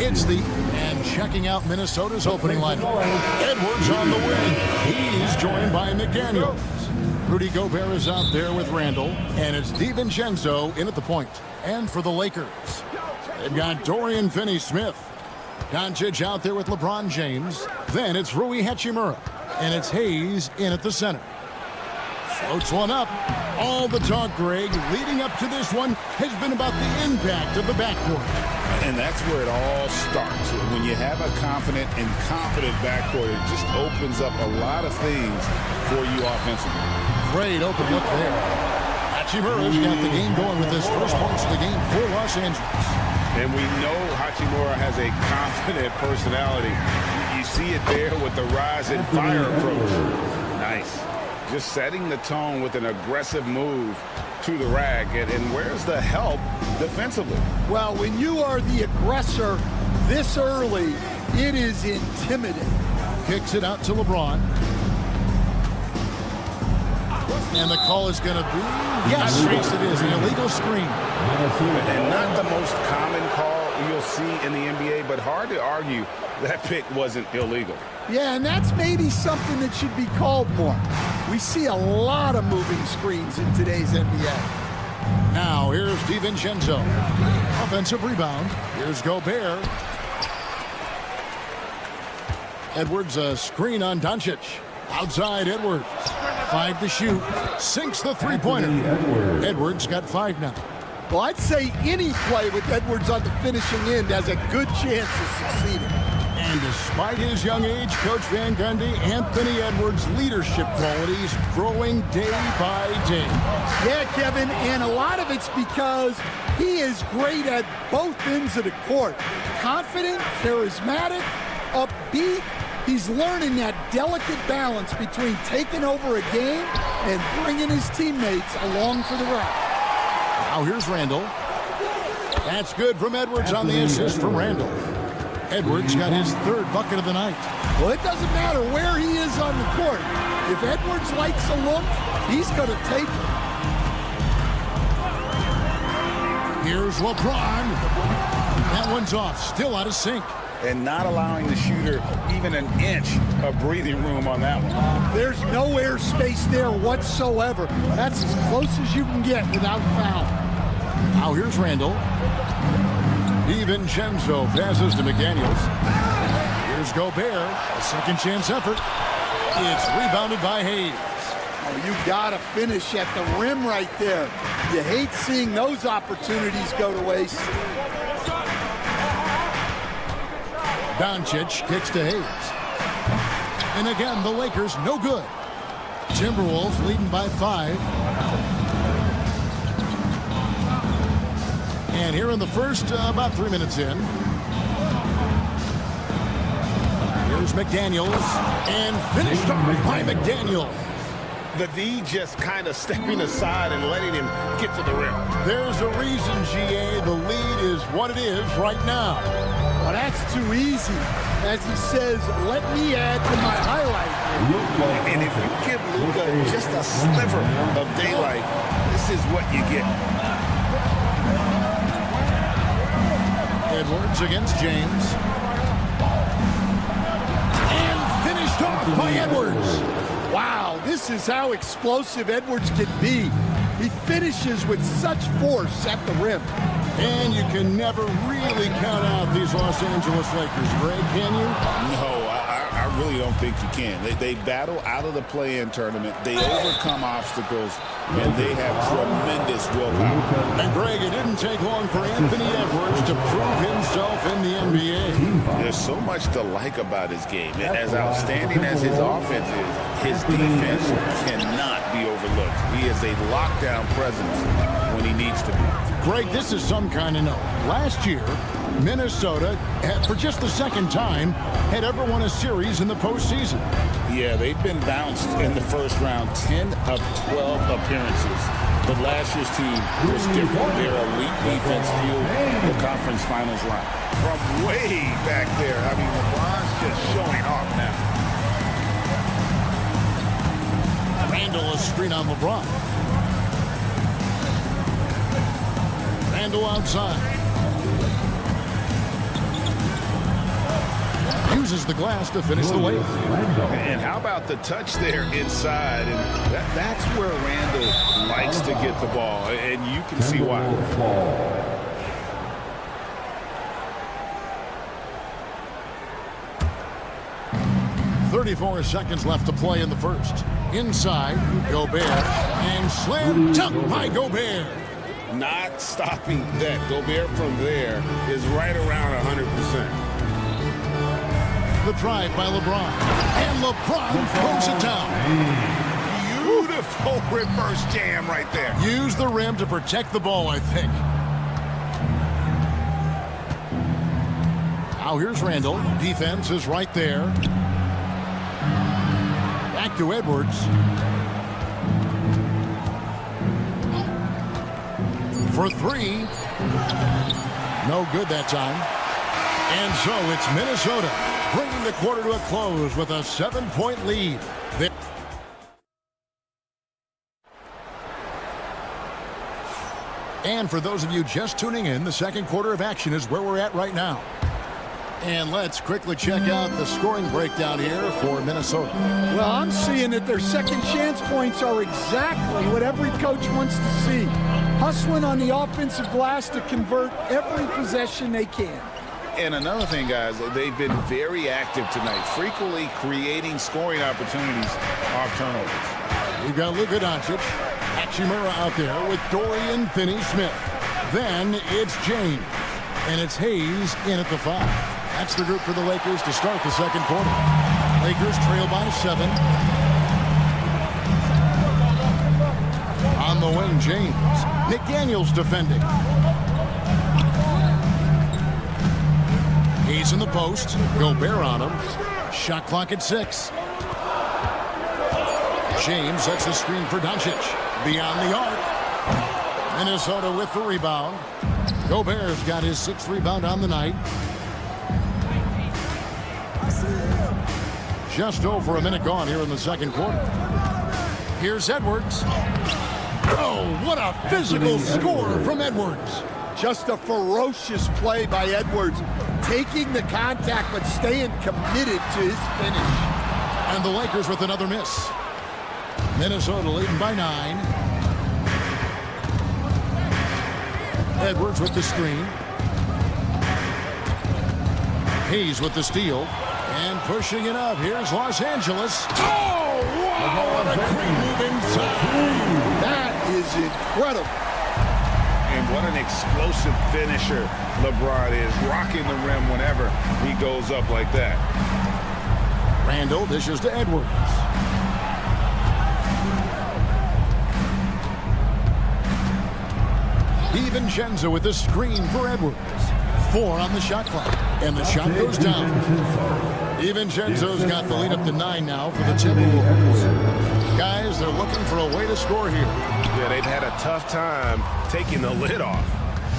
It's and checking out Minnesota's opening lineup. Edwards on the wing. He's joined by McDaniels. Rudy Gobert is out there with Randall, and it's DiVincenzo in at the point. And for the Lakers, they've got Dorian Finney-Smith. Doncic out there with LeBron James. Then it's Rui Hachimura, and it's Hayes in at the center. Floats one up. All the talk, Greg, leading up to this one has been about the impact of the backcourt. And that's where it all starts. When you have a confident and competent backcourt, it just opens up a lot of things for you offensively. Great open look there. Hachimura's got the game going with his first points of the game for Los Angeles. And we know Hachimura has a confident personality. You see it there with the rise and fire approach. Nice. Just setting the tone with an aggressive move to the rack. And where's the help defensively? Well, when you are the aggressor this early, it is intimidating. Kicks it out to LeBron. And the call is going to be, yes, it is, an illegal screen. And not the most common call you'll see in the NBA, but hard to argue that pick wasn't illegal. Yeah, and that's maybe something that should be called more. We see a lot of moving screens in today's NBA. Now, here's DiVincenzo. Offensive rebound. Here's Gobert. Edwards, a screen on Doncic. Outside Edwards. 5 to shoot. Sinks the three-pointer. Edwards got 5 now. Well, I'd say any play with Edwards on the finishing end has a good chance of succeeding. And despite his young age, Coach Van Gundy, Anthony Edwards' leadership qualities growing day by day. Yeah, Kevin, and a lot of it's because he is great at both ends of the court. Confident, charismatic, upbeat. He's learning that delicate balance between taking over a game and bringing his teammates along for the ride. Now here's Randall. That's good from Edwards on the assist from Randall. Edwards got his 3rd bucket of the night. Well, it doesn't matter where he is on the court. If Edwards likes a look, he's going to take it. Here's LeBron. That one's off, still out of sync. And not allowing the shooter even an inch of breathing room on that one. There's no air space there whatsoever. That's as close as you can get without foul. Now here's Randall. DiVincenzo passes to McDaniels. Here's Gobert, a second chance effort. It's rebounded by Hayes. Oh, you got to finish at the rim right there. You hate seeing those opportunities go to waste. Doncic kicks to Hayes. And again, the Lakers no good. Timberwolves leading by 5. And here in the first, about 3 minutes in. Here's McDaniels. And finished off by McDaniels. The D just kind of stepping aside and letting him get to the rim. There's a reason, GA, the lead is what it is right now. Well, that's too easy. As he says, let me add to my highlight. And if you give Luka just a sliver of daylight, this is what you get. Edwards against James. And finished off by Edwards. Wow, this is how explosive Edwards can be. He finishes with such force at the rim. And you can never really count out these Los Angeles Lakers, Greg, can you? No, I really don't think you can. They battle out of the play-in tournament. They overcome obstacles, and they have tremendous willpower. And, Greg, it didn't take long for Anthony Edwards to prove himself in the NBA. There's so much to like about his game. As outstanding as his offense is, his defense cannot be overlooked. overlooked. He is a lockdown presence when he needs to be. Greg, this is some kind of note. Last year, Minnesota, for just the second time, had ever won a series in the postseason. Yeah, they've been bounced in the first round, 10 of 12 appearances. But last year's team was different. Their elite defense fueled the conference finals run. From way back there, I mean, LeBron's just showing off now. Randall, a screen on LeBron. Randall outside. Uses the glass to finish the wave. And how about the touch there inside? And that's where Randall likes to get the ball, and you can see why. 34 seconds left to play in the first. Inside, Gobert, and slam dunk by Gobert. Not stopping that. Gobert from there is right around 100%. The drive by LeBron, and LeBron throws it down. Beautiful reverse jam right there. Use the rim to protect the ball, I think. Now here's Randall. Defense is right there. Back to Edwards. For three. No good that time. And so it's Minnesota bringing the quarter to a close with a 7-point lead. And for those of you just tuning in, the second quarter of action is where we're at right now. And let's quickly check out the scoring breakdown here for Minnesota. Well, I'm seeing that their second chance points are exactly what every coach wants to see. Hustling on the offensive glass to convert every possession they can. And another thing, guys, they've been very active tonight, frequently creating scoring opportunities off turnovers. We've got Luka Doncic, Hachimura out there with Dorian Finney-Smith. Then it's James, and it's Hayes in at the 5. That's the group for the Lakers to start the second quarter. Lakers trail by 7. On the wing, James. McDaniels defending. He's in the post. Gobert on him. Shot clock at 6. James sets the screen for Doncic. Beyond the arc. Minnesota with the rebound. Gobert's got his 6th rebound on the night. Just over a minute gone here in the second quarter. Here's Edwards. Oh, what a physical score from Edwards. Just a ferocious play by Edwards. Taking the contact, but staying committed to his finish. And the Lakers with another miss. Minnesota leading by 9. Edwards with the screen. Hayes with the steal. And pushing it up. Here's Los Angeles. Oh, wow! What a great move inside. That is incredible. And what an explosive finisher LeBron is, rocking the rim whenever he goes up like that. Randall dishes to Edwards. DiVincenzo with the screen for Edwards. 4 on the shot clock. And the shot goes down. DiVincenzo's got the lead up to 9 now for the Timberwolves. Guys, they're looking for a way to score here. Yeah, they've had a tough time taking the lid off.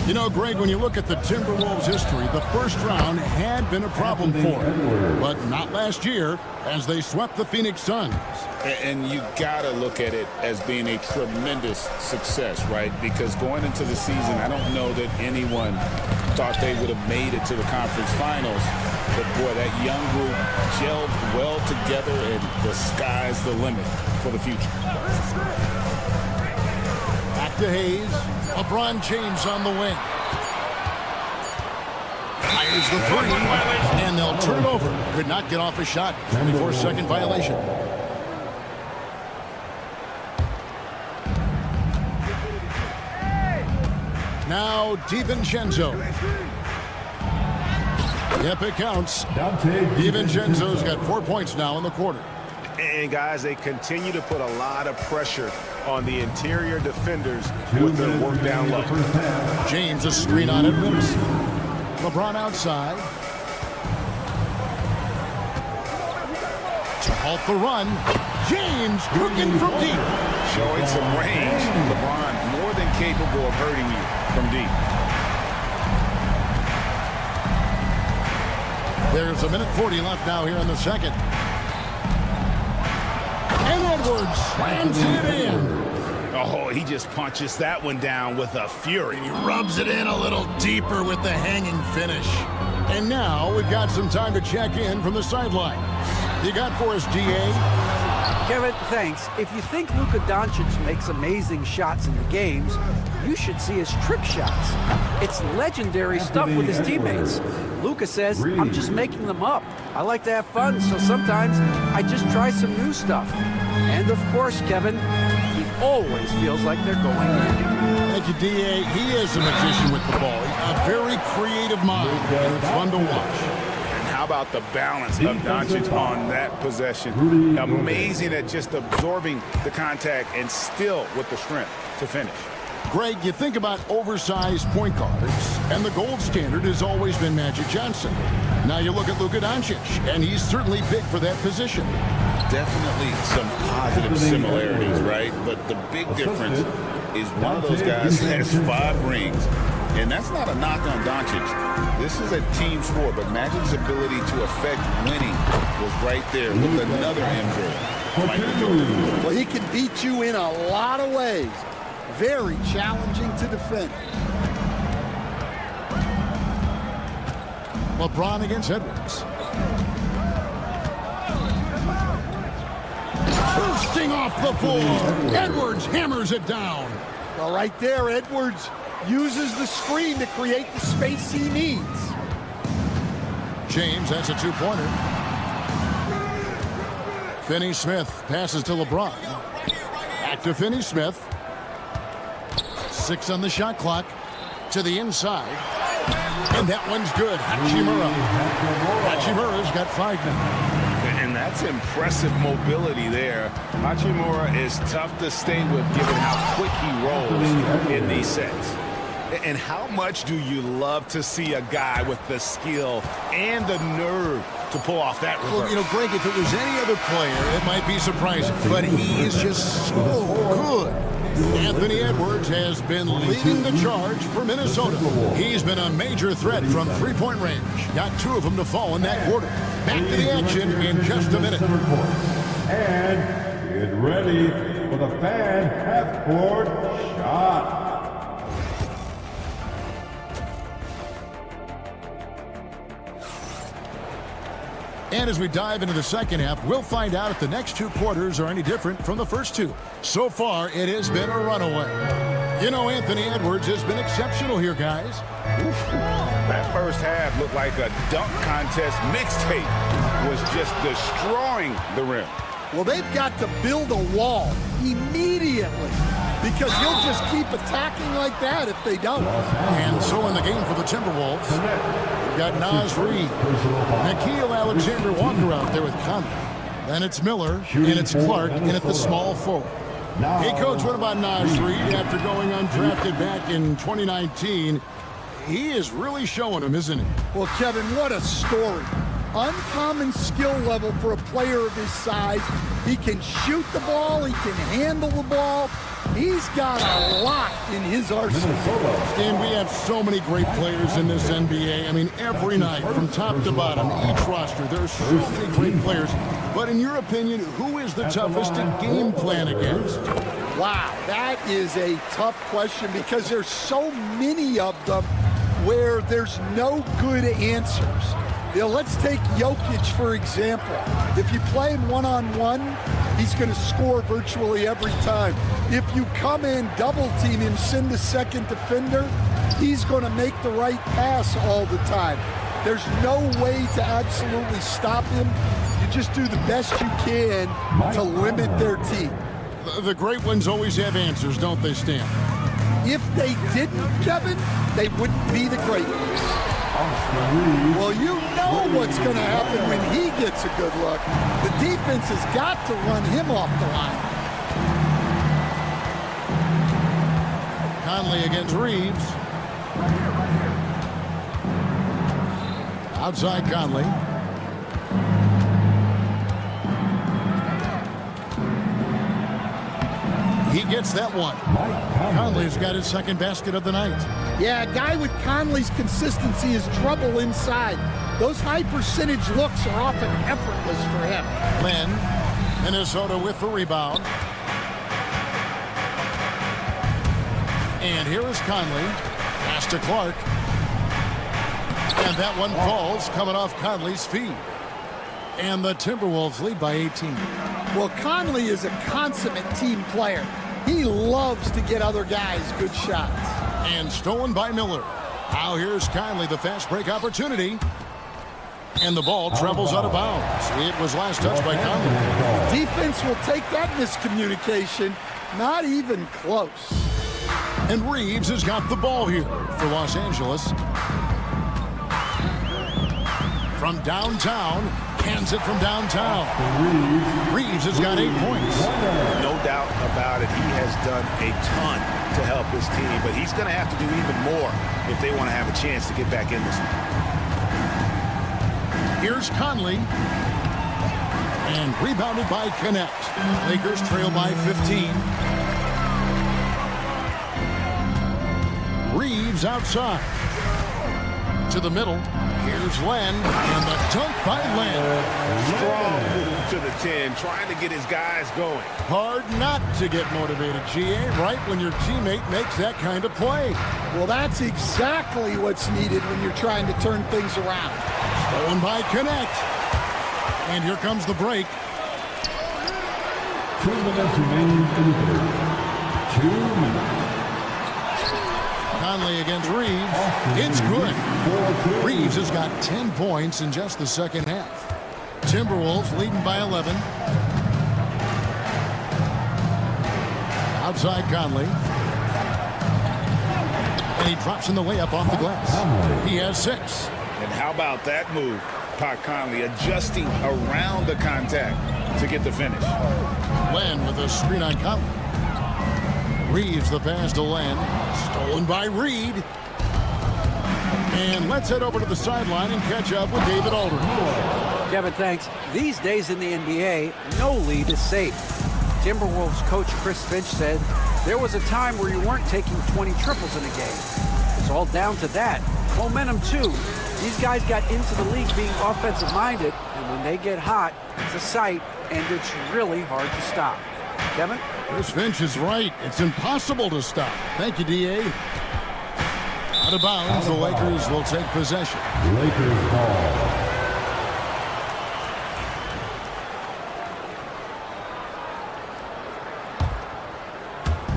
You know, Greg, when you look at the Timberwolves' history, the first round had been a problem for them. But not last year, as they swept the Phoenix Suns. And you got to look at it as being a tremendous success, right? Because going into the season, I don't know that anyone thought they would have made it to the conference finals. But, boy, that young group gelled well together, and the sky's the limit for the future. Back to Hayes. LeBron James on the wing. Fires the 3, and they'll turn it over. Could not get off a shot. 24-second violation. Now DiVincenzo. Yep, it counts. DiVincenzo's got 4 points now in the quarter. And, guys, they continue to put a lot of pressure on the interior defenders with their work down low. James, a screen on Edwards. LeBron outside. To halt the run. James cooking from deep. Showing some range. LeBron more than capable of hurting you from deep. There's a minute 40 left now here in the second. And Edwards slams it in. Oh, he just punches that one down with a fury. He rubs it in a little deeper with the hanging finish. And now we've got some time to check in from the sideline. You got for us, DA? Kevin, thanks. If you think Luka Doncic makes amazing shots in the games, you should see his trick shots. It's legendary stuff with his teammates. Luka says, I'm just making them up. I like to have fun, so sometimes I just try some new stuff. And of course, Kevin, he always feels like they're going in. Thank you, D.A. He is a magician with the ball. A very creative mind, and it's fun to watch. How about the balance of Doncic on that possession? Amazing at just absorbing the contact and still with the strength to finish. Greg, you think about oversized point guards, and the gold standard has always been Magic Johnson. Now you look at Luka Doncic, and he's certainly big for that position. Definitely some positive similarities, right? But the big difference is one of those guys has 5 rings. And that's not a knock on Doncic. This is a team sport, but Magic's ability to affect winning was right there with another MJ. Well, he can beat you in a lot of ways. Very challenging to defend. LeBron against Edwards. Bursting off the floor. Edwards hammers it down. Well, right there, Edwards uses the screen to create the space he needs. James, that's a 2-pointer. Finney-Smith passes to LeBron. Back to Finney-Smith. 6 on the shot clock. To the inside. And that one's good. Hachimura. Hachimura's got 5 now. And that's impressive mobility there. Hachimura is tough to stay with given how quick he rolls in these sets. And how much do you love to see a guy with the skill and the nerve to pull off that reverse? Well, you know, Greg, if it was any other player, it might be surprising. But he is just so good. Anthony Edwards has been leading the charge for Minnesota. He's been a major threat from 3-point range. Got 2 of them to fall in that quarter. Back to the action in just a minute. And get ready for the fan half-court shot. And as we dive into the second half, we'll find out if the next 2 quarters are any different from the first 2. So far, it has been a runaway. You know, Anthony Edwards has been exceptional here, guys. That first half looked like a dunk contest mixtape. Was just destroying the rim. Well, they've got to build a wall immediately because he'll just keep attacking like that if they don't. And so in the game for the Timberwolves, we've got Naz Reid, Nickeil Alexander-Walker out there with Conley. Then it's Miller, and it's Clark in at the small forward. Hey, Coach, what about Naz Reid after going undrafted back in 2019? He is really showing him, isn't he? Well, Kevin, what a story. Uncommon skill level for a player of his size. He can shoot the ball. He can handle the ball. He's got a lot in his arsenal. And we have so many great players in this NBA. I mean, every night, from top to bottom, each roster, there's so many great players. But in your opinion, who is the toughest to game plan against? Wow, that is a tough question because there's so many of them where there's no good answers. You know, let's take Jokic, for example. If you play him one-on-one, he's going to score virtually every time. If you come in, double-team him, send a second defender, he's going to make the right pass all the time. There's no way to absolutely stop him. You just do the best you can to limit their team. The great ones always have answers, don't they, Stan? If they didn't, Kevin, they wouldn't be the great ones. Well, you know what's going to happen when he gets a good look. The defense has got to run him off the line. Conley against Reeves. Outside Conley. He gets that one. Conley's got his second basket of the night. Yeah, a guy with Conley's consistency is trouble inside. Those high percentage looks are often effortless for him. Lynn, Minnesota with the rebound. And here is Conley. Pass to Clark. And that one falls, coming off Conley's feet. And the Timberwolves lead by 18. Well, Conley is a consummate team player. He loves to get other guys good shots. And stolen by Miller. Now here's Conley, the fast break opportunity. And the ball travels out of bounds. It was last touched by Conley. Defense will take that miscommunication. Not even close. And Reeves has got the ball here for Los Angeles. From downtown, hands it from downtown. Reeves has got 8 points. No doubt about it. He has done a ton to help his team, but he's going to have to do even more if they want to have a chance to get back in this one. Here's Conley. And rebounded by Connect. Lakers trail by 15. Reeves outside. To the middle. Here's Len, and the dunk by Len. Strong move to the 10, trying to get his guys going. Hard not to get motivated, GA, right when your teammate makes that kind of play. Well, that's exactly what's needed when you're trying to turn things around. Stolen by Connect. And here comes the break. 2 minutes remaining in the third. 2 minutes. Conley against Reeves. It's good. Reeves has got 10 points in just the second half. Timberwolves leading by 11. Outside Conley. And he drops in the layup off the glass. He has 6. And how about that move? Pat Conley adjusting around the contact to get the finish. Len with a screen on Conley. Reeves the pass to Len. Stolen by Reed. And let's head over to the sideline and catch up with David Aldridge. Kevin, thanks. These days in the NBA, no lead is safe. Timberwolves coach Chris Finch said there was a time where you weren't taking 20 triples in a game. It's all down to that. Momentum, too. These guys got into the league being offensive-minded, and when they get hot, it's a sight, and it's really hard to stop. Kevin? Chris Finch is right. It's impossible to stop. Thank you, D.A. Out of bounds, the Lakers will take possession. Lakers ball.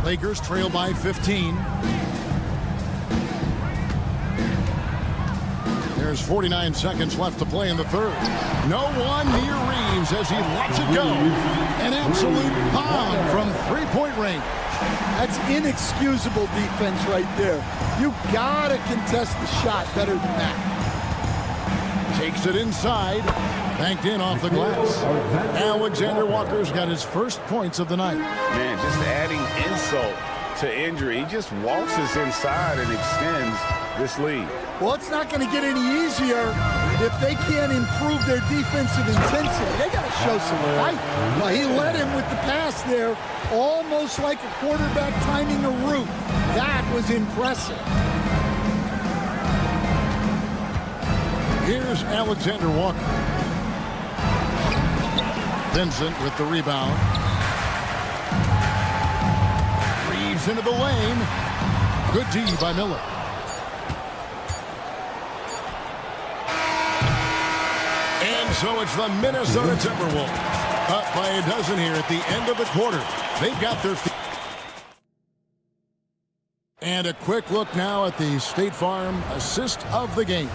Lakers trail by 15. There's 49 seconds left to play in the third. No one near Reeves as he lets it go. An absolute bomb from three-point range. That's inexcusable defense right there. You gotta contest the shot better than that. Takes it inside. Banked in off the glass. Alexander Walker's got his first points of the night. Man, just adding insult to injury. He just waltzes inside and extends this lead. Well, it's not going to get any easier if they can't improve their defensive intensity. They got to show some fight. Well, he led him with the pass there, almost like a quarterback timing a route. That was impressive. Here's Alexander Walker. Vincent with the rebound. Reeves into the lane. Good D by Miller. And so it's the Minnesota Timberwolves. Up by a dozen here at the end of the quarter. They've got their feet. And a quick look now at the State Farm assist of the game.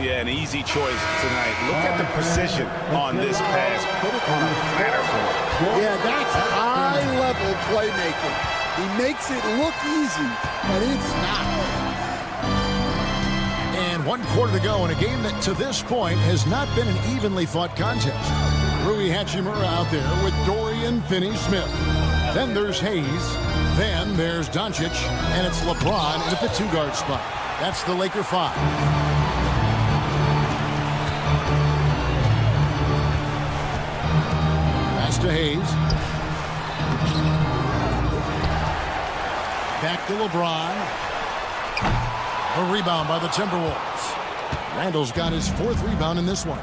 Yeah, an easy choice tonight. Look at the precision on this pass. Put it on a platter for him. Yeah, that's high-level playmaking. He makes it look easy, but it's not. And And 1 quarter to go in a game that to this point has not been an evenly fought contest. Rui Hachimura out there with Dorian Finney-Smith. Then there's Hayes. Then there's Doncic. And it's LeBron at the 2-guard spot. That's the Laker 5. Pass to Hayes. Back to LeBron. A rebound by the Timberwolves. Randall's got his 4th rebound in this one.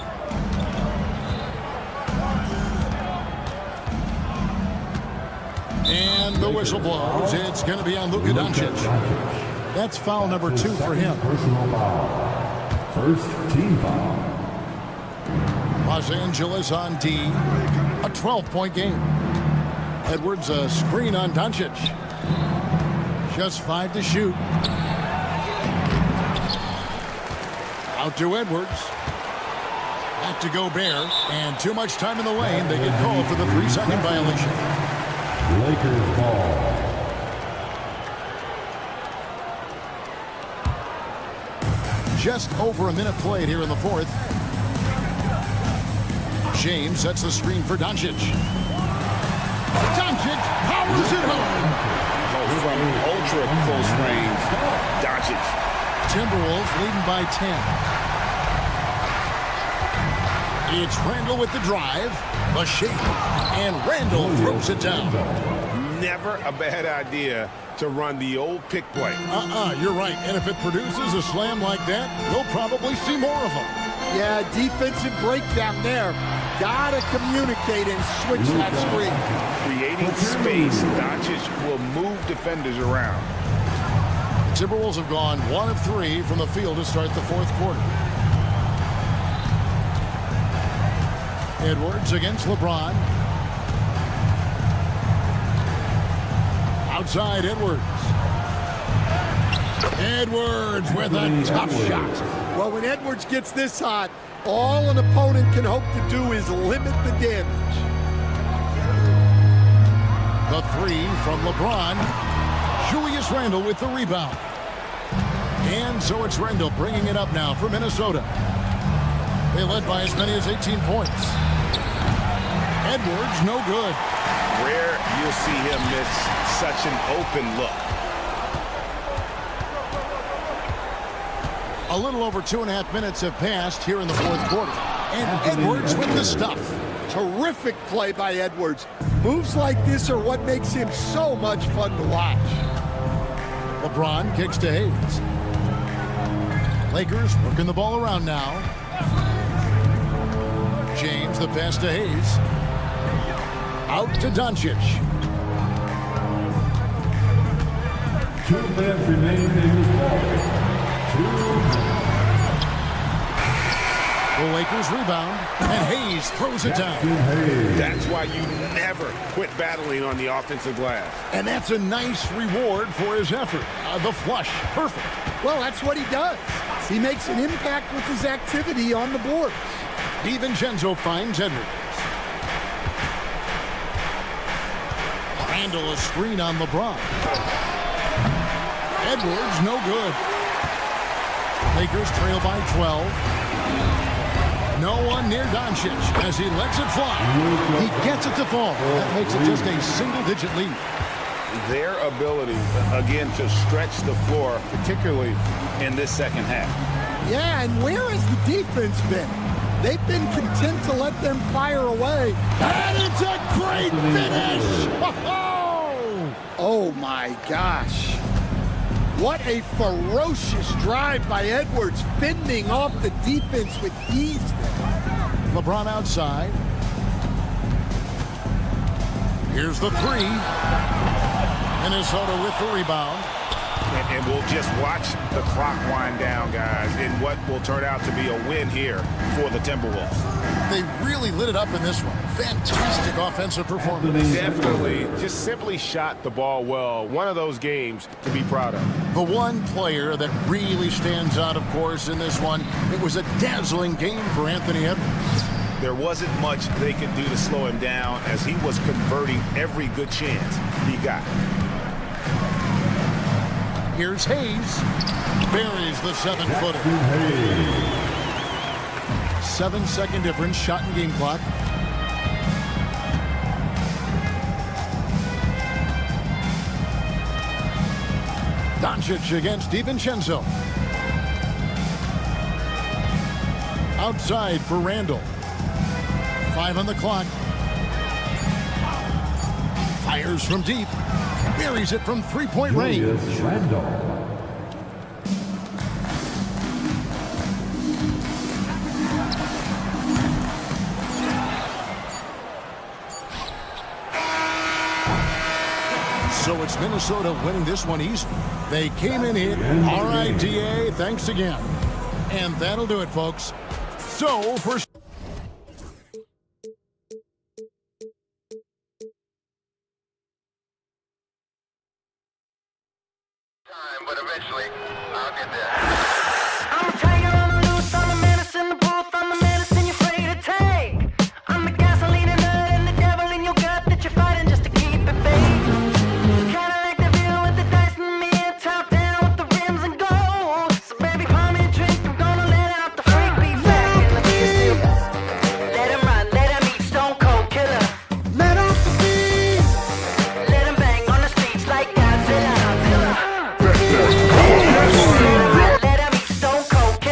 And the whistle blows. It's going to be on Luka Doncic. That's foul number 2 for him. Personal foul. First team foul. Los Angeles on D. A 12-point game. Edwards a screen on Doncic. Just 5 to shoot. Out to Edwards. Back to Gobert. And too much time in the lane. They get called for the 3-second violation. Lakers ball. Just over a minute played here in the 4th. James sets the screen for Doncic. Doncic powers it home. From ultra close range, Doncic. Timberwolves leading by 10. It's Randall with the drive, the shake, and Randall throws it down. Never a bad idea to run the old pick play. You're right. And if it produces a slam like that, we'll probably see more of them. Yeah, defensive breakdown there. Gotta communicate and switch that screen. Creating space, Doncic will move defenders around. The Timberwolves have gone 1 of 3 from the field to start the 4th quarter. Edwards against LeBron. Outside Edwards. Edwards with a tough shot. Well, when Edwards gets this hot, all an opponent can hope to do is limit the damage. The 3 from LeBron. Julius Randle with the rebound. And so it's Randle bringing it up now for Minnesota. They led by as many as 18 points. Edwards, no good. Rare you'll see him miss such an open look. A little over 2.5 minutes have passed here in the 4th quarter. And Edwards with the stuff. Terrific play by Edwards. Moves like this are what makes him so much fun to watch. LeBron kicks to Hayes. Lakers working the ball around now. James, the pass to Hayes. Out to Doncic. 2 minutes remaining in this ball. 2 minutes. The Lakers rebound, and Hayes throws it down. That's why you never quit battling on the offensive glass. And that's a nice reward for his effort. The flush, perfect. Well, that's what he does. He makes an impact with his activity on the board. DiVincenzo finds Edwards. Randall a screen on LeBron. Edwards, no good. Lakers trail by 12. No one near Doncic as he lets it fly. He gets it to fall. That makes it just a single-digit lead. Their ability, again, to stretch the floor, particularly in this second half. Yeah, and where has the defense been? They've been content to let them fire away. And it's a great finish! Oh my gosh. What a ferocious drive by Edwards, fending off the defense with ease. LeBron outside. Here's the 3. Minnesota with the rebound. And we'll just watch the clock wind down, guys, in what will turn out to be a win here for the Timberwolves. They really lit it up in this one. Fantastic offensive performance. Definitely just simply shot the ball well. One of those games to be proud of. The one player that really stands out, of course, in this one, it was a dazzling game for Anthony Edwards. There wasn't much they could do to slow him down as he was converting every good chance he got. Here's Hayes. buries the 7-footer. 7-second difference, shot and game clock. Doncic against DiVincenzo. Outside for Randall. 5 on the clock. Fires from deep. Buries it from three-point range. Julius Randle. So it's Minnesota winning this one easy. They came in here. All right, DA, thanks again. And that'll do it, folks. So for... But eventually, I'll get there. I'm a tiger on the loose, I'm a menace in the booth, I'm the medicine you're afraid to take. I'm the gasoline and nut and the devil in your gut that you're fighting just to keep it fake. Kinda like the view with the dice and me, top down with the rims and gold. So baby, pour me a drink, I'm gonna let out the freak beat back in the beer. Let him run, let him eat, stone cold killer. Let off the beat. Let him bang on the streets like Godzilla. Let him eat, stone cold killer.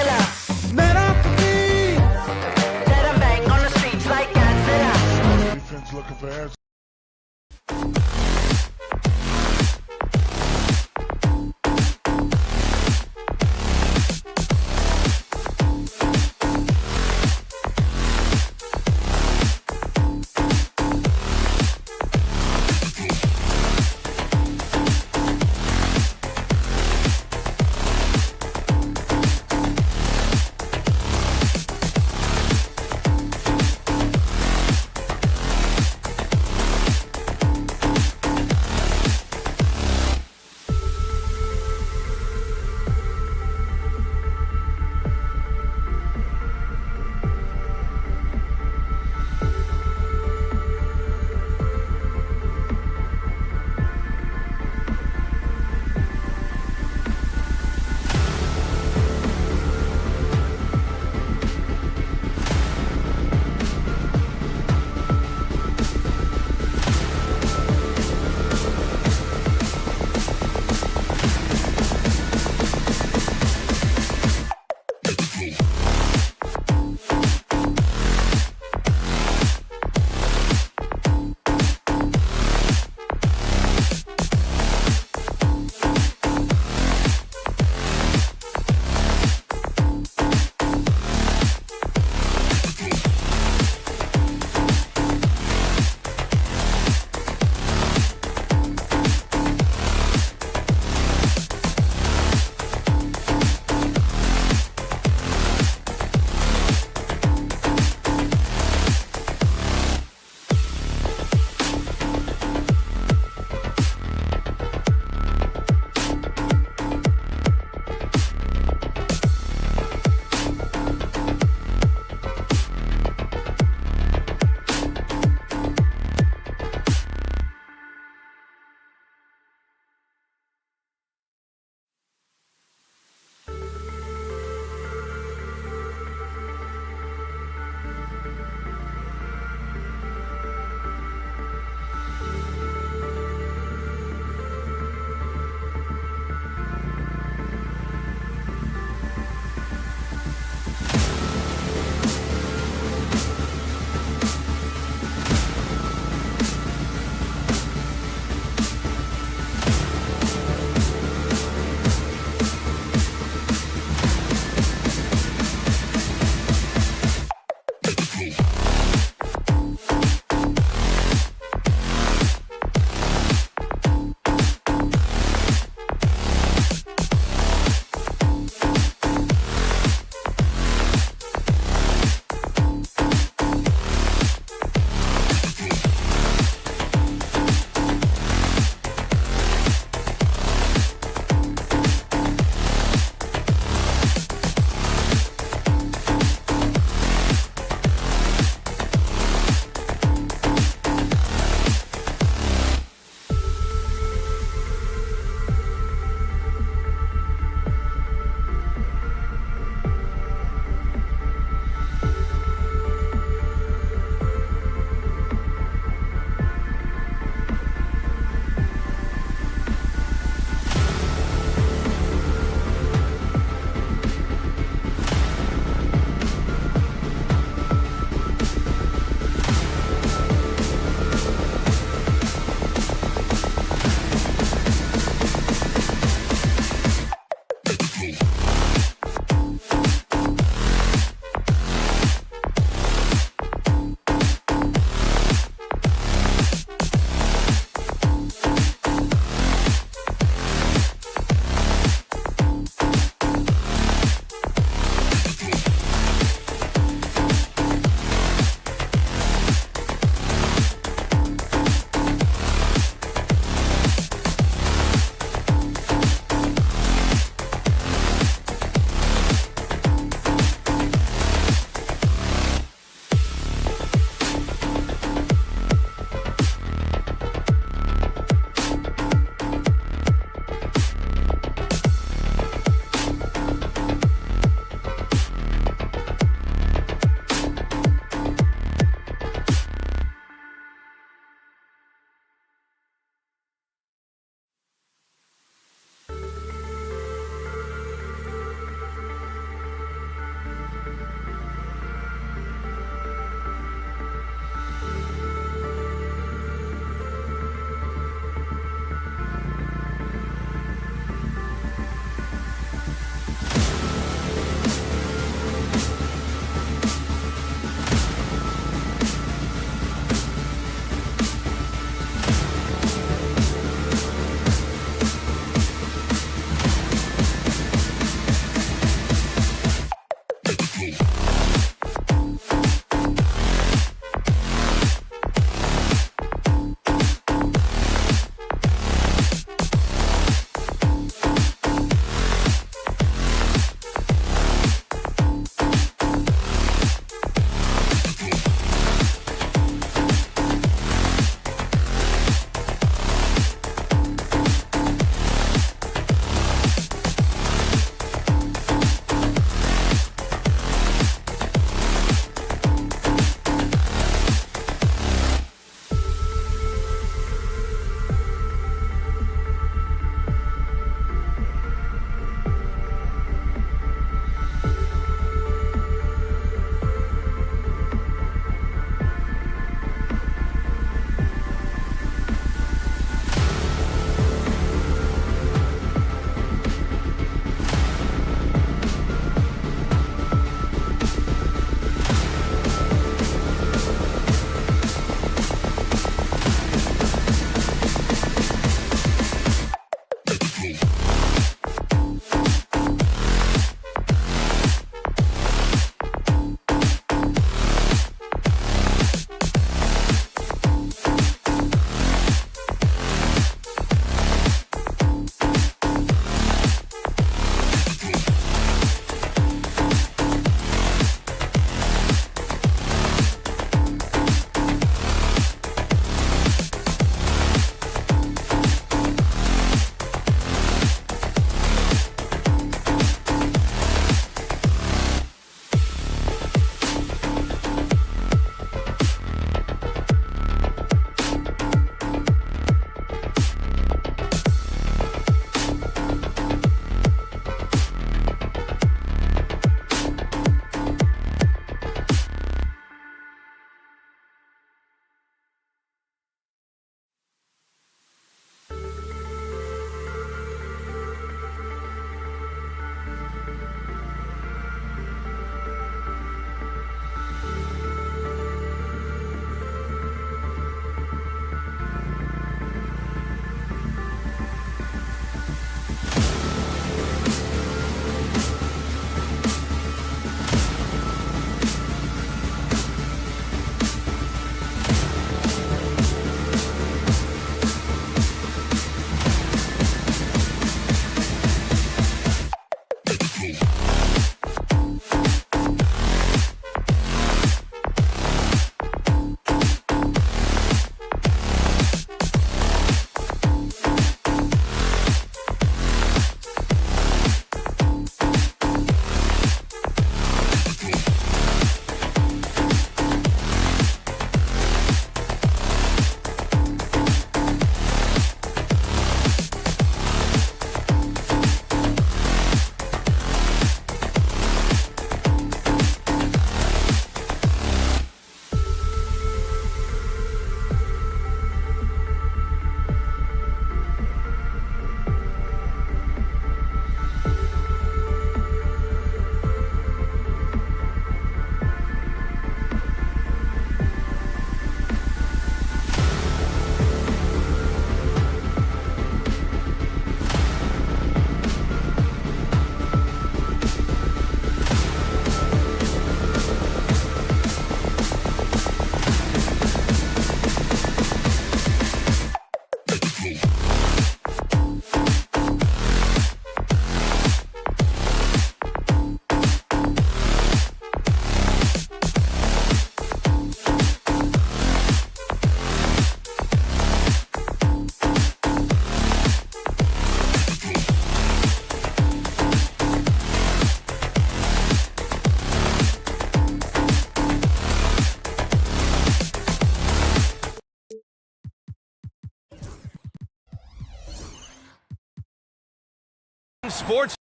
Sports.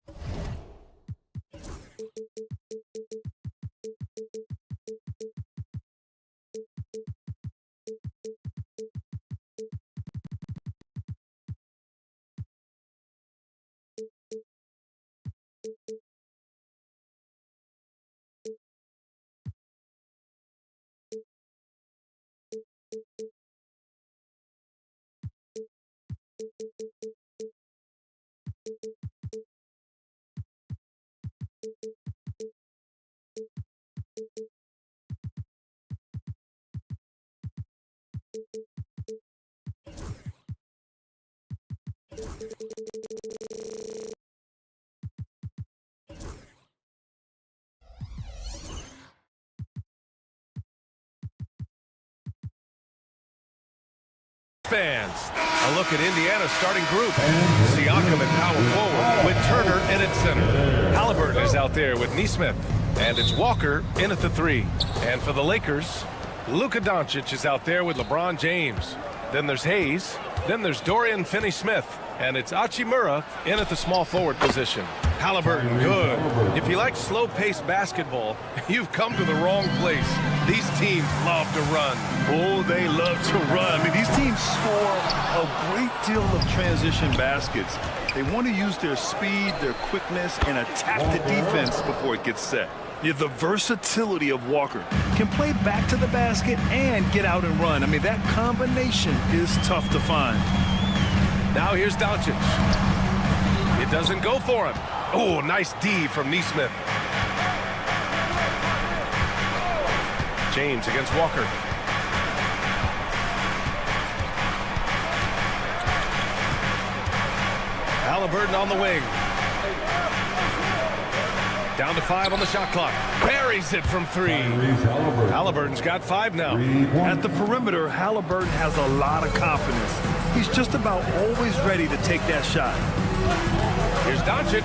Fans, a look at Indiana's starting group. Siakam at power forward with Turner in at center. Halliburton is out there with Nesmith. And it's Walker in at the 3. And for the Lakers, Luka Doncic is out there with LeBron James. Then there's Hayes. Then there's Dorian Finney-Smith. And it's Hachimura in at the small forward position. Halliburton, good. If you like slow-paced basketball, you've come to the wrong place. These teams love to run. Oh, they love to run. I mean, these teams score a great deal of transition baskets. They want to use their speed, their quickness, and attack the defense before it gets set. Yeah, the versatility of Walker. Can play back to the basket and get out and run. I mean, that combination is tough to find. Now here's Doncic. It doesn't go for him. Oh, nice D from Nesmith. James against Walker. Halliburton on the wing. Down to 5 on the shot clock. Buries it from 3. Halliburton's got 5 now. At the perimeter, Halliburton has a lot of confidence. He's just about always ready to take that shot. Here's Doncic.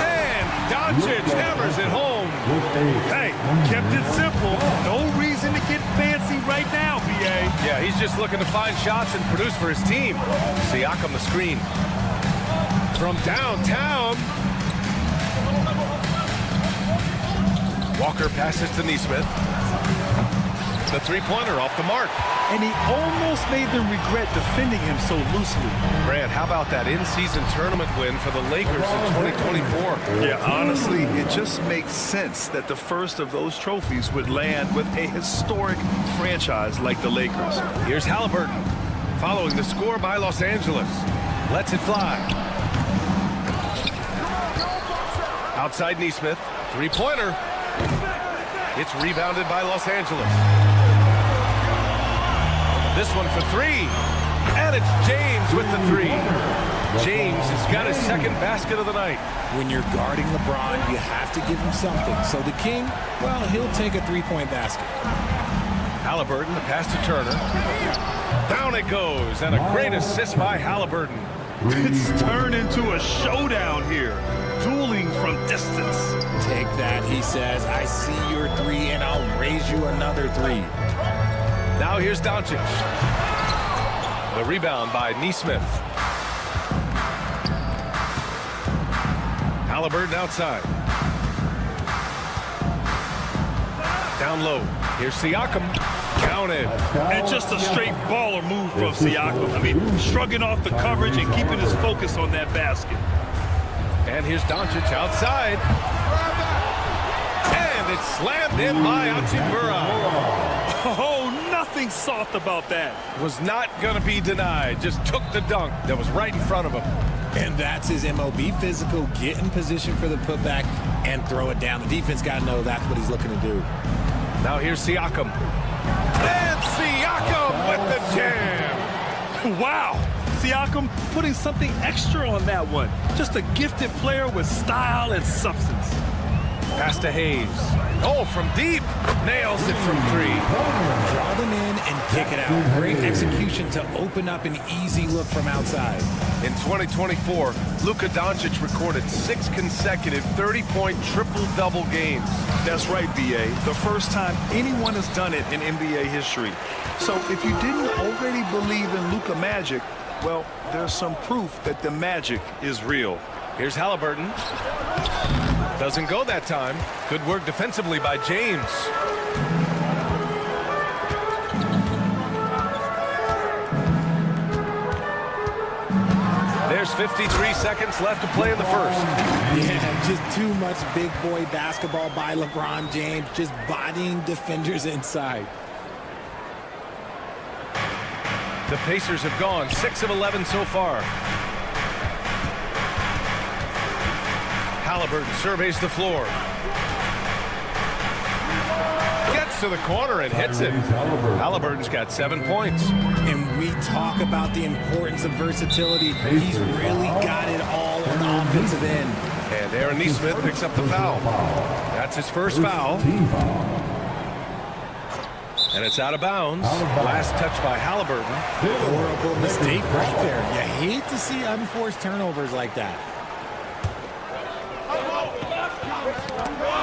And Doncic hammers it home. Hey, kept it simple. No reason to get fancy right now, B.A. Yeah, he's just looking to find shots and produce for his team. Siakam the screen. From downtown. Walker passes to Nesmith. The three-pointer off the mark. And he almost made them regret defending him so loosely. Grant, how about that in-season tournament win for the Lakers in 2024? Yeah, honestly, it just makes sense that the first of those trophies would land with a historic franchise like the Lakers. Here's Halliburton, following the score by Los Angeles. Lets it fly. Outside Nesmith, three-pointer. It's rebounded by Los Angeles. This one for 3. And it's James with the 3. James has got his second basket of the night. When you're guarding LeBron, you have to give him something. So the King, well, he'll take a three-point basket. Halliburton, the pass to Turner. Down it goes, and a great assist by Halliburton. It's turned into a showdown here. Dueling from distance. Take that, he says. I see your 3, and I'll raise you another 3. Now here's Doncic. The rebound by Nesmith. Halliburton outside. Down low. Here's Siakam. Counted. And just a straight baller move from Siakam. I mean, shrugging off the coverage and keeping his focus on that basket. And here's Doncic outside. And it's slammed in by Hachimura. Oh, nothing soft about that. Was not going to be denied. Just took the dunk that was right in front of him. And that's his MO. Be physical, get in position for the putback, and throw it down. The defense got to know that's what he's looking to do. Now here's Siakam. And Siakam with the jam. Wow. Siakam putting something extra on that one. Just a gifted player with style and substance. Pass to Hayes. Oh, from deep. Nails it from 3. Draw them in and kick it out. Great execution to open up an easy look from outside. In 2024, Luka Doncic recorded 6 consecutive 30-point triple-double games. That's right, B.A. The first time anyone has done it in NBA history. So if you didn't already believe in Luka magic, well, there's some proof that the magic is real. Here's Halliburton. Doesn't go that time. Good work defensively by James. There's 53 seconds left to play in the first. Yeah, just too much big boy basketball by LeBron James, just bodying defenders inside. The Pacers have gone 6 of 11 so far. Halliburton surveys the floor. Gets to the corner and hits it. Halliburton's got 7 points. And we talk about the importance of versatility. He's really got it all on the offensive end. And Aaron Nesmith picks up the foul. That's his first foul. And it's out of bounds. Last touch by Halliburton. Horrible mistake right there. You hate to see unforced turnovers like that.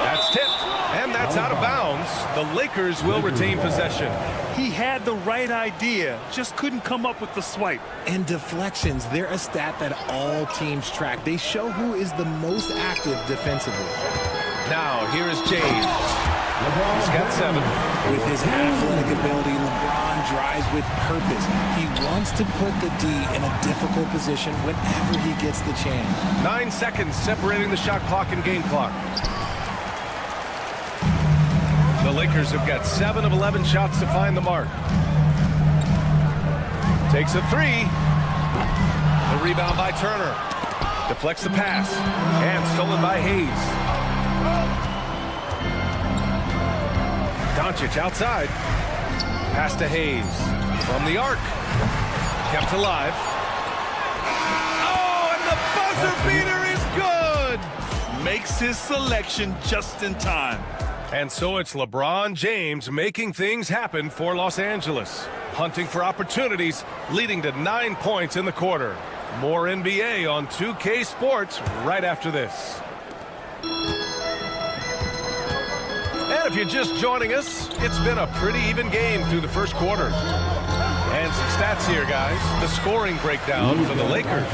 That's tipped, and that's out of bounds. The Lakers will retain possession. He had the right idea, just couldn't come up with the swipe. And deflections, they're a stat that all teams track. They show who is the most active defensively. Now, here is James. He's got 7. With his athletic ability, LeBron drives with purpose. He wants to put the D in a difficult position whenever he gets the chance. 9 seconds separating the shot clock and game clock. The Lakers have got 7 of 11 shots to find the mark. Takes a 3. The rebound by Turner. Deflects the pass. And stolen by Hayes. Doncic outside. Pass to Hayes. From the arc. Kept alive. Oh, and the buzzer beater is good! Makes his selection just in time. And so it's LeBron James making things happen for Los Angeles. Hunting for opportunities, leading to 9 points in the quarter. More NBA on 2K Sports right after this. And if you're just joining us, it's been a pretty even game through the first quarter. And some stats here, guys. The scoring breakdown for the Lakers.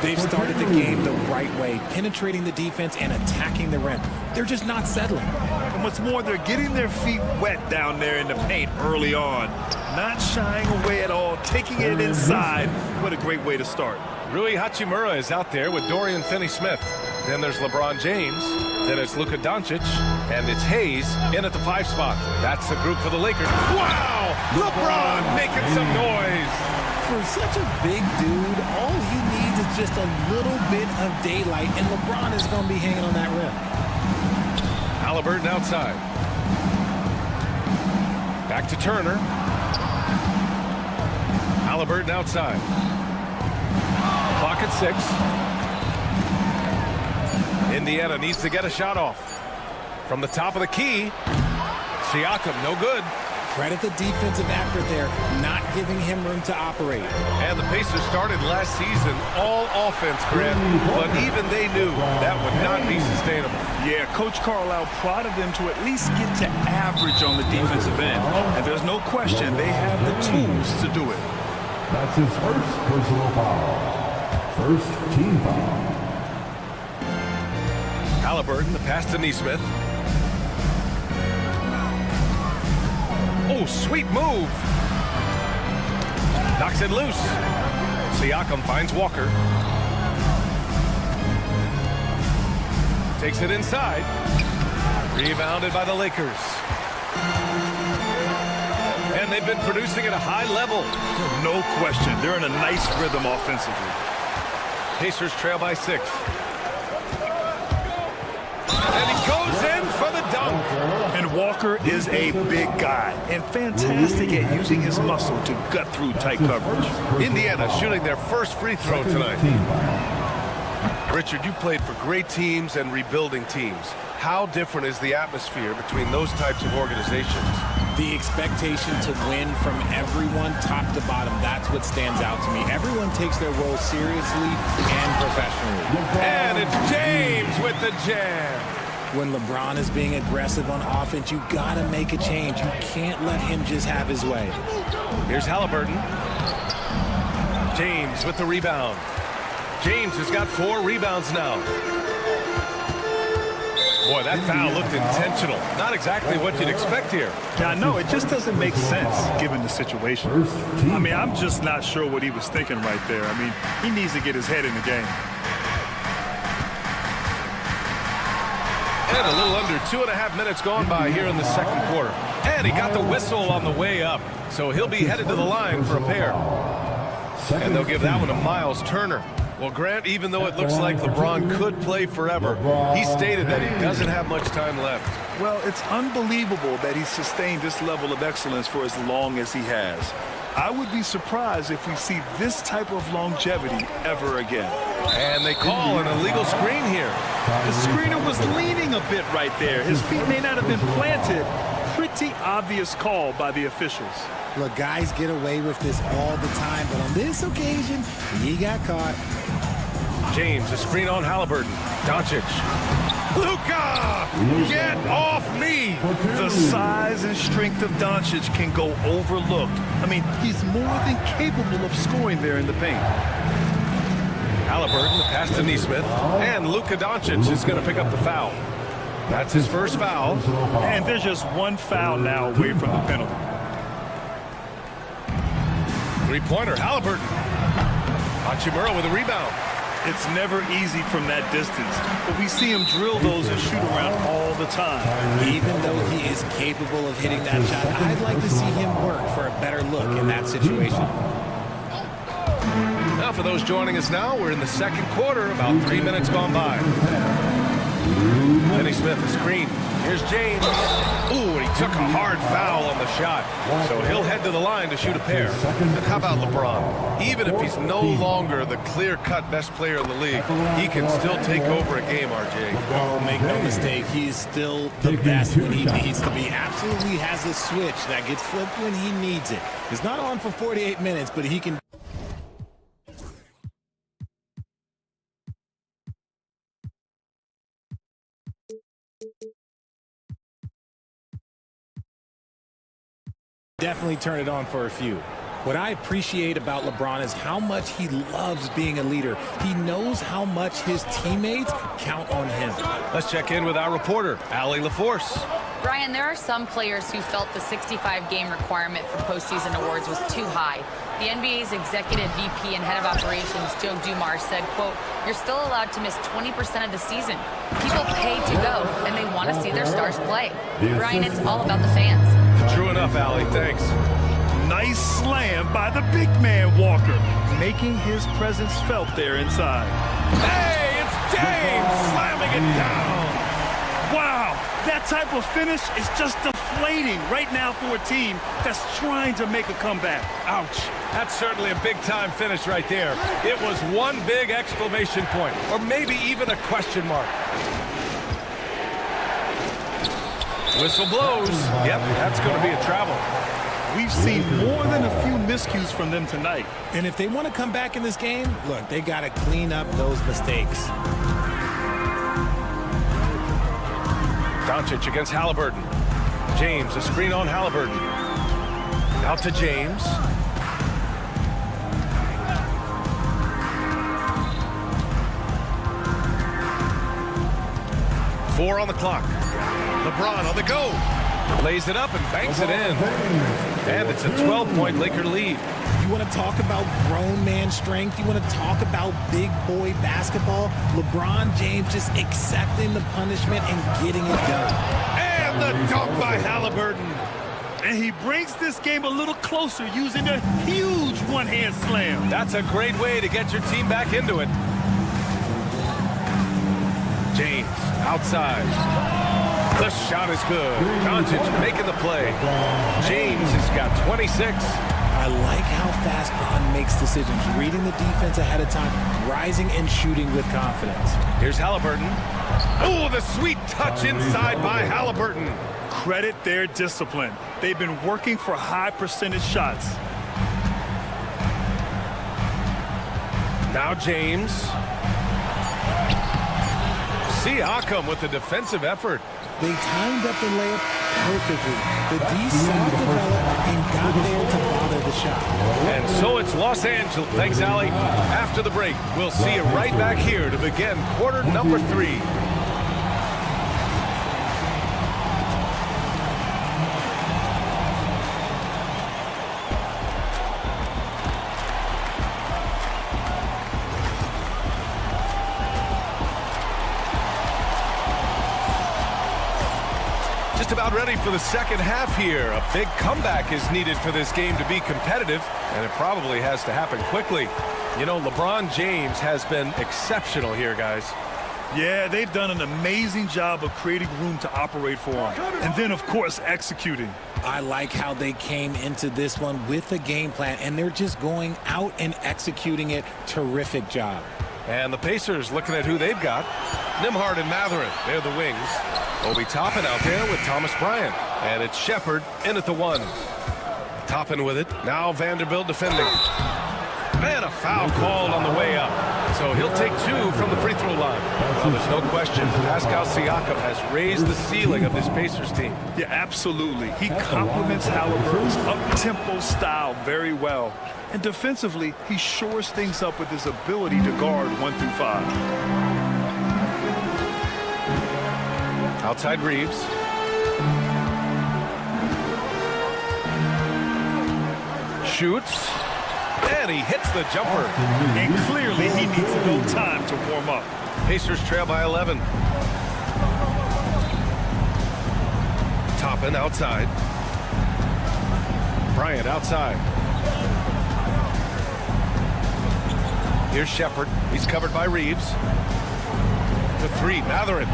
They've started the game the right way, penetrating the defense and attacking the rim. They're just not settling. And what's more, they're getting their feet wet down there in the paint early on. Not shying away at all, taking it inside. What a great way to start. Rui Hachimura is out there with Dorian Finney-Smith. Then there's LeBron James. Then it's Luka Doncic. And it's Hayes in at the 5 spot. That's the group for the Lakers. Wow! LeBron making some noise. For such a big dude, all he needs is just a little bit of daylight, and LeBron is going to be hanging on that rim. Halliburton outside. Back to Turner. Halliburton outside. Clock at 6. Indiana needs to get a shot off. From the top of the key, Siakam, no good. Credit the defensive effort there, not giving him room to operate. And the Pacers started last season all offense, Grant, but even they knew that would not be sustainable. Yeah, Coach Carlisle prodded them to at least get to average on the defensive end. And there's no question they have the tools to do it. That's his first personal foul. First team foul. Halliburton, the pass to Nesmith. Oh, sweet move. Knocks it loose. Siakam finds Walker. Takes it inside. Rebounded by the Lakers. And they've been producing at a high level. No question. They're in a nice rhythm offensively. Pacers trail by 6. And he goes in for the dunk. And Walker is a big guy and fantastic at using his muscle to gut through tight coverage. Indiana shooting their first free throw tonight. Richard, you played for great teams and rebuilding teams. How different is the atmosphere between those types of organizations? The expectation to win from everyone top to bottom, that's what stands out to me. Everyone takes their role seriously and professionally. And it's James with the jam. When LeBron is being aggressive on offense, you gotta make a change. You can't let him just have his way. Here's Halliburton. James with the rebound. James has got 4 rebounds now. Boy, that foul looked intentional. Not exactly what you'd expect here. Yeah, I know. It just doesn't make sense given the situation. I mean, I'm just not sure what he was thinking right there. I mean, he needs to get his head in the game. And a little under 2.5 minutes gone by here in the second quarter. And he got the whistle on the way up. So he'll be headed to the line for a pair. And they'll give that one to Miles Turner. Well, Grant, even though it looks like LeBron could play forever, he stated that he doesn't have much time left. Well, it's unbelievable that he's sustained this level of excellence for as long as he has. I would be surprised if we see this type of longevity ever again. And they call an illegal screen here. The screener was leaning a bit right there. His feet may not have been planted. Pretty obvious call by the officials. Look, guys get away with this all the time, but on this occasion, he got caught. James, a screen on Halliburton. Doncic. Luka! Get off me! The size and strength of Doncic can go overlooked. I mean, he's more than capable of scoring there in the paint. Halliburton, the pass to Neesmith. And Luka Doncic is going to pick up the foul. That's his first foul. And there's just one foul now away from the penalty. Three-pointer, Halliburton. Hachimura with a rebound. It's never easy from that distance, but we see him drill those and shoot around all the time. Even though he is capable of hitting that shot, I'd like to see him work for a better look in that situation. Now for those joining us now, we're in the second quarter, about 3 minutes gone by. Denny Smith, a screen. Here's James. Ooh, and he took a hard foul on the shot. So he'll head to the line to shoot a pair. And how about LeBron? Even if he's no longer the clear-cut best player in the league, he can still take over a game, RJ. Well, make no mistake, he's still the best when he needs to be. Absolutely has a switch that gets flipped when he needs it. He's not on for 48 minutes, but he can... definitely turn it on for a few. What I appreciate about LeBron is how much he loves being a leader. He knows how much his teammates count on him. Let's check in with our reporter, Allie LaForce. Brian, there are some players who felt the 65-game requirement for postseason awards was too high. The NBA's executive VP and head of operations, Joe Dumars, said, quote, "You're still allowed to miss 20% of the season. People pay to go, and they want to see their stars play." Brian, it's all about the fans. True enough, Allie. Thanks. Nice slam by the big man Walker, making his presence felt there inside. Hey, it's James slamming it down. Wow, that type of finish is just deflating right now for a team that's trying to make a comeback. Ouch. That's certainly a big-time finish right there. It was one big exclamation point, or maybe even a question mark. Whistle blows. Yep, that's going to be a travel. We've seen more than a few miscues from them tonight. And if they want to come back in this game, look, they got to clean up those mistakes. Doncic against Halliburton. James, a screen on Halliburton. Out to James. Four on the clock. LeBron on the go. Lays it up and banks it in. And it's a 12-point Laker lead. You want to talk about grown man strength? You want to talk about big boy basketball? LeBron James just accepting the punishment and getting it done. And the dunk by Halliburton. And he brings this game a little closer using a huge one-hand slam. That's a great way to get your team back into it. James, outside. The shot is good. Doncic making the play. James has got 26. I like how fast Bond makes decisions, reading the defense ahead of time, rising and shooting with confidence. Here's Halliburton. Oh, the sweet touch inside by Halliburton. Credit their discipline. They've been working for high percentage shots. Now James. Siakam with the defensive effort. They timed up the layup perfectly. The D saw it develop and got there to bother the shot. And so it's Los Angeles. Thanks, Allie. After the break, we'll see you right back here to begin quarter number 3. Just about ready for the second half here. A big comeback is needed for this game to be competitive, and it probably has to happen quickly. You know, LeBron James has been exceptional here, guys. Yeah, they've done an amazing job of creating room to operate for him. And then, of course, executing. I like how they came into this one with a game plan, and they're just going out and executing it. Terrific job. And the Pacers looking at who they've got. Nembhard and Matherin, they're the wings. Obi Toppin out there with Thomas Bryant. And it's Shepard in at the 1. Toppin with it. Now Vanderbilt defending. Man, a foul called on the way up. So he'll take 2 from the free throw line. Well, there's no question. Pascal Siakam has raised the ceiling of this Pacers team. Yeah, absolutely. He complements Halliburton's up-tempo style very well. And defensively, he shores things up with his ability to guard 1 through 5. Outside Reeves. Shoots. And he hits the jumper. And clearly he needs no time to warm up. Pacers trail by 11. Toppin outside. Bryant outside. Here's Shepard. He's covered by Reeves. The 3, Matherin.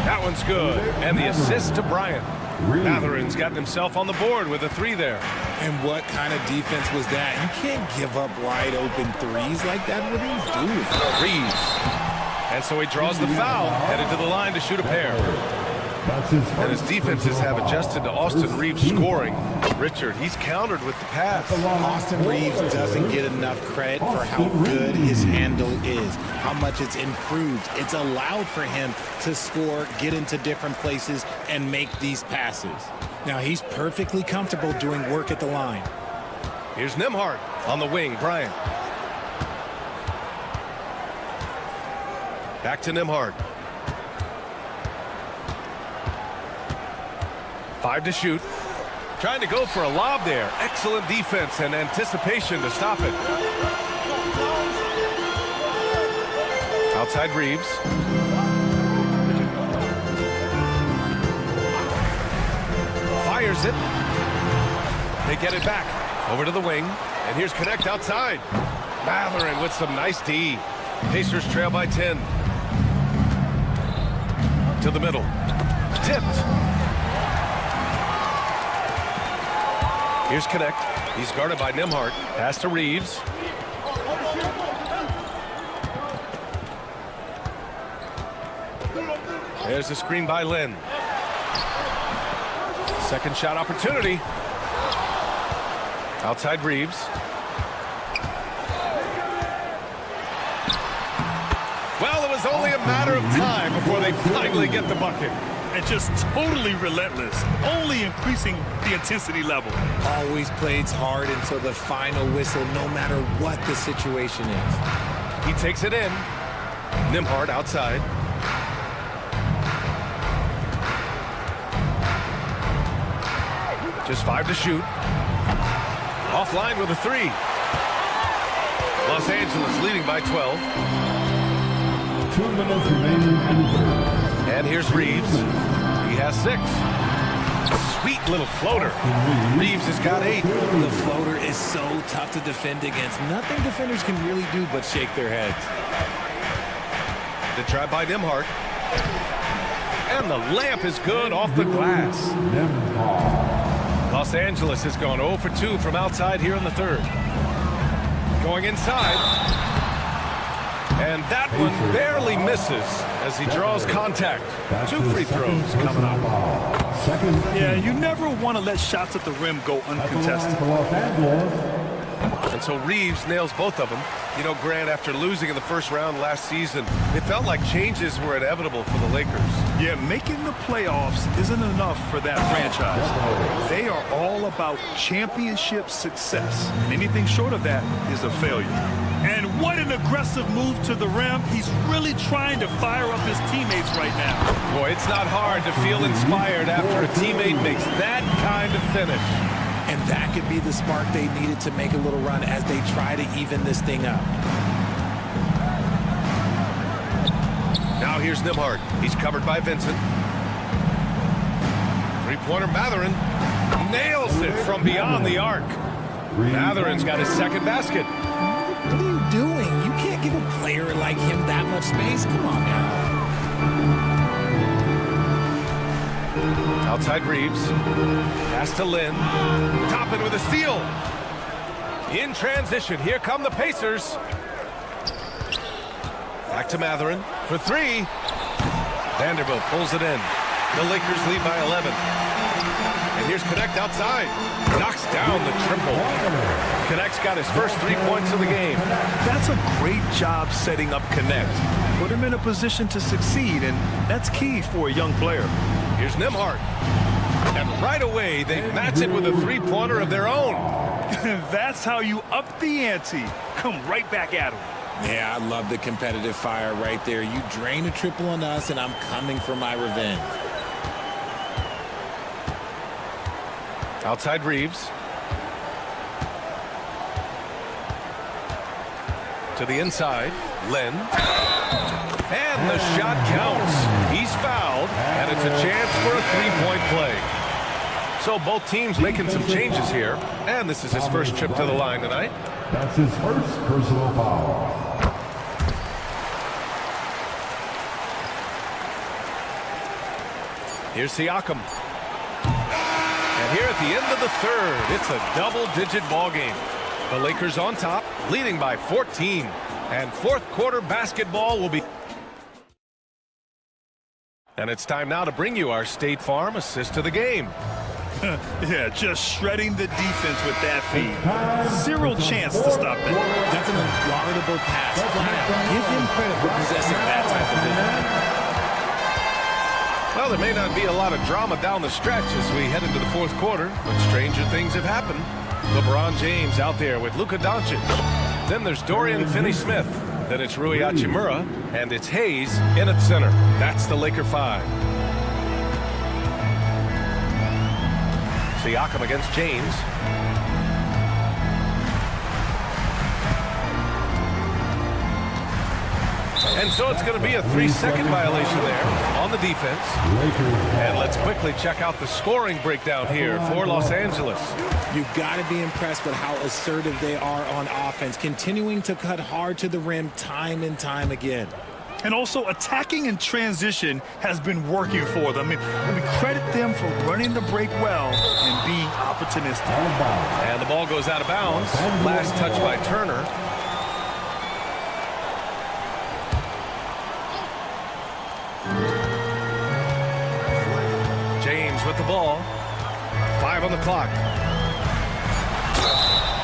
That one's good. And the assist to Bryant. Matherin's gotten himself on the board with a 3 there. And what kind of defense was that? You can't give up wide open threes like that. What are you doing? Reeves. And so he draws the foul, headed to the line to shoot a pair. And his defenses have adjusted to Austin Reeves scoring. Richard, he's countered with the pass. Austin Reeves doesn't get enough credit for how good his handle is, how much it's improved. It's allowed for him to score, get into different places, and make these passes. Now, he's perfectly comfortable doing work at the line. Here's Nembhard on the wing, Bryant. Back to Nembhard. 5 to shoot. Trying to go for a lob there. Excellent defense and anticipation to stop it. Outside Reeves. Fires it. They get it back. Over to the wing. And here's Connect outside. Matherin with some nice D. Pacers trail by 10. To the middle. Tipped. Here's Connect. He's guarded by Nembhard. Pass to Reeves. There's a screen by Lynn. Second shot opportunity. Outside Reeves. Well, it was only a matter of time before they finally get the bucket. And just totally relentless, only increasing the intensity level. Always plays hard until the final whistle, no matter what the situation is. He takes it in. Nembhard outside. Just 5 to shoot. Offline with a 3. Los Angeles leading by 12. 2 minutes remaining in the third. And here's Reeves. He has 6. Sweet little floater. Reeves has got 8. The floater is so tough to defend against. Nothing defenders can really do but shake their heads. The try by Nembhard. And the layup is good off the glass. Los Angeles has gone 0 for 2 from outside here in the third. Going inside. And that one barely misses as he draws contact. 2 free throws coming up. Yeah, you never want to let shots at the rim go uncontested. And so Reeves nails both of them. You know, Grant, after losing in the first round last season, it felt like changes were inevitable for the Lakers. Yeah, making the playoffs isn't enough for that franchise. They are all about championship success. And anything short of that is a failure. And what an aggressive move to the rim. He's really trying to fire up his teammates right now. Boy, it's not hard to feel inspired after a teammate makes that kind of finish. And that could be the spark they needed to make a little run as they try to even this thing up. Now here's Nembhard. He's covered by Vincent. Three-pointer Mathurin nails it from beyond the arc. Mathurin's got his second basket. What are you doing? You can't give a player like him that much space. Come on now. Outside Reeves. Pass to Lynn. Toppin with a steal. In transition, here come the Pacers. Back to Mathurin for three. Vanderbilt pulls it in. The Lakers lead by 11. And here's Connect outside. Knocks down the triple. Connect's got his first 3 points of the game. That's a great job setting up Connect. Put him in a position to succeed, and that's key for a young player. Here's Nembhard. And right away, they match it with a three-pointer of their own. That's how you up the ante. Come right back at him. Yeah, I love the competitive fire right there. You drain a triple on us, and I'm coming for my revenge. Outside Reeves. To the inside, Len. And the shot counts. He's fouled, and it's a chance for a three-point play. So both teams making some changes here, and this is his first trip to the line tonight. That's his first personal foul. Here's Siakam. And here at the end of the third, it's a double-digit ball game. The Lakers on top, leading by 14. And fourth quarter basketball will be... And it's time now to bring you our State Farm assist of the game. Yeah, just shredding the defense with that feed. Zero chance to stop that. That's an unguardable pass. Flat out. Give him credit for possessing that type of vision. Well, there may not be a lot of drama down the stretch as we head into the fourth quarter, but stranger things have happened. LeBron James out there with Luka Doncic. Then there's Dorian Finney-Smith. Then it's Rui Hachimura, and it's Hayes in at center. That's the Laker 5. Siakam against James. And so it's going to be a 3-second violation there on the defense. And let's quickly check out the scoring breakdown here for Los Angeles. You've got to be impressed with how assertive they are on offense, continuing to cut hard to the rim time and time again. And also attacking in transition has been working for them. I mean, credit them for running the break well and being opportunistic. And the ball goes out of bounds. Last touch by Turner. James with the ball. 5 on the clock.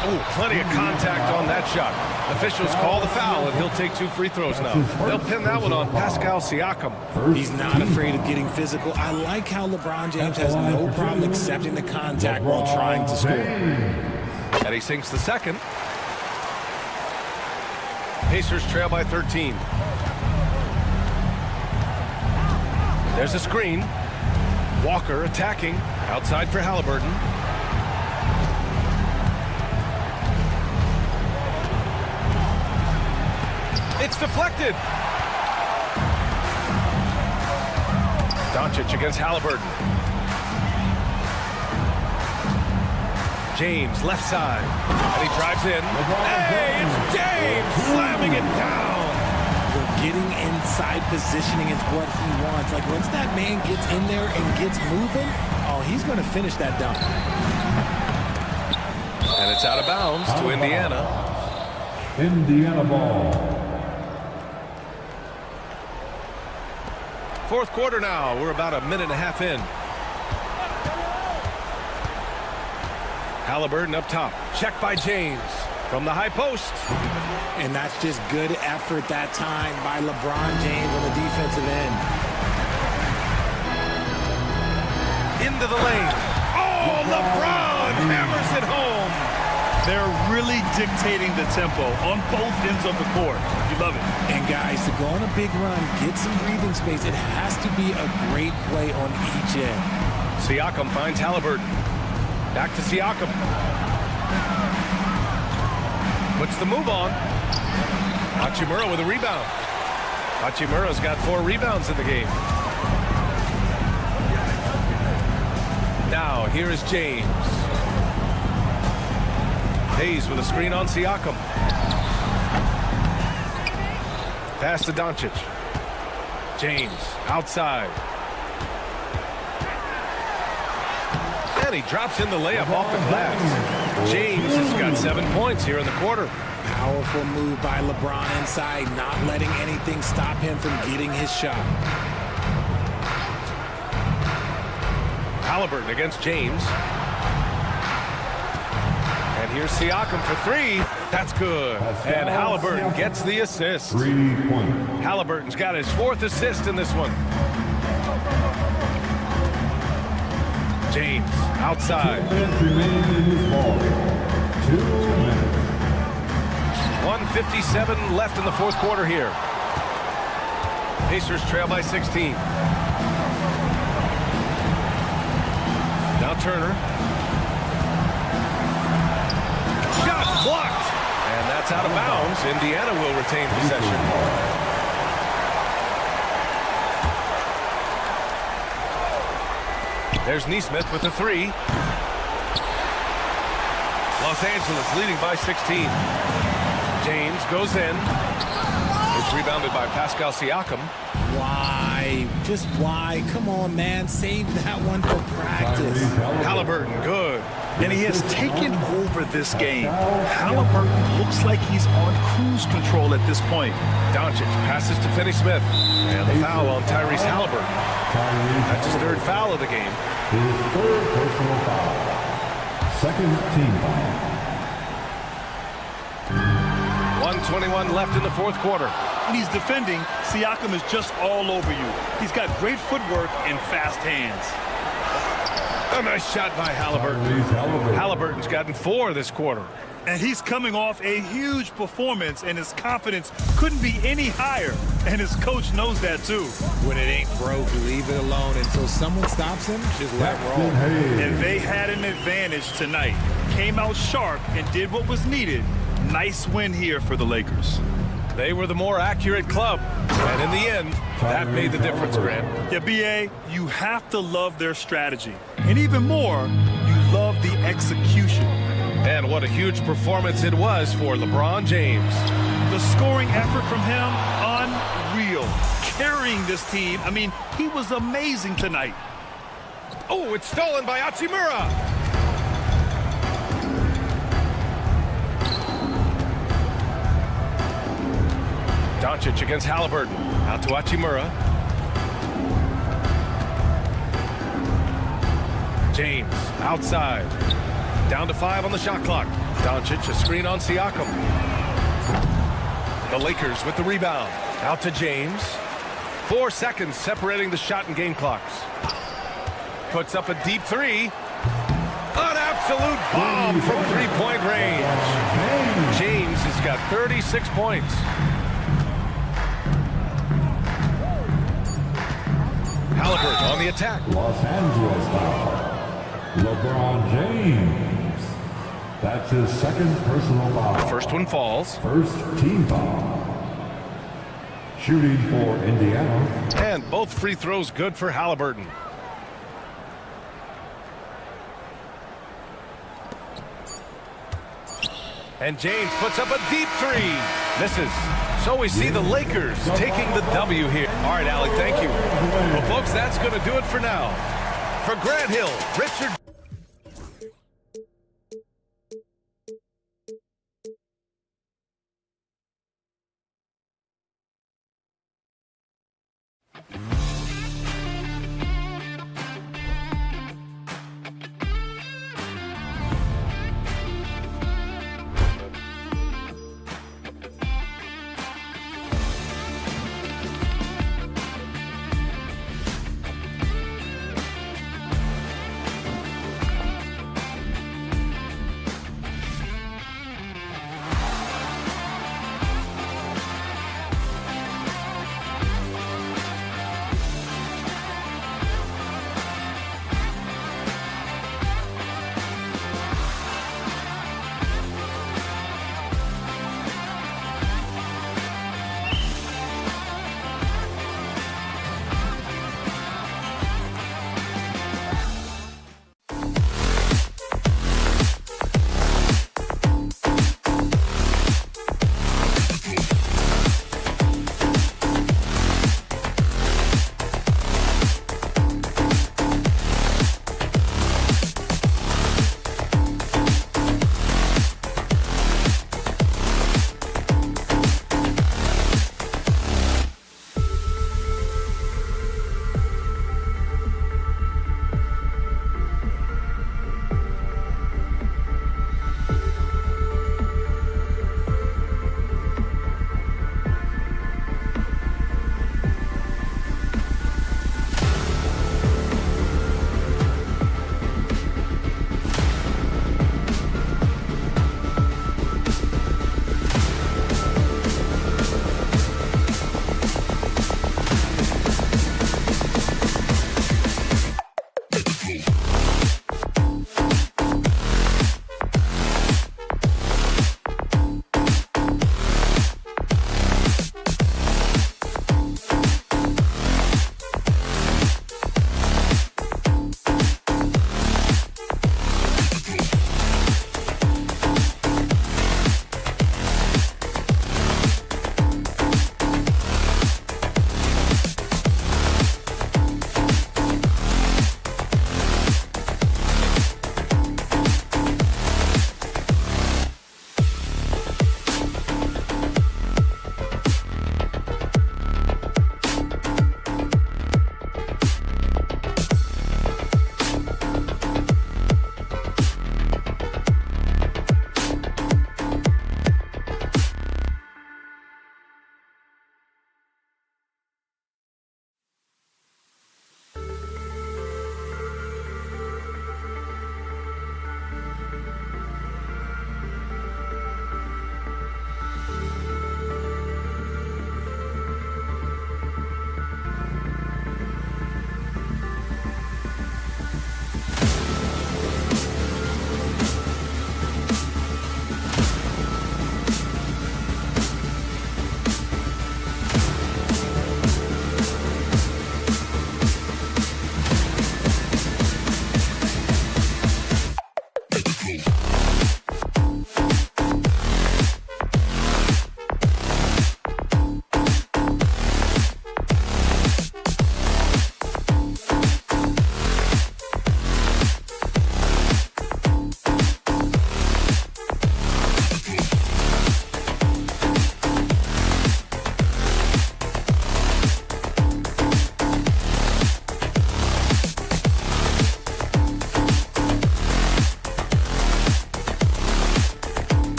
Oh, plenty of contact on that shot. Officials call the foul, and he'll take 2 free throws now. They'll pin that one on Pascal Siakam. He's not afraid of getting physical. I like how LeBron James has no problem accepting the contact while trying to score. And he sinks the second. Pacers trail by 13. There's a screen. Walker attacking. Outside for Halliburton. It's deflected. Doncic against Halliburton. James, left side. And he drives in. Hey, it's James slamming it down. Getting inside positioning is what he wants. Like, once that man gets in there and gets moving, oh, he's going to finish that dunk. And it's out of bounds to Indiana. Indiana ball. Fourth quarter now. We're about a minute and a half in. Halliburton up top. Checked by James from the high post. And that's just good effort that time by LeBron James on the defensive end. Into the lane. Oh, LeBron hammers it home. They're really dictating the tempo on both ends of the court. You love it. And guys, to go on a big run, get some breathing space, it has to be a great play on each end. Siakam finds Halliburton. Back to Siakam. Puts the move on. Hachimura with a rebound. Hachimura's got 4 rebounds in the game. Now, here is James. Hayes with a screen on Siakam. Pass to Doncic. James outside. And he drops in the layup off the glass. James has got 7 points here in the quarter. Powerful move by LeBron inside, not letting anything stop him from getting his shot. Halliburton against James. And here's Siakam for 3. That's good. And Halliburton gets the assist. 3-point. Halliburton's got his 4th assist in this one. James outside. 2 minutes remaining in this ball. 2 minutes. 1:57 left in the 4th quarter here. Pacers trail by 16. Now Turner. Shot blocked. And that's out of bounds. Indiana will retain possession. There's Nesmith with a 3. Los Angeles leading by 16. James goes in. It's rebounded by Pascal Siakam. Why? Just why? Come on, man. Save that one for practice. Halliburton, good. And he has taken over this game. Halliburton looks like he's on cruise control at this point. Doncic passes to Finney-Smith. And the foul on Tyrese Halliburton. That's his 3rd foul of the game. His 3rd personal foul. 2nd team foul. 1:21 left in the 4th quarter. When he's defending, Siakam is just all over you. He's got great footwork and fast hands. A nice shot by Halliburton. Halliburton's gotten 4 this quarter. And he's coming off a huge performance, and his confidence couldn't be any higher. And his coach knows that, too. When it ain't broke, leave it alone until someone stops him. Just let it roll. And they had an advantage tonight. Came out sharp and did what was needed. Nice win here for the Lakers. They were the more accurate club. And in the end, that made the difference, Grant. Yeah, B.A., you have to love their strategy. And even more, you love the execution. And what a huge performance it was for LeBron James. The scoring effort from him, unreal. Carrying this team, I mean, he was amazing tonight. Oh, it's stolen by Hachimura. Doncic against Halliburton. Out to Hachimura. James outside. Down to 5 on the shot clock. Doncic a screen on Siakam. The Lakers with the rebound. Out to James. 4 seconds separating the shot and game clocks. Puts up a deep 3. An absolute bomb from 3-point range. James has got 36 points. Halliburton on the attack. Los Angeles foul. LeBron James. That's his 2nd personal foul. First one falls. 1st team foul. Shooting for Indiana. And both free throws good for Halliburton. And James puts up a deep 3. Misses. So we see the Lakers taking the W here. All right, Allie, thank you. Well, folks, that's going to do it for now. For Grant Hill, Richard.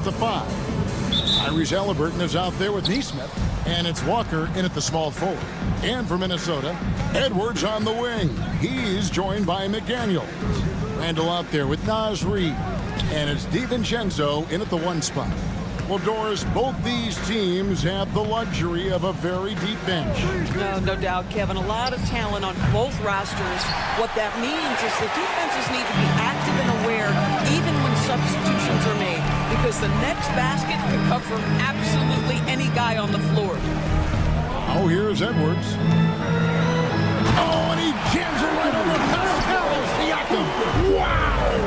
the 5. Tyrese Halliburton is out there with Neesmith. And it's Walker in at the small forward. And for Minnesota, Edwards on the wing. He's joined by McDaniel. Randall out there with Naz Reid. And it's DiVincenzo in at the 1 spot. Well, Doris, both these teams have the luxury of a very deep bench. No doubt, Kevin. A lot of talent on both rosters. What that means is the defenses need to be active and aware even when substitutions are made, because the next basket could come from absolutely any guy on the floor. Oh, here's Edwards. Oh, and he jams it right over Pascal Siakam. Wow!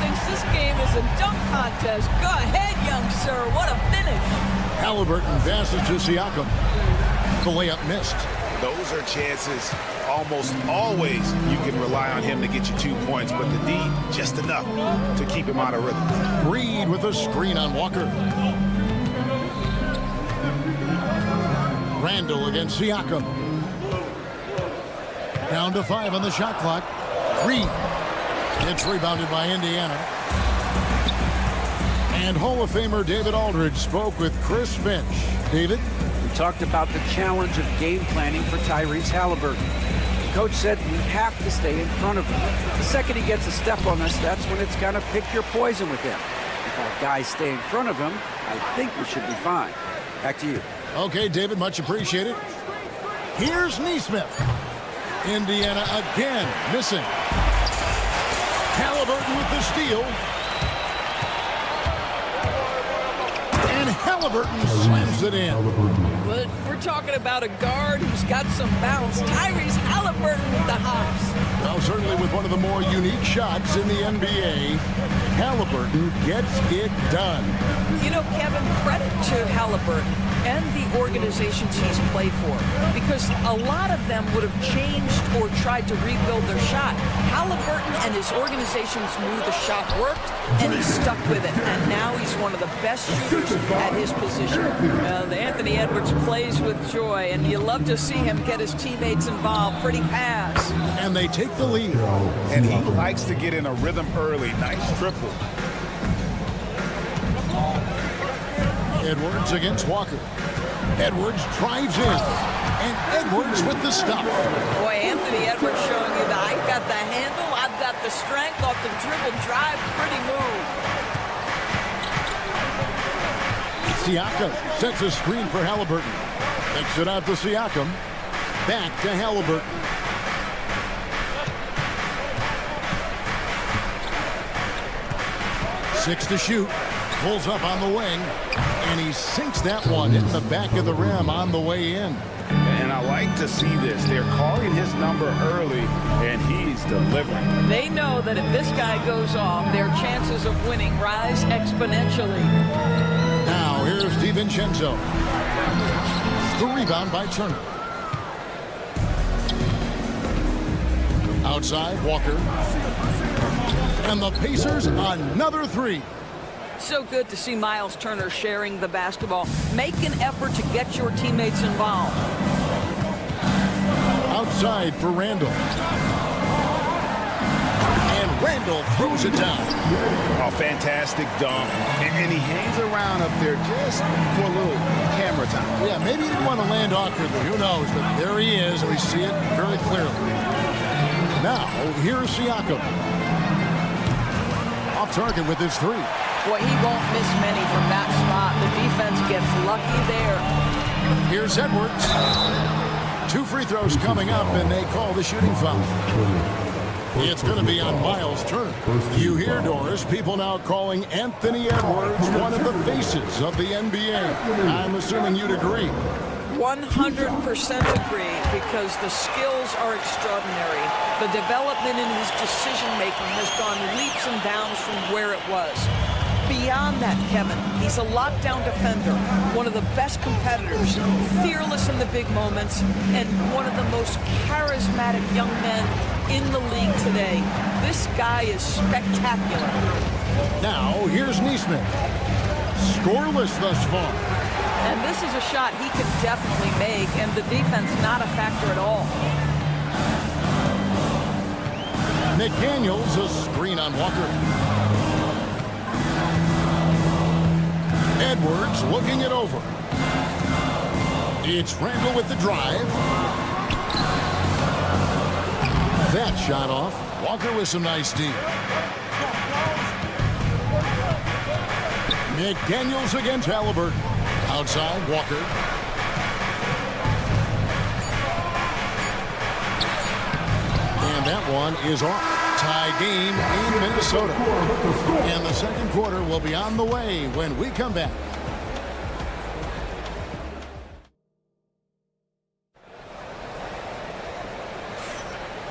Thinks this game is a dunk contest. Go ahead, young sir. What a finish. Halliburton passes to Siakam. The layup missed. Those are chances almost always you can rely on him to get you 2 points, but the D, just enough to keep him out of rhythm. Reid with a screen on Walker. Randall against Siakam. Down to 5 on the shot clock. Reid. It's rebounded by Indiana. And Hall of Famer David Aldridge spoke with Chris Finch. David? We talked about the challenge of game planning for Tyrese Halliburton. The coach said we have to stay in front of him. The second he gets a step on us, that's when it's kind of pick your poison with him. If our guys stay in front of him, I think we should be fine. Back to you. Okay, David, much appreciated. Here's Neesmith. Indiana again missing. Halliburton with the steal. And Halliburton slams it in. But we're talking about a guard who's got some bounce. Tyrese Halliburton with the hops. Well, certainly with one of the more unique shots in the NBA, Halliburton gets it done. You know, Kevin, credit to Halliburton and the organizations he's played for, because a lot of them would have changed or tried to rebuild their shot. Halliburton and his organizations knew the shot worked, and he stuck with it. And now he's one of the best shooters at his position. The Anthony Edwards plays with joy, and you love to see him get his teammates involved. Pretty pass. And they take the lead. And he likes to get in a rhythm early. Nice triple. Edwards against Walker. Edwards drives in. And Edwards with the stop. Boy, Anthony Edwards showing you that I've got the handle, I've got the strength off the dribble drive. Pretty move. Siakam sets a screen for Halliburton. Takes it out to Siakam. Back to Halliburton. Six to shoot. Pulls up on the wing. And he sinks that one in the back of the rim on the way in. And I like to see this. They're calling his number early, and he's delivering. They know that if this guy goes off, their chances of winning rise exponentially. Now, here's DiVincenzo. The rebound by Turner. Outside, Walker. And the Pacers, another three. So good to see Miles Turner sharing the basketball. Make an effort to get your teammates involved. Outside for Randall. And Randall throws it down. A fantastic dunk. And he hangs around up there just for a little camera time. Yeah, maybe he didn't want to land awkwardly. Who knows? But there he is. We see it very clearly. Now, here's Siakam. Off target with his three. Boy, he won't miss many from that spot. The defense gets lucky there. Here's Edwards. 2 free throws coming up, and they call the shooting foul. It's going to be on Miles Turner. You hear, Doris, people now calling Anthony Edwards one of the faces of the NBA. I'm assuming you'd agree. 100% agree, because the skills are extraordinary. The development in his decision-making has gone leaps and bounds from where it was. Beyond that, Kevin, he's a lockdown defender, one of the best competitors, fearless in the big moments, and one of the most charismatic young men in the league today. This guy is spectacular. Now, here's Neesmith. Scoreless thus far. And this is a shot he can definitely make, and the defense not a factor at all. McDaniels, a screen on Walker. Edwards looking it over. It's Randall with the drive. That shot off. Walker with some nice D. McDaniels against Halliburton. Outside, Walker. And that one is off. Tie game in Minnesota. And the second quarter will be on the way when we come back.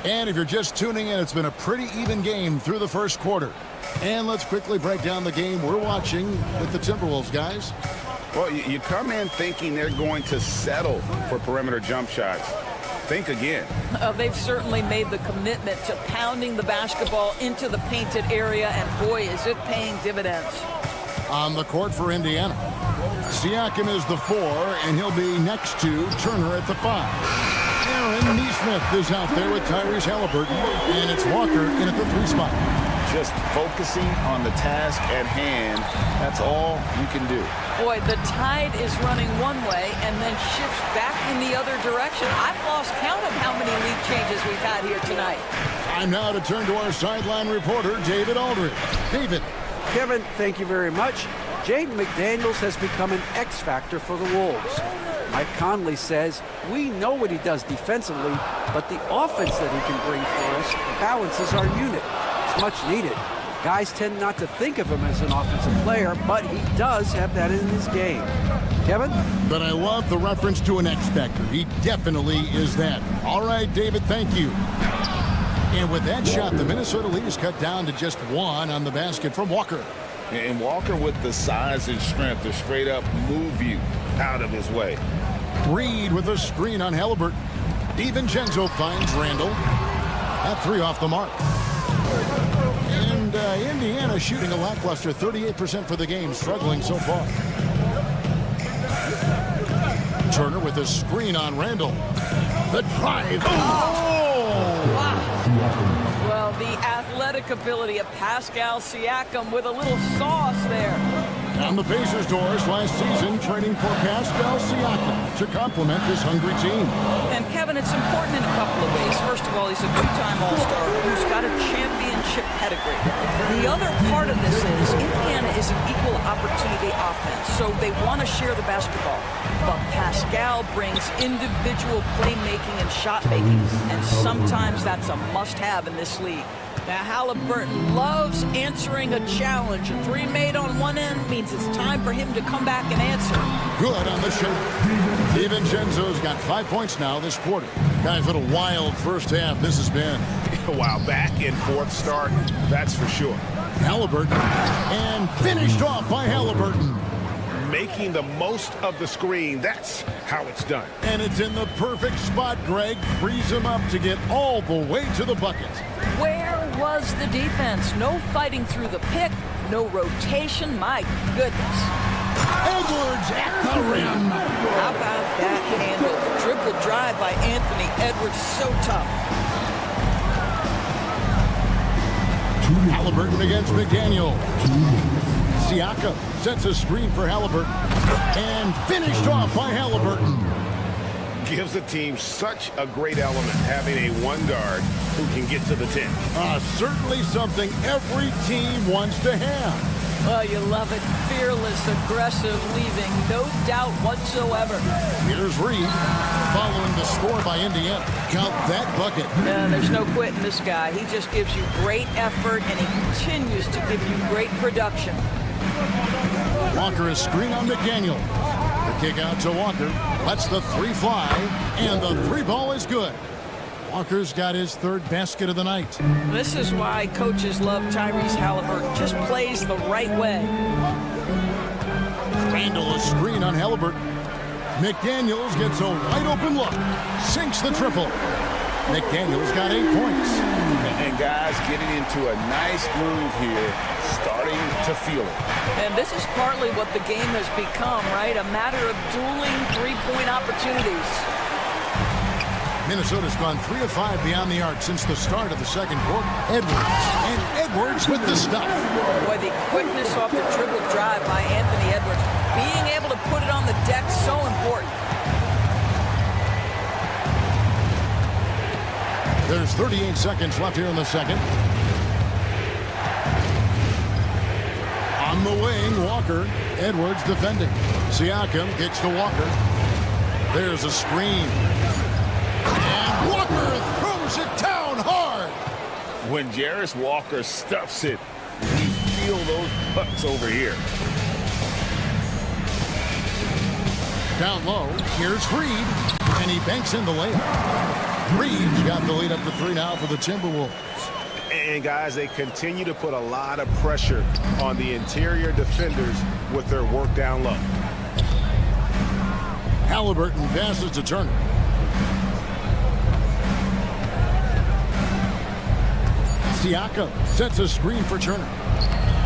And if you're just tuning in, it's been a pretty even game through the first quarter. And let's quickly break down the game we're watching with the Timberwolves, guys. Well, you come in thinking they're going to settle for perimeter jump shots. Think again. They've certainly made the commitment to pounding the basketball into the painted area, and boy, is it paying dividends. On the court for Indiana, Siakam is the 4, and he'll be next to Turner at the 5. Aaron Neesmith is out there with Tyrese Halliburton, and it's Walker in at the 3 spot. Just focusing on the task at hand, that's all you can do. Boy, the tide is running one way and then shifts back in the other direction. I've lost count of how many lead changes we've had here tonight. Time now to turn to our sideline reporter, David Aldridge. David. Kevin, thank you very much. Jaden McDaniels has become an X factor for the Wolves. Mike Conley says, we know what he does defensively, but the offense that he can bring for us balances our unit. It's much needed. Guys tend not to think of him as an offensive player, but he does have that in his game. Kevin? But I love the reference to an X factor. He definitely is that. All right, David, thank you. And with that shot, the Minnesota lead is cut down to just 1 on the basket from Walker. And Walker with the size and strength to straight up move you out of his way. Reed with a screen on Halliburton. DiVincenzo finds Randall. That 3 off the mark. And Indiana shooting a lackluster 38% for the game, struggling so far. Turner with a screen on Randall. The drive. Oh! Wow. Well, the athletic ability of Pascal Siakam with a little sauce there. On the Pacers' doors last season, trading for Pascal Siakam to complement this hungry team. And Kevin, it's important in a couple of ways. First of all, he's a two-time All-Star who's got a championship pedigree. The other part of this is Indiana is an equal opportunity offense, so they want to share the basketball. But Pascal brings individual playmaking and shot making, and sometimes that's a must-have in this league. Now, Halliburton loves answering a challenge. A 3 made on one end means it's time for him to come back and answer. Good on the shot. DiVincenzo's got 5 points now this quarter. Guys, what a wild first half this has been. Wow, back and forth start, that's for sure. Halliburton, and finished off by Halliburton. Making the most of the screen, that's how it's done. And it's in the perfect spot, Greg. Frees him up to get all the way to the bucket. Where was the defense? No fighting through the pick, no rotation. My goodness. Edwards at the rim. How about that handle? The triple drive by Anthony Edwards, so tough. Halliburton against McDaniel. Siakam sets a screen for Halliburton. And finished off by Halliburton. Gives the team such a great element, having a 1 guard who can get to the 10. Certainly something every team wants to have. Well, you love it. Fearless, aggressive, leaving no doubt whatsoever. Here's Reed following the score by Indiana. Count that bucket. Yeah, there's no quitting this guy. He just gives you great effort, and he continues to give you great production. Walker is screen on McDaniel. The kick out to Walker. Lets the 3 fly, and the 3 ball is good. Walker's got his 3rd basket of the night. This is why coaches love Tyrese Halliburton. Just plays the right way. Randall a screen on Halliburton. McDaniels gets a wide open look. Sinks the triple. McDaniels got 8 points. And guys getting into a nice groove here, starting to feel it. And this is partly what the game has become, right? A matter of dueling 3-point opportunities. Minnesota's gone 3 of 5 beyond the arc since the start of the second quarter. Edwards with the stuff. Boy, the quickness off the triple drive by Anthony Edwards. 38 seconds left here in the second. On the wing, Walker. Edwards defending. Siakam kicks to Walker. There's a screen. And Walker throws it down hard. When Jarris Walker stuffs it, we feel those pucks over here. Down low, here's Reed, and he banks in the layup. Reed's got the lead up to 3 now for the Timberwolves. And guys, they continue to put a lot of pressure on the interior defenders with their work down low. Halliburton passes to Turner. Siakam sets a screen for Turner.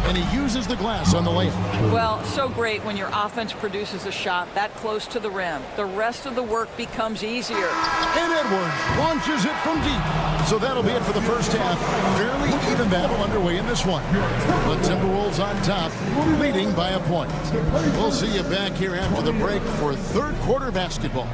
And he uses the glass on the layup. Well, so great when your offense produces a shot that close to the rim. The rest of the work becomes easier. And Edwards launches it from deep. So that'll be it for the first half. Fairly even battle underway in this one. The Timberwolves on top, leading by a point. We'll see you back here after the break for third quarter basketball.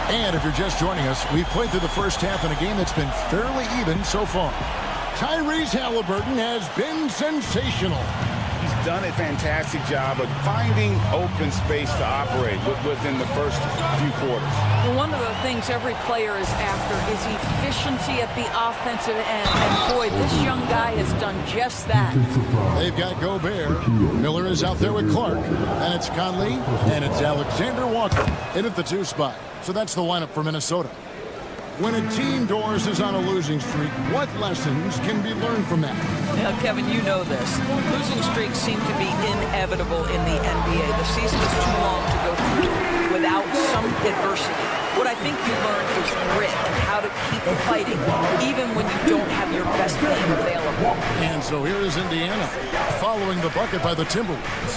And if you're just joining us, we've played through the first half in a game that's been fairly even so far. Tyrese Halliburton has been sensational. He's done a fantastic job of finding open space to operate within the first few quarters. Well, one of the things every player is after is efficiency at the offensive end. And boy, this young guy has done just that. They've got Gobert. Miller is out there with Clark. And it's Conley. And it's Alexander Walker in at the 2 spot. So that's the lineup for Minnesota. When a team, Doris, is on a losing streak, what lessons can be learned from that? Now, Kevin, you know this. Losing streaks seem to be inevitable in the NBA. The season is too long to go through without some adversity. What I think you learn is grit and how to keep fighting, even when you don't have your best game available. And so here is Indiana, following the bucket by the Timberwolves.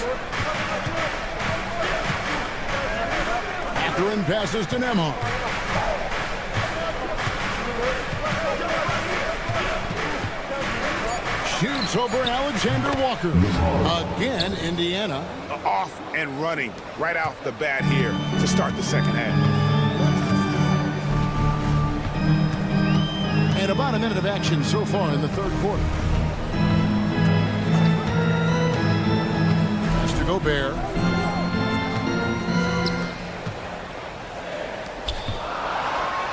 Catherine passes to Nembhard. Shoots over Alexander Walker. Again, Indiana. Off and running right off the bat here to start the second half. And about a minute of action so far in the third quarter. Pass to Gobert.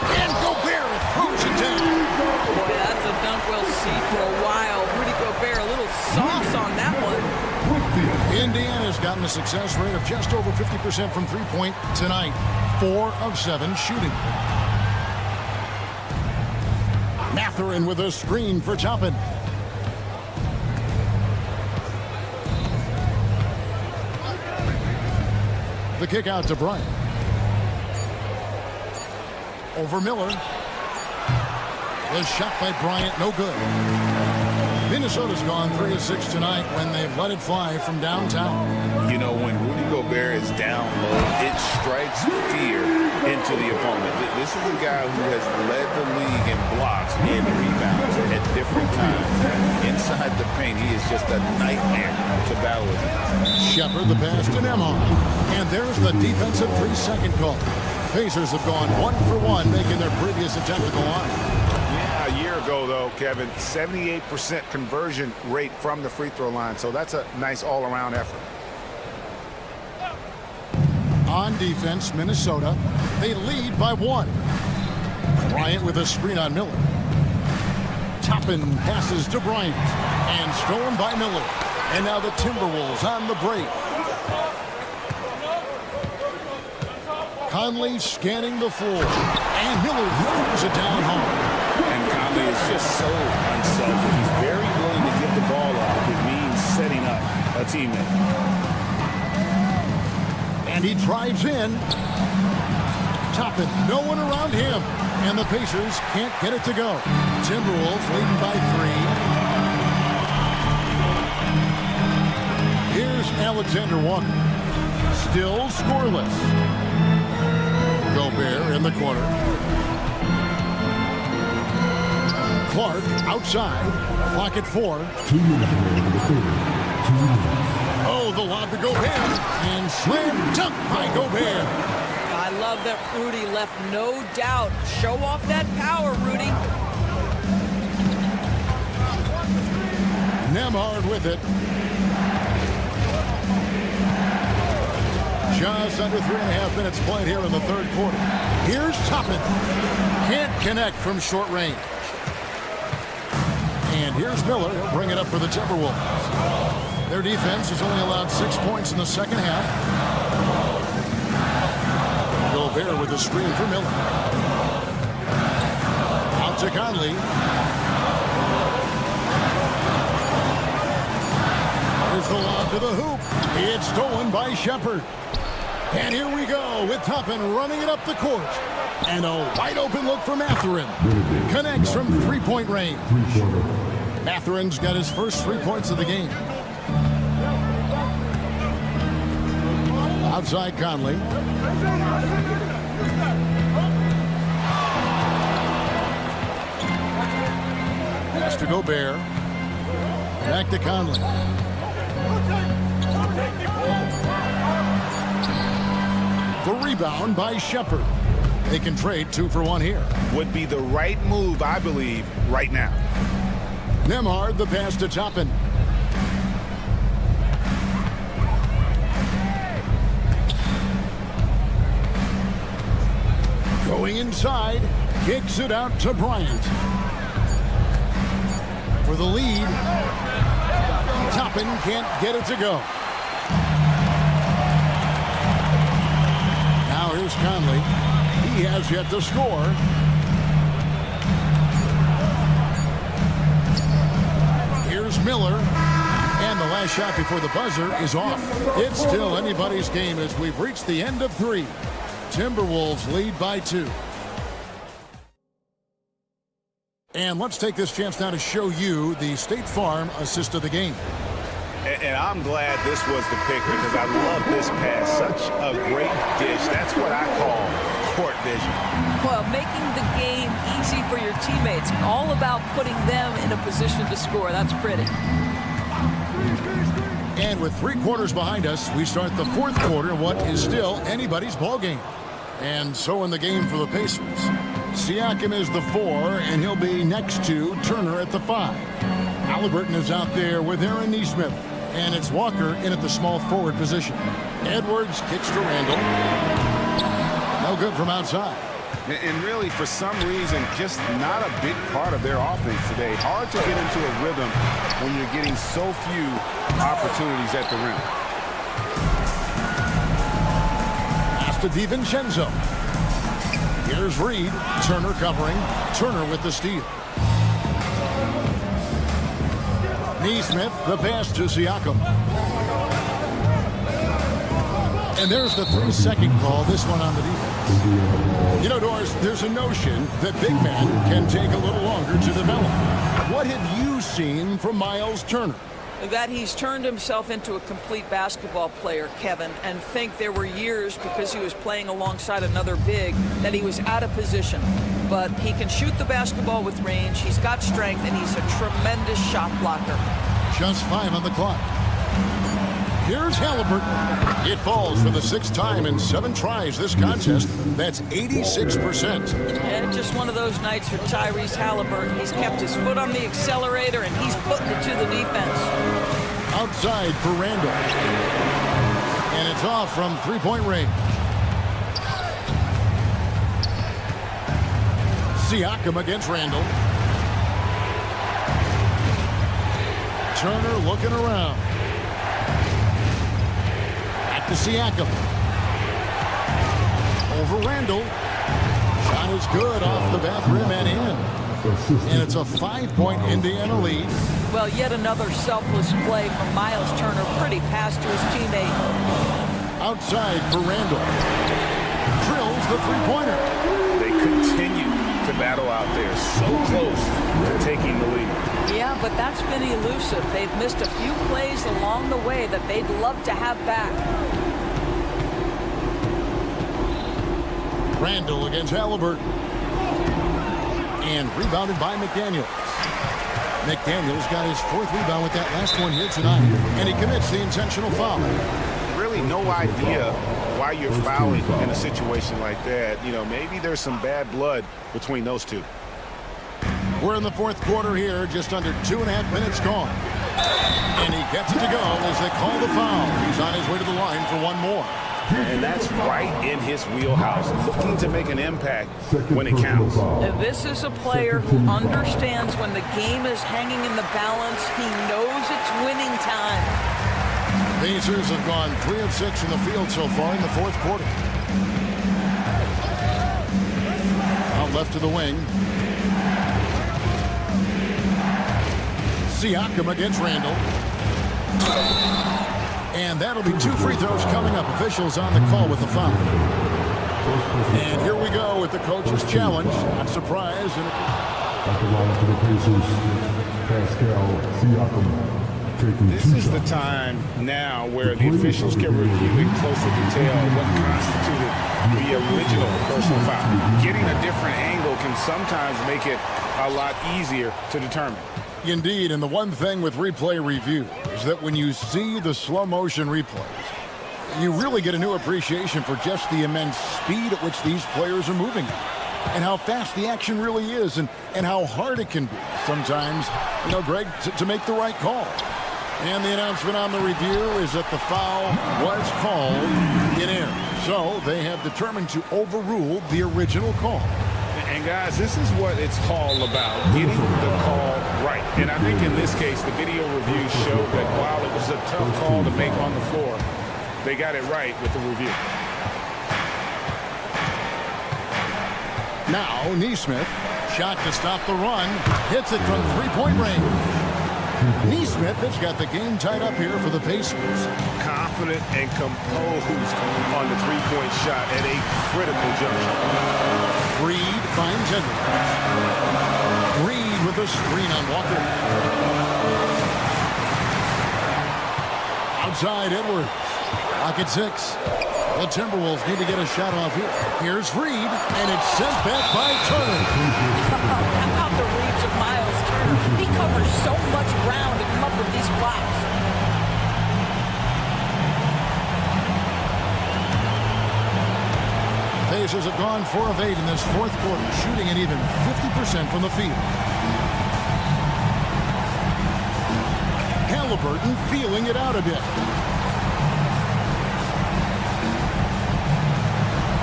And Gobert throws it down. Boy, that's a dunk we'll see for a while. Rudy Gobert, a little sauce on that one. Indiana's gotten a success rate of just over 50% from three-point tonight. 4 of 7 shooting. Mathurin with a screen for Toppin. The kick out to Bryant. Over Miller. The shot by Bryant, no good. Minnesota's gone 3 of 6 tonight when they've let it fly from downtown. You know, when Rudy Gobert is down low, it strikes fear into the opponent. This is a guy who has led the league in blocks and rebounds at different times. Inside the paint, he is just a nightmare to battle against. Shepard the pass to Nembhard. And there's the defensive 3-second call. Pacers have gone 1 for 1, making their previous attempt at the line. A year ago, though, Kevin, 78% conversion rate from the free throw line. So that's a nice all-around effort. On defense, Minnesota, they lead by 1. Bryant with a screen on Miller. Toppin passes to Bryant. And stolen by Miller. And now the Timberwolves on the break. Conley scanning the floor. And Miller throws it down hard. And Conley is just so unselfish. He's very willing to get the ball off if it means setting up a teammate. And he drives in. Toppin, no one around him. And the Pacers can't get it to go. Timberwolves leading by 3. Alexander Walker. Still scoreless. Gobert in the corner. Clark outside. Clock at 4. 2 minutes remaining in the third. 2 minutes. Oh, the lob to Gobert. And slam dunk by Gobert. I love that Rudy left no doubt. Show off that power, Rudy. Nembhard with it. Just under 3.5 minutes played here in the third quarter. Here's Toppin. Can't connect from short range. And here's Miller. He'll bring it up for the Timberwolves. Their defense has only allowed 6 points in the second half. Gobert with the screen for Miller. Out to Conley. Here's the lob to the hoop. It's stolen by Shepherd. And here we go with Toppin running it up the court. And a wide open look for Mathurin. Connects from three-point range. Mathurin's got his first 3 points of the game. Outside Conley. Pass to Gobert. Back to Conley. The rebound by Shepherd. They can trade 2 for 1 here. Would be the right move, I believe, right now. Nembhard, the pass to Toppin. Going inside, kicks it out to Bryant. For the lead, Toppin can't get it to go. Now here's Conley. He has yet to score. Here's Miller. And the last shot before the buzzer is off. It's still anybody's game as we've reached the end of 3. Timberwolves lead by 2. And let's take this chance now to show you the State Farm assist of the game. And I'm glad this was the pick because I love this pass. Such a great dish. That's what I call court vision. Well, making the game easy for your teammates. All about putting them in a position to score. That's pretty. And with 3 quarters behind us, we start the 4th quarter in what is still anybody's ball game. And so in the game for the Pacers, Siakam is the 4, and he'll be next to Turner at the 5. Halliburton is out there with Aaron Nesmith, and it's Walker in at the small forward position. Edwards kicks to Randall. No good from outside. And really, for some reason, just not a big part of their offense today. Hard to get into a rhythm when you're getting so few opportunities at the rim. Pass to DiVincenzo. Here's Reed. Turner covering. Turner with the steal. Nesmith, the pass to Siakam. And there's the 3-second call, this one on the defense. You know, Doris, there's a notion that big men can take a little longer to develop. What have you seen from Miles Turner? That he's turned himself into a complete basketball player, Kevin, and think there were years because he was playing alongside another big that he was out of position. But he can shoot the basketball with range, he's got strength, and he's a tremendous shot blocker. Just 5 on the clock. Here's Halliburton. It falls for the 6th time in 7 tries this contest. That's 86%. And just one of those nights for Tyrese Halliburton. He's kept his foot on the accelerator, and he's putting it to the defense. Outside for Randall. And it's off from 3-point range. Siakam against Randall. Turner looking around. Back to Siakam. Over Randall. Shot is good off the back rim and in. And it's a 5-point Indiana lead. Well, yet another selfless play from Miles Turner. Pretty pass to his teammate. Outside for Randall. Drills the 3-pointer. They continue to battle out there. So close to taking the lead. Yeah, but that's been elusive. They've missed a few plays along the way that they'd love to have back. Randall against Halliburton. And rebounded by McDaniels. McDaniels got his 4th rebound with that last one here tonight. And he commits the intentional foul. Really no idea why you're fouling in a situation like that. You know, maybe there's some bad blood between those two. We're in the 4th quarter here, just under 2.5 minutes gone. And he gets it to go as they call the foul. He's on his way to the line for one more. And that's right in his wheelhouse, looking to make an impact when it counts. This is a player who understands when the game is hanging in the balance. He knows it's winning time. Pacers have gone 3 of 6 in the field so far in the 4th quarter. Out left to the wing. Siakam against Randall. And that'll be 2 free throws coming up. Officials on the call with the foul. And here we go with the coach's challenge. Not surprised. At the line for the Pacers, Pascal Siakam. This is the time now where the officials can review in closer detail what constituted the original personal foul. Getting a different angle can sometimes make it a lot easier to determine. Indeed, and the one thing with replay review is that when you see the slow motion replays, you really get a new appreciation for just the immense speed at which these players are moving and how fast the action really is and how hard it can be sometimes, you know, Greg, to make the right call. And the announcement on the review is that the foul was called in error. So they have determined to overrule the original call. And guys, this is what it's all about, getting the call right. And I think in this case, the video review showed that while it was a tough call to make on the floor, they got it right with the review. Now, Nesmith, shot to stop the run, hits it from 3-point range. Nesmith has got the game tied up here for the Pacers. Confident and composed on the 3-point shot at a critical juncture. Reed finds Edwards. Reed with a screen on Walker. Outside Edwards. Lock at 6. The Timberwolves need to get a shot off here. Here's Reed, and it's sent back by Turner. How about the reach of Miles Turner? He covers so much ground to come up with these blocks. Pacers have gone 4 of 8 in this 4th quarter, shooting at even 50% from the field. Halliburton feeling it out a bit.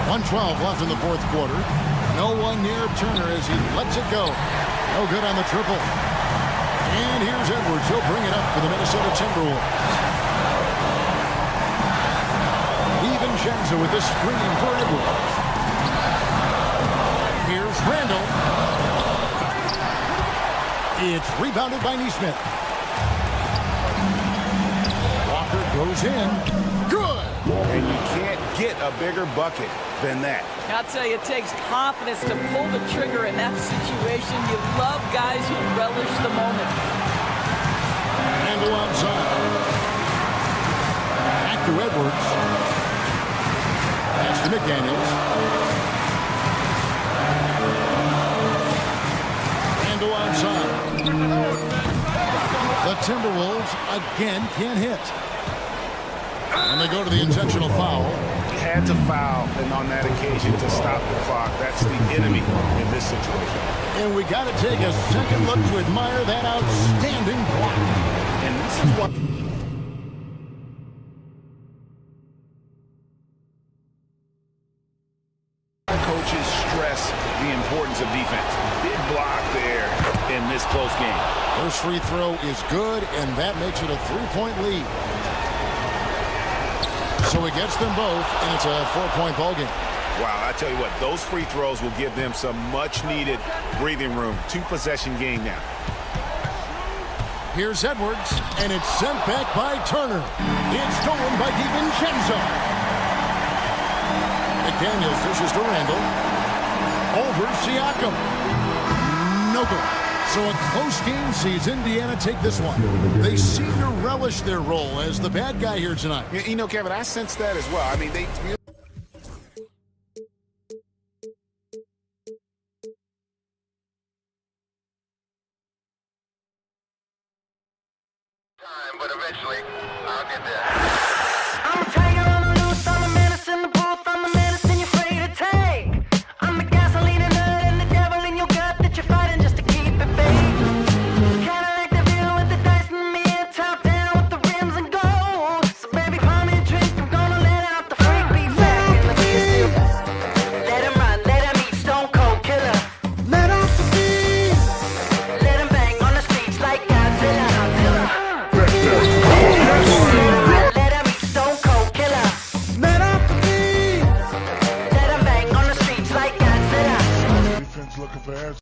1:12 left in the 4th quarter. No one near Turner as he lets it go. No good on the triple. And here's Edwards. He'll bring it up for the Minnesota Timberwolves. DiVincenzo with the screen for Edwards. Here's Randall. It's rebounded by Nesmith. Walker goes in. Good! And you can't get a bigger bucket than that. I'll tell you, it takes confidence to pull the trigger in that situation. You love guys who relish the moment. Randall outside. Back to Edwards. Pass to McDaniels. Randall outside. The Timberwolves again can't hit. And they go to the intentional foul. Had to foul, and on that occasion to stop the clock. That's the enemy in this situation. And we got to take a second look to admire that outstanding block. And this is what coaches stress the importance of defense. Big block there in this close game. First free throw is good, and that makes it a 3-point lead. So he gets them both, and it's a 4-point ball game. Wow, I tell you what, those free throws will give them some much-needed breathing room. 2-possession game now. Here's Edwards, and it's sent back by Turner. It's stolen by DiVincenzo. McDaniels dishes to Randall. over Siakam. No good. So a close game sees Indiana take this one. They seem to relish their role as the bad guy here tonight. You know, Kevin, I sense that as well. I mean, they time, but eventually I'll get there. I'm a tiger on the loose, I'm a menace in the booth, I'm a medicine you're afraid to take. I'm the gasoline and nut and the devil in your gut that you're fighting just to keep it fake. Kinda like the view with the dice and me, top down with the rims and gold. So baby, pour me a drink, I'm gonna let out the freak beat back in the beer. Let him run, let him eat, stone cold killer. Let off the beat. Let him bang on the streets like Godzilla. Let him eat, stone cold killer. Let off the beat. Let him bang on the streets like Godzilla. Defense looking for answers.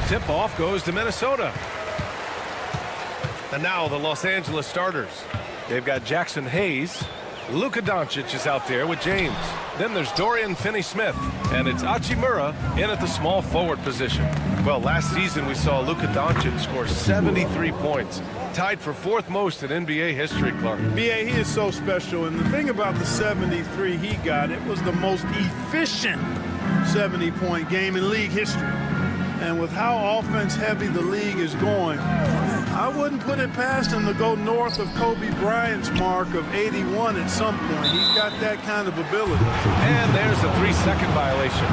Tip-off goes to Minnesota. And now the Los Angeles starters. They've got Jackson Hayes. Luka Doncic is out there with James. Then there's Dorian Finney-Smith. And it's Hachimura in at the small forward position. Well, last season we saw Luka Doncic score 73 points. Tied for 4th most in NBA history, Clark. B.A., he is so special. And the thing about the 73 he got, it was the most efficient 70-point game in league history. And with how offense-heavy the league is going, I wouldn't put it past him to go north of Kobe Bryant's mark of 81 at some point. He's got that kind of ability. And there's a 3-second violation.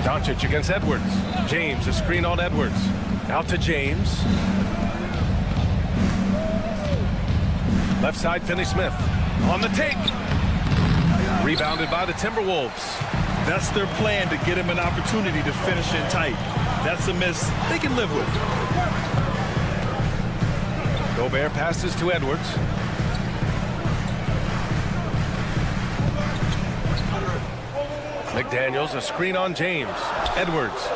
Doncic against Edwards. James, a screen on Edwards. Out to James. Left side, Finney-Smith. On the take. Rebounded by the Timberwolves. That's their plan, to get him an opportunity to finish in tight. That's a miss they can live with. Gobert passes to Edwards. McDaniels, a screen on James. Edwards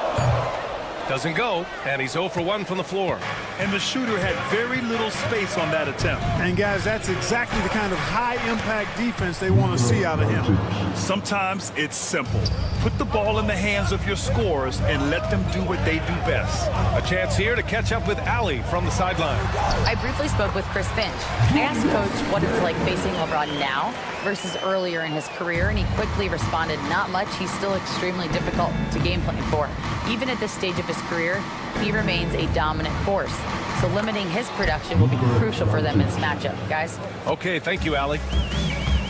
doesn't go, and he's 0 for 1 from the floor. And the shooter had very little space on that attempt. And guys, that's exactly the kind of high-impact defense they want to see out of him. Sometimes it's simple. Put the ball in the hands of your scorers and let them do what they do best. A chance here to catch up with Allie from the sideline. I briefly spoke with Chris Finch. I asked Coach what it's like facing LeBron now versus earlier in his career, and he quickly responded, not much. He's still extremely difficult to game plan for. Even at this stage of his career, he remains a dominant force. So limiting his production will be crucial for them in this matchup, guys. Okay, thank you, Allie.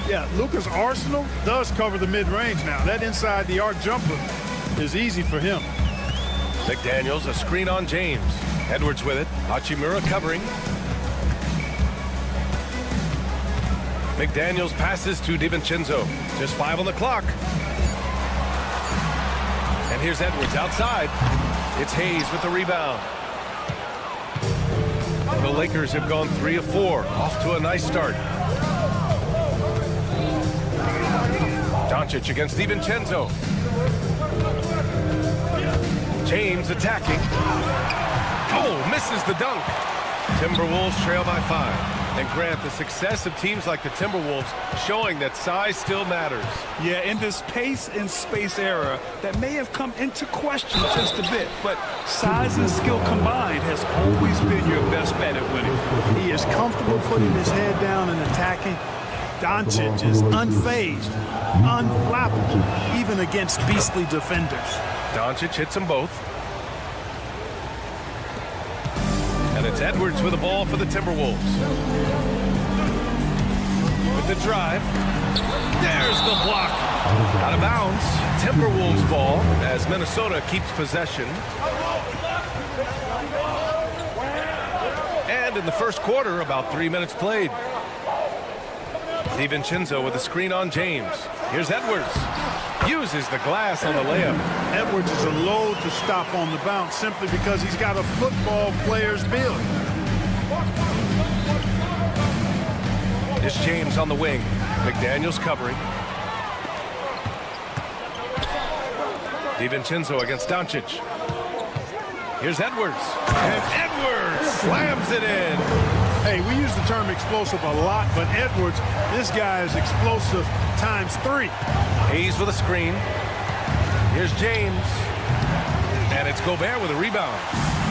Yeah, Luka's arsenal does cover the mid-range now. That inside the arc jumper is easy for him. McDaniels, a screen on James. Edwards with it. Hachimura covering. McDaniels passes to DiVincenzo. Just 5 on the clock. And here's Edwards outside. It's Hayes with the rebound. The Lakers have gone 3 of 4. Off to a nice start. Doncic against DiVincenzo. James attacking. Oh, misses the dunk. Timberwolves trail by 5. And Grant, the success of teams like the Timberwolves showing that size still matters. Yeah, in this pace and space era, that may have come into question just a bit, but size and skill combined has always been your best bet at winning. He is comfortable putting his head down and attacking. Doncic is unfazed, unflappable, even against beastly defenders. Doncic hits them both. And it's Edwards with the ball for the Timberwolves. With the drive. There's the block. Out of bounds. Timberwolves ball as Minnesota keeps possession. And in the first quarter, about 3 minutes played. DiVincenzo with a screen on James. Here's Edwards. Uses the glass on the layup. Edwards is a load to stop on the bounce simply because he's got a football player's build. It's James on the wing. McDaniels covering. DiVincenzo against Doncic. Here's Edwards. And Edwards slams it in. Hey, we use the term explosive a lot, but Edwards, this guy is explosive times 3. Hayes with a screen. Here's James. And it's Gobert with a rebound.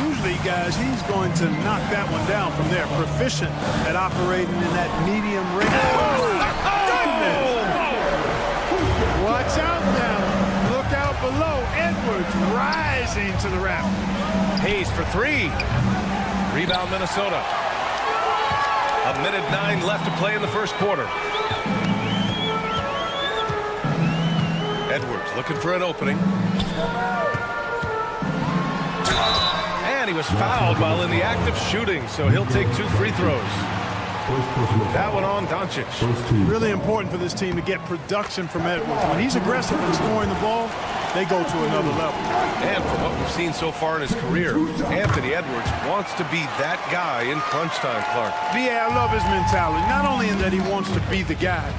Usually, guys, he's going to knock that one down from there. Proficient at operating in that medium range. Watch out now. Look out below. Edwards rising to the raft. Hayes for 3. Rebound Minnesota. 1:09 left to play in the first quarter. Edwards looking for an opening. And he was fouled while in the act of shooting, so he'll take 2 free throws. That one on Doncic. Really important for this team to get production from Edwards. When he's aggressive in scoring the ball, they go to another level. And from what we've seen so far in his career, Anthony Edwards wants to be that guy in crunch time, Clark. B.A., I love his mentality, not only in that he wants to be the guy,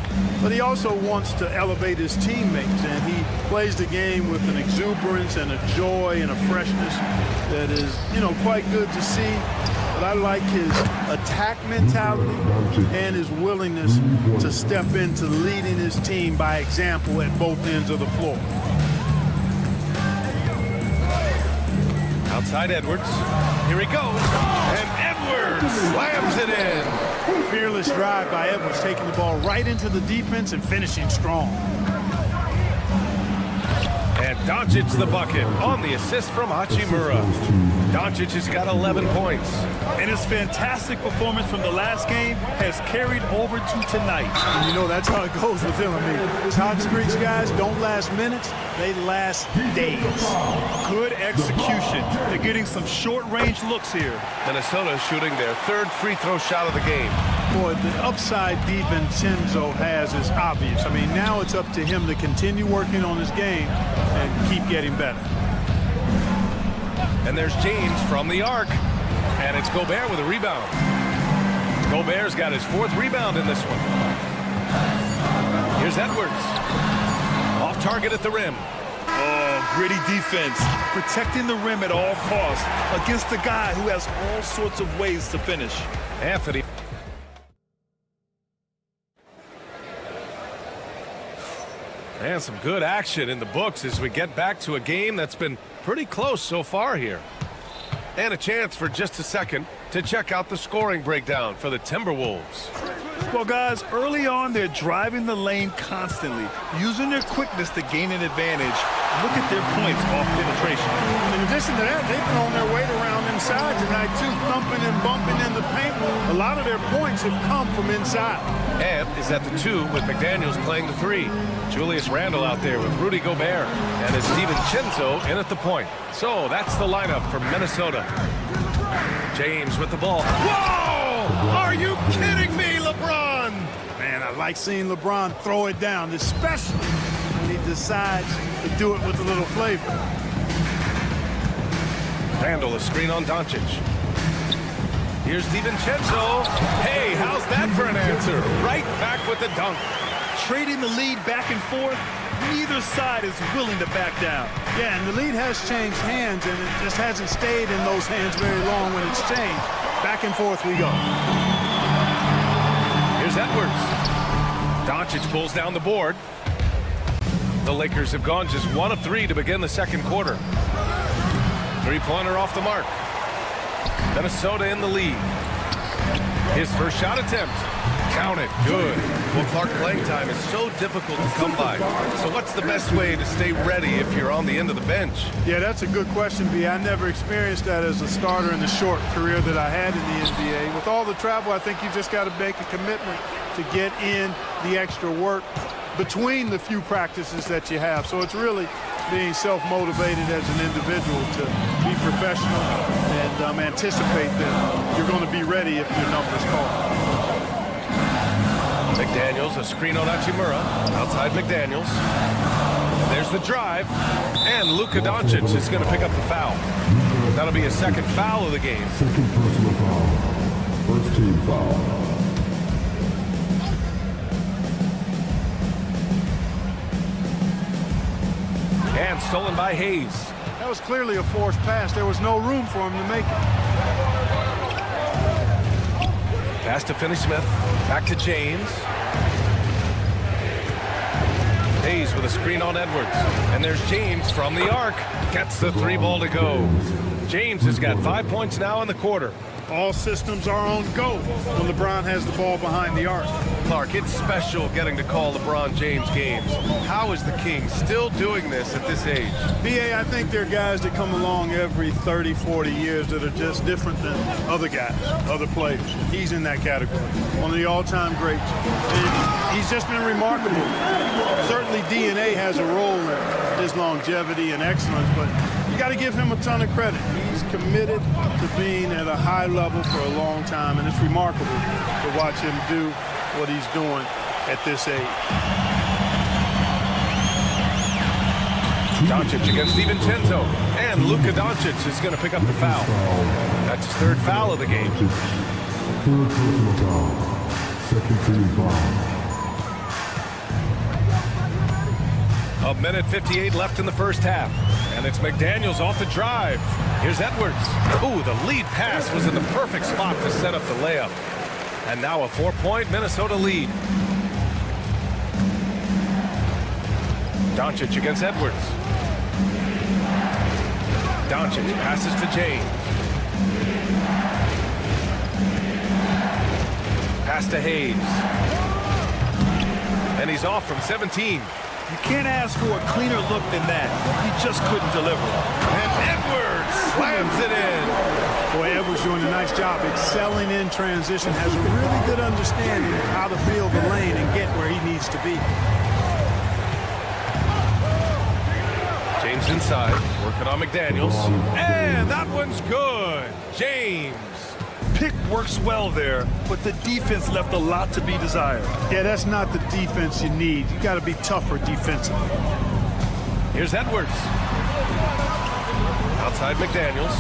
but he also wants to elevate his teammates, and he plays the game with an exuberance and a joy and a freshness that is, quite good to see. But I like his attack mentality and his willingness to step into leading his team by example at both ends of the floor. Outside Edwards. Here he goes. And Edwards slams it in. Fearless drive by Edwards, taking the ball right into the defense and finishing strong. And Doncic the bucket on the assist from Hachimura. Doncic has got 11 points. And his fantastic performance from the last game has carried over to tonight. And that's how it goes with him. His hot streaks, guys, don't last minutes. They last days. Good execution. They're getting some short-range looks here. Minnesota shooting their third free throw shot of the game. Boy, the upside DiVincenzo has is obvious. Now it's up to him to continue working on his game and keep getting better. And there's James from the arc. And it's Gobert with a rebound. Gobert's got his fourth rebound in this one. Here's Edwards. Off target at the rim. Oh, gritty defense. Protecting the rim at all costs against a guy who has all sorts of ways to finish. Anthony. And some good action in the books as we get back to a game that's been pretty close so far here. And a chance for just a second to check out the scoring breakdown for the Timberwolves. Well, guys, early on, they're driving the lane constantly, using their quickness to gain an advantage. Look at their points off penetration. In addition to that, they've thrown their weight around inside tonight, too, thumping and bumping in the paint. A lot of their points have come from inside. And is at the 2 with McDaniels playing the 3. Julius Randle out there with Rudy Gobert. And it's DiVincenzo in at the point. So that's the lineup for Minnesota. James with the ball. Whoa! Are you kidding me, LeBron? Man, I like seeing LeBron throw it down, especially when he decides to do it with a little flavor. Randle, a screen on Doncic. Here's DiVincenzo. Hey, how's that for an answer? Right back with the dunk. Trading the lead back and forth, neither side is willing to back down. Yeah, and the lead has changed hands, and it just hasn't stayed in those hands very long when it's changed. Back and forth we go. Here's Edwards. Doncic pulls down the board. The Lakers have gone just 1 of 3 to begin the second quarter. Three-pointer off the mark. Minnesota in the lead. His first shot attempt. Count it. Good. Well, Clark, playing time is so difficult to come by. So what's the best way to stay ready if you're on the end of the bench? Yeah, that's a good question, B. I never experienced that as a starter in the short career that I had in the NBA. With all the travel, I think you just got to make a commitment to get in the extra work between the few practices that you have. So it's really being self-motivated as an individual to be professional and anticipate that you're going to be ready if your number's called. McDaniels, a screen on Hachimura. Outside McDaniels. There's the drive. And Luka Doncic is going to pick up the foul. That'll be a second foul of the game. Second personal foul. First team foul. And stolen by Hayes. That was clearly a forced pass. There was no room for him to make it. Pass to Finney-Smith. Back to James. Hayes with a screen on Edwards. And there's James from the arc. Gets the 3 ball to go. James has got 5 points now in the quarter. All systems are on go when LeBron has the ball behind the arc. Clark, it's special getting to call LeBron James games. How is the King still doing this at this age? B.A., I think there are guys that come along every 30, 40 years that are just different than other guys, other players. He's in that category. One of the all-time greats. And he's just been remarkable. Certainly DNA has a role in his longevity and excellence, but you got to give him a ton of credit. He's committed to being at a high level for a long time, and it's remarkable to watch him do what he's doing at this age. Doncic against DiVincenzo. And Luka Doncic is going to pick up the foul. That's his third foul of the game. Third personal foul. Second team foul. A minute 58 left in the first half. And it's McDaniels off the drive. Here's Edwards. Ooh, the lead pass was in the perfect spot to set up the layup. And now a 4-point Minnesota lead. Doncic against Edwards. Doncic passes to James. Pass to Hayes. And he's off from 17. You can't ask for a cleaner look than that. He just couldn't deliver. And Edwards slams it in. Boy, Edwards doing a nice job excelling in transition, has a really good understanding of how to field the lane and get where he needs to be. James inside, working on McDaniels. And that one's good. James. Pick works well there, but the defense left a lot to be desired. Yeah, that's not the defense you need. You got to be tougher defensively. Here's Edwards. Outside McDaniels.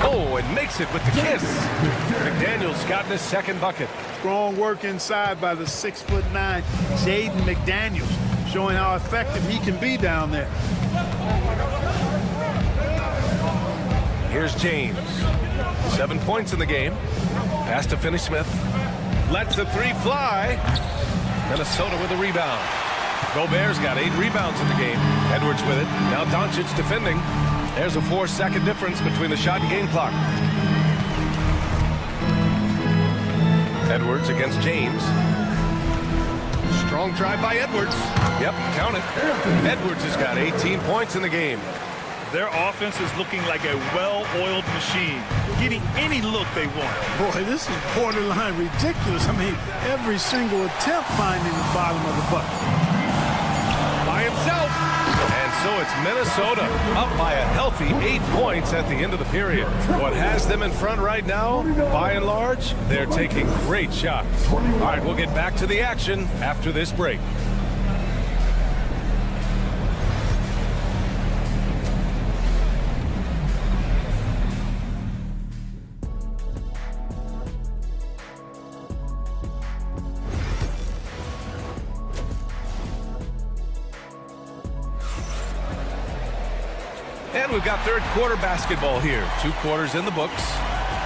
Oh, and makes it with the kiss. McDaniels gotten his second bucket. Strong work inside by the 6'9" Jaden McDaniels, showing how effective he can be down there. Here's James. 7 points in the game. Pass to Finney-Smith. Lets the three fly. Minnesota with a rebound. Gobert's got 8 rebounds in the game. Edwards with it. Now Doncic defending. There's a 4-second difference between the shot and game clock. Edwards against James. Strong drive by Edwards. Yep, count it. Edwards has got 18 points in the game. Their offense is looking like a well-oiled machine, getting any look they want. Boy, this is borderline ridiculous. I mean, every single attempt finding the bottom of the bucket. By himself. And so it's Minnesota up by a healthy 8 points at the end of the period. What has them in front right now, by and large, they're taking great shots. All right, we'll get back to the action after this break. And we've got third quarter basketball here. 2 quarters in the books.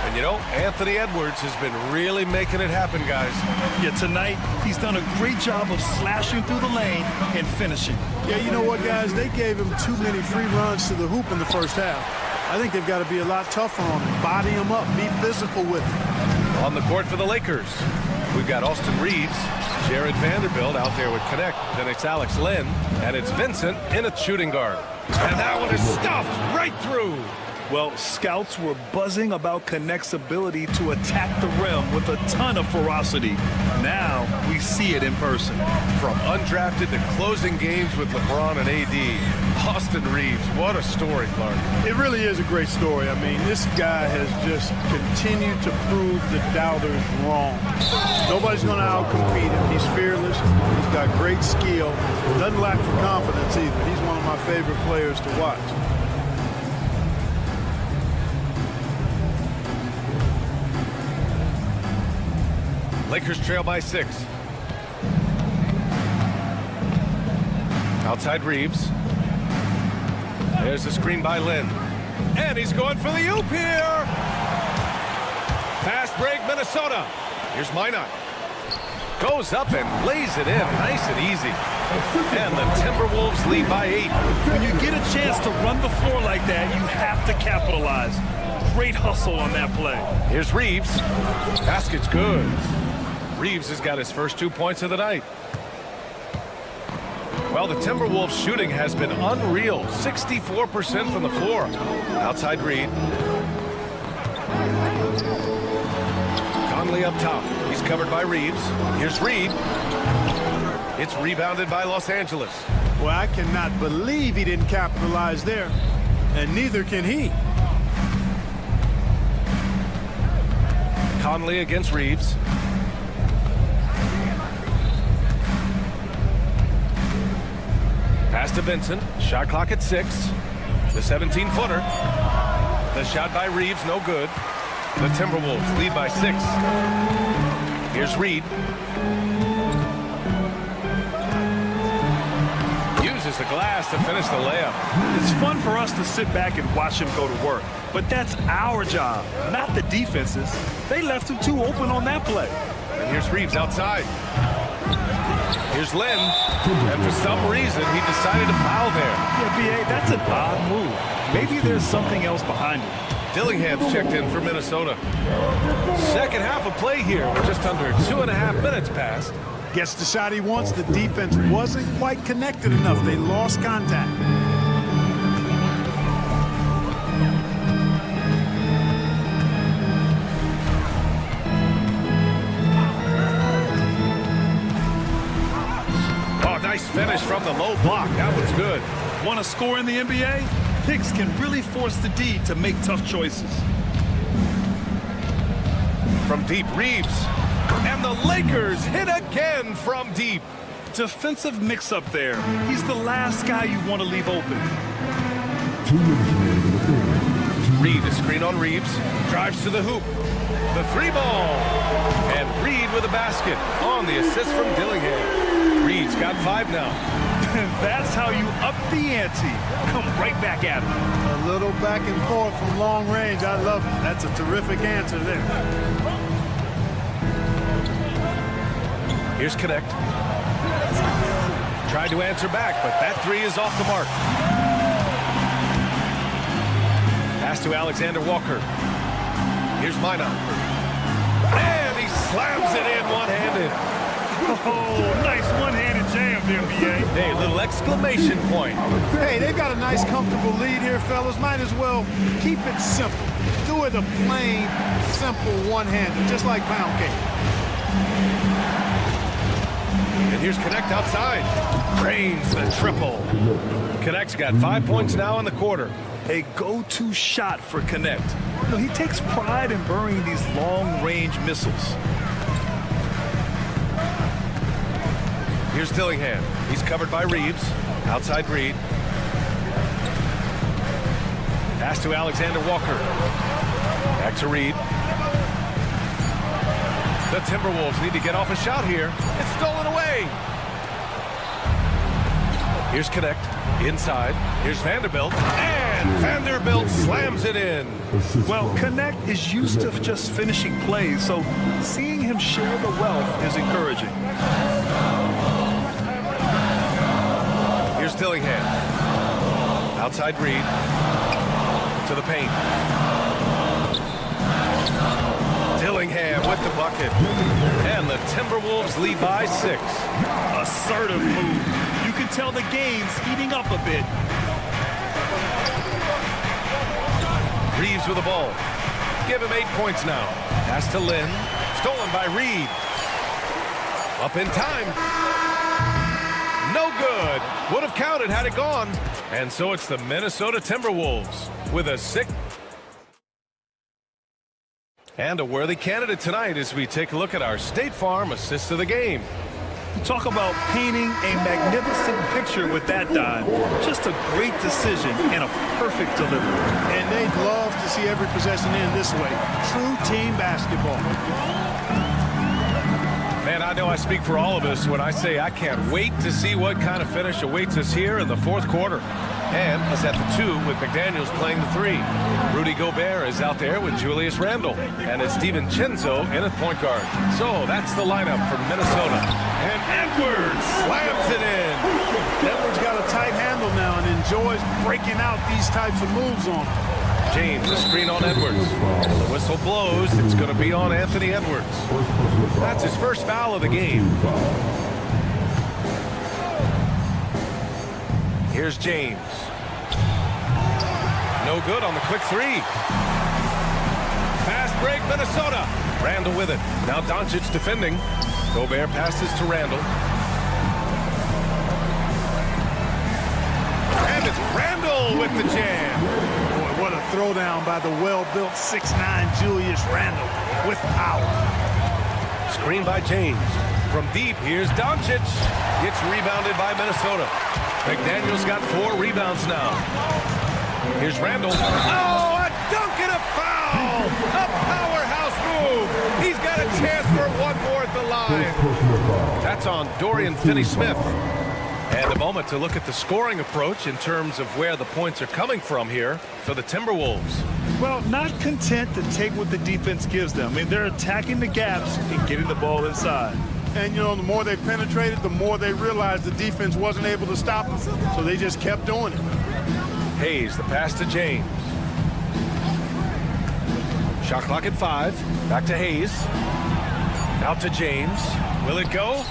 And you know, Anthony Edwards has been really making it happen, guys. Yeah, tonight, he's done a great job of slashing through the lane and finishing. Yeah, you know what, guys? They gave him too many free runs to the hoop in the first half. I think they've got to be a lot tougher on him. Body him up. Be physical with him. On the court for the Lakers, we've got Austin Reeves, Jared Vanderbilt out there with Connect. Then it's Alex Len, and it's Vincent in at shooting guard. And that one is stuffed right through. Well, scouts were buzzing about Connect's ability to attack the rim with a ton of ferocity. Now we see it in person. From undrafted to closing games with LeBron and AD, Austin Reeves, what a story, Clark. It really is a great story. I mean, this guy has just continued to prove the doubters wrong. Nobody's going to outcompete him. He's fearless. He's got great skill. Doesn't lack for confidence either. He's one of my favorite players to watch. Lakers trail by 6. Outside Reeves. There's a screen by Lynn. And he's going for the oop here. Fast break, Minnesota. Here's Minot. Goes up and lays it in nice and easy. And the Timberwolves lead by 8. When you get a chance to run the floor like that, you have to capitalize. Great hustle on that play. Here's Reeves. Basket's good. Reeves has got his first 2 points of the night. Well, the Timberwolves shooting has been unreal. 64% from the floor. Outside Reed. Conley up top. He's covered by Reeves. Here's Reed. It's rebounded by Los Angeles. Well, I cannot believe he didn't capitalize there. And neither can he. Conley against Reeves. Pass to Vincent. Shot clock at 6. The 17-footer. The shot by Reeves, no good. The Timberwolves lead by 6. Here's Reed. Uses the glass to finish the layup. It's fun for us to sit back and watch him go to work, but that's our job, not the defense's. They left him too open on that play. And here's Reeves outside. Here's Lynn, and for some reason, he decided to foul there. Yeah, B.A., that's an odd move. Maybe there's something else behind it. Dillingham's checked in for Minnesota. Second half of play here, with just under 2.5 minutes passed. Gets the shot he wants. The defense wasn't quite connected enough. They lost contact. Oh, nice finish from the low block. That was good. Want to score in the NBA? Hicks can really force the D to make tough choices. From deep, Reeves. And the Lakers hit again from deep. Defensive mix-up there. He's the last guy you want to leave open. Reed, a screen on Reeves. Drives to the hoop. The 3-ball. And Reed with a basket on the assist from Dillingham. Reed's got 5 now. That's how you up the ante. Come right back at him. A little back and forth from long range. I love it. That's a terrific answer there. Here's Connect. Tried to answer back, but that 3 is off the mark. Pass to Alexander Walker. Here's Minot. And he slams it in one-handed. Oh, nice one-handed jam there, B.A. Hey, little exclamation point. Hey, they've got a nice, comfortable lead here, fellas. Might as well keep it simple. Do it a plain, simple one-hander, just like pound cake. And here's Connect outside. Drains the triple. Connect's got 5 points now in the quarter. A go-to shot for Connect. You know, he takes pride in burying these long-range missiles. Here's Dillingham. He's covered by Reeves. Outside Reed. Pass to Alexander Walker. Back to Reed. The Timberwolves need to get off a shot here. It's stolen away. Here's Connect. Inside. Here's Vanderbilt. And Vanderbilt slams it in. Well, Connect is used to just finishing plays, so seeing him share the wealth is encouraging. Here's Dillingham. Outside Reed. To the paint. Dillingham with the bucket. And the Timberwolves lead by 6. Assertive move. You can tell the game's heating up a bit. Reeves with the ball. Give him 8 points now. Pass to Lynn. Stolen by Reed. Up in time. No good. Would have counted had it gone. And so it's the Minnesota Timberwolves with a 6. And a worthy candidate tonight as we take a look at our State Farm assist of the game. Talk about painting a magnificent picture with that dive. Just a great decision and a perfect delivery. And they'd love to see every possession end this way. True team basketball. Man, I know I speak for all of us when I say I can't wait to see what kind of finish awaits us here in the 4th quarter. And is at the 2 with McDaniels playing the 3. Rudy Gobert is out there with Julius Randle. And it's DiVincenzo in at point guard. So that's the lineup for Minnesota. And Edwards slams it in. Edwards got a tight handle now and enjoys breaking out these types of moves on him. James, a screen on Edwards. The whistle blows. It's going to be on Anthony Edwards. That's his first foul of the game. Here's James. No good on the quick 3. Fast break, Minnesota. Randle with it. Now Doncic defending. Gobert passes to Randle. And it's Randle with the jam. Boy, what a throwdown by the well-built 6'9" Julius Randle with power. Screen by James. From deep, here's Doncic. Gets rebounded by Minnesota. McDaniel's got 4 rebounds now. Here's Randall. Oh, a dunk and a foul! A powerhouse move! He's got a chance for one more at the line. That's on Dorian Finney-Smith. And a moment to look at the scoring approach in terms of where the points are coming from here for the Timberwolves. Well, not content to take what the defense gives them. I mean, they're attacking the gaps and getting the ball inside. And, you know, the more they penetrated, the more they realized the defense wasn't able to stop them. So they just kept doing it. Hayes, the pass to James. Shot clock at 5. Back to Hayes. Out to James. Will it go?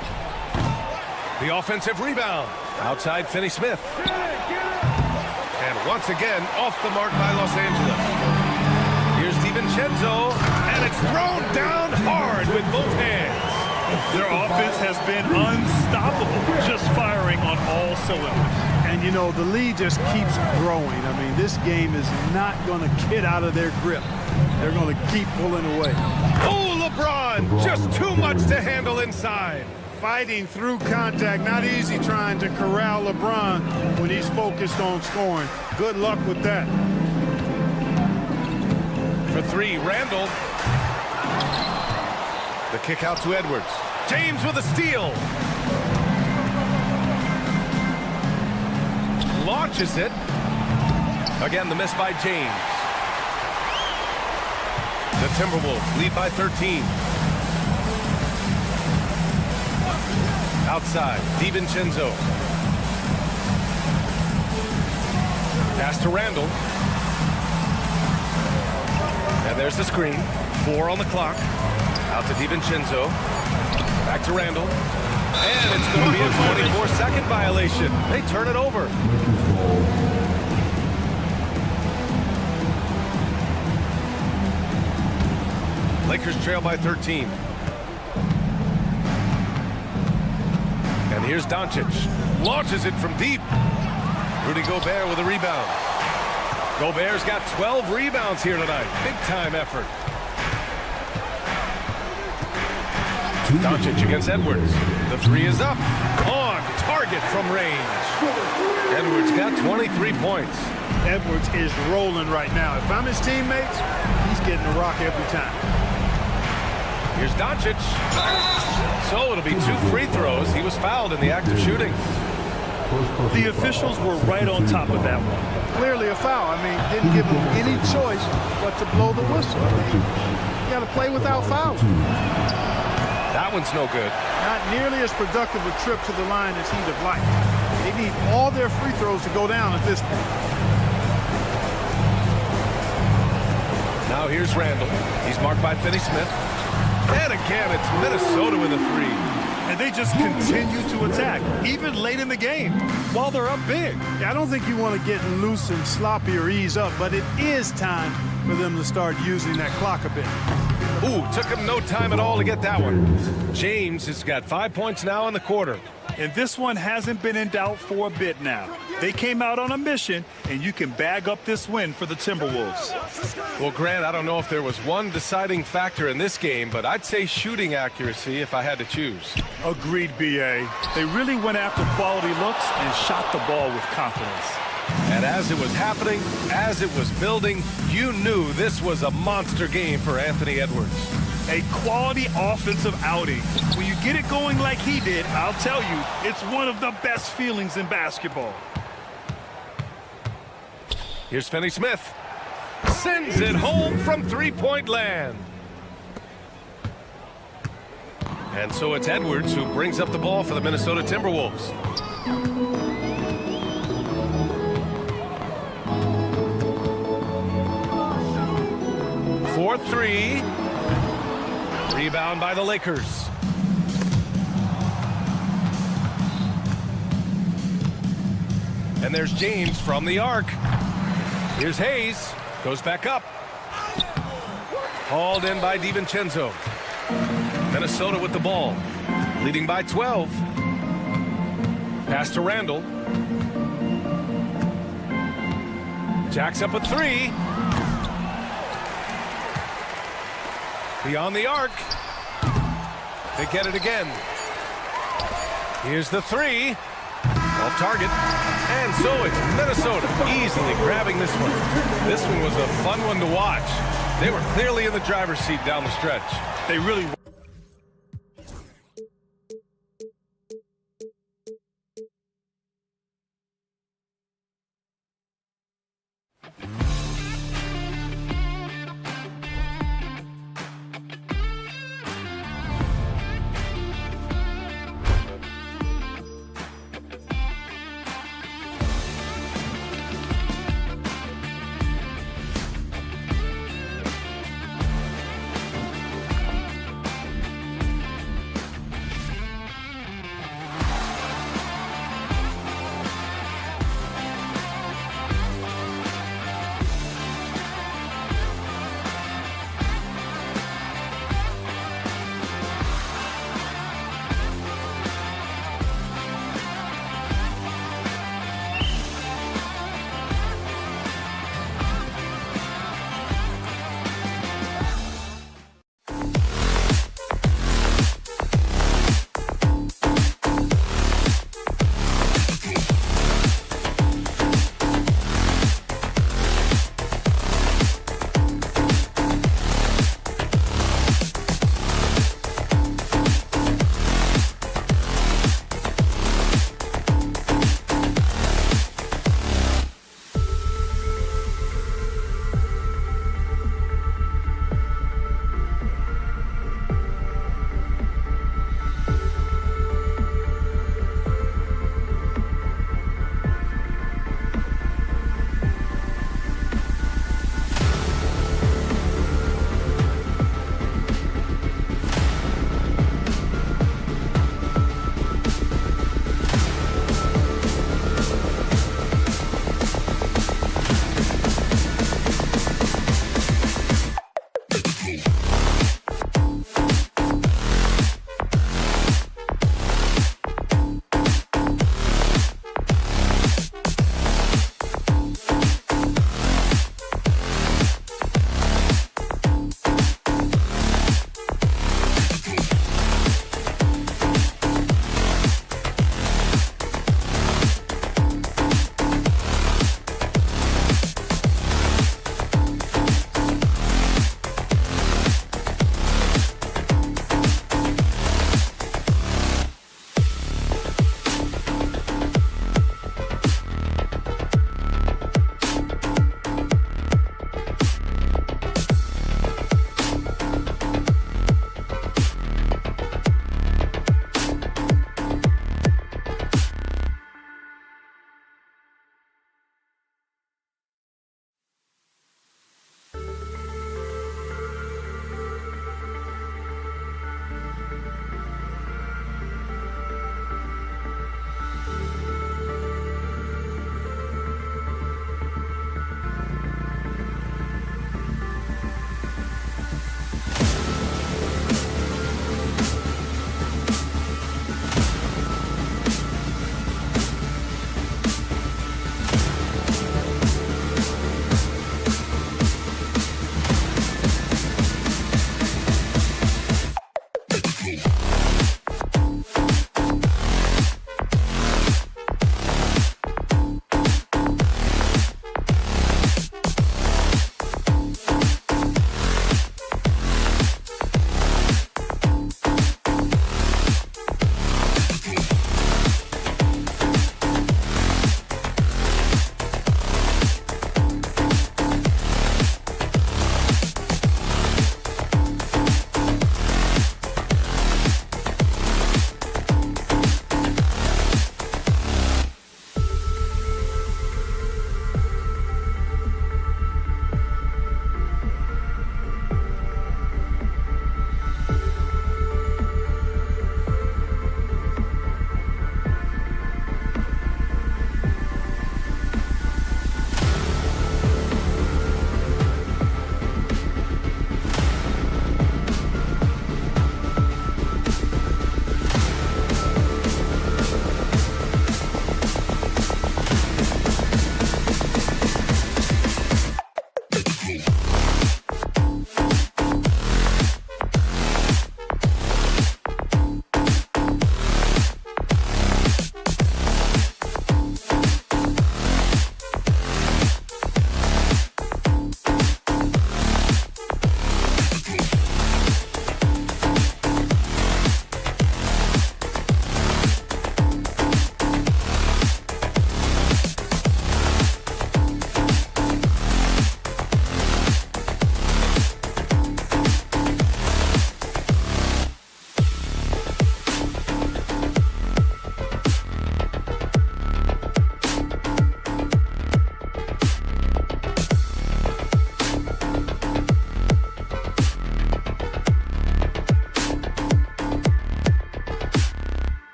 The offensive rebound. Outside Finney-Smith. And once again, off the mark by Los Angeles. Here's DiVincenzo. And it's thrown down hard with both hands. Their offense has been unstoppable, just firing on all cylinders. And, you know, the lead just keeps growing. I mean, this game is not going to get out of their grip. They're going to keep pulling away. Oh, LeBron, just too much to handle inside. Fighting through contact, not easy trying to corral LeBron when he's focused on scoring. Good luck with that. For 3, Randall. The kick out to Edwards. James with a steal. Launches it. Again, the miss by James. The Timberwolves lead by 13. Outside, DiVincenzo. Pass to Randall. And there's the screen. 4 on the clock. Out to DiVincenzo. Back to Randall. And it's going to be a 24-second violation. They turn it over. Lakers trail by 13. And here's Doncic. Launches it from deep. Rudy Gobert with a rebound. Gobert's got 12 rebounds here tonight. Big-time effort. Doncic against Edwards. The 3 is up. On target from range. Edwards got 23 points. Edwards is rolling right now. If I'm his teammates, he's getting a rock every time. Here's Doncic. So it'll be 2 free throws. He was fouled in the act of shooting. The officials were right on top of that one. Clearly a foul. I mean, didn't give him any choice but to blow the whistle. You got to play without fouls. That one's no good. Not nearly as productive a trip to the line as he'd have liked. They need all their free throws to go down at this point. Now here's Randall. He's marked by Finney-Smith. And again, it's Minnesota with a 3. And they just continue to attack, even late in the game, while they're up big. Yeah, I don't think you want to get loose and sloppy or ease up, but it is time for them to start using that clock a bit. Ooh, took him no time at all to get that one. James has got 5 points now in the quarter. And this one hasn't been in doubt for a bit now. They came out on a mission, and you can bag up this win for the Timberwolves. Well, Grant, I don't know if there was one deciding factor in this game, but I'd say shooting accuracy if I had to choose. Agreed, B.A. They really went after quality looks and shot the ball with confidence. And as it was happening, as it was building, you knew this was a monster game for Anthony Edwards. A quality offensive outing. When you get it going like he did, I'll tell you, it's one of the best feelings in basketball. Here's Finney-Smith. Sends it home from three-point land. And so it's Edwards who brings up the ball for the Minnesota Timberwolves. For 3. Rebound by the Lakers. And there's James from the arc. Here's Hayes. Goes back up. Hauled in by DiVincenzo. Minnesota with the ball. Leading by 12. Pass to Randall. Jacks up a 3. Beyond the arc. They get it again. Here's the 3. Off off target. And so it's Minnesota easily grabbing this one. This one was a fun one to watch. They were clearly in the driver's seat down the stretch. They really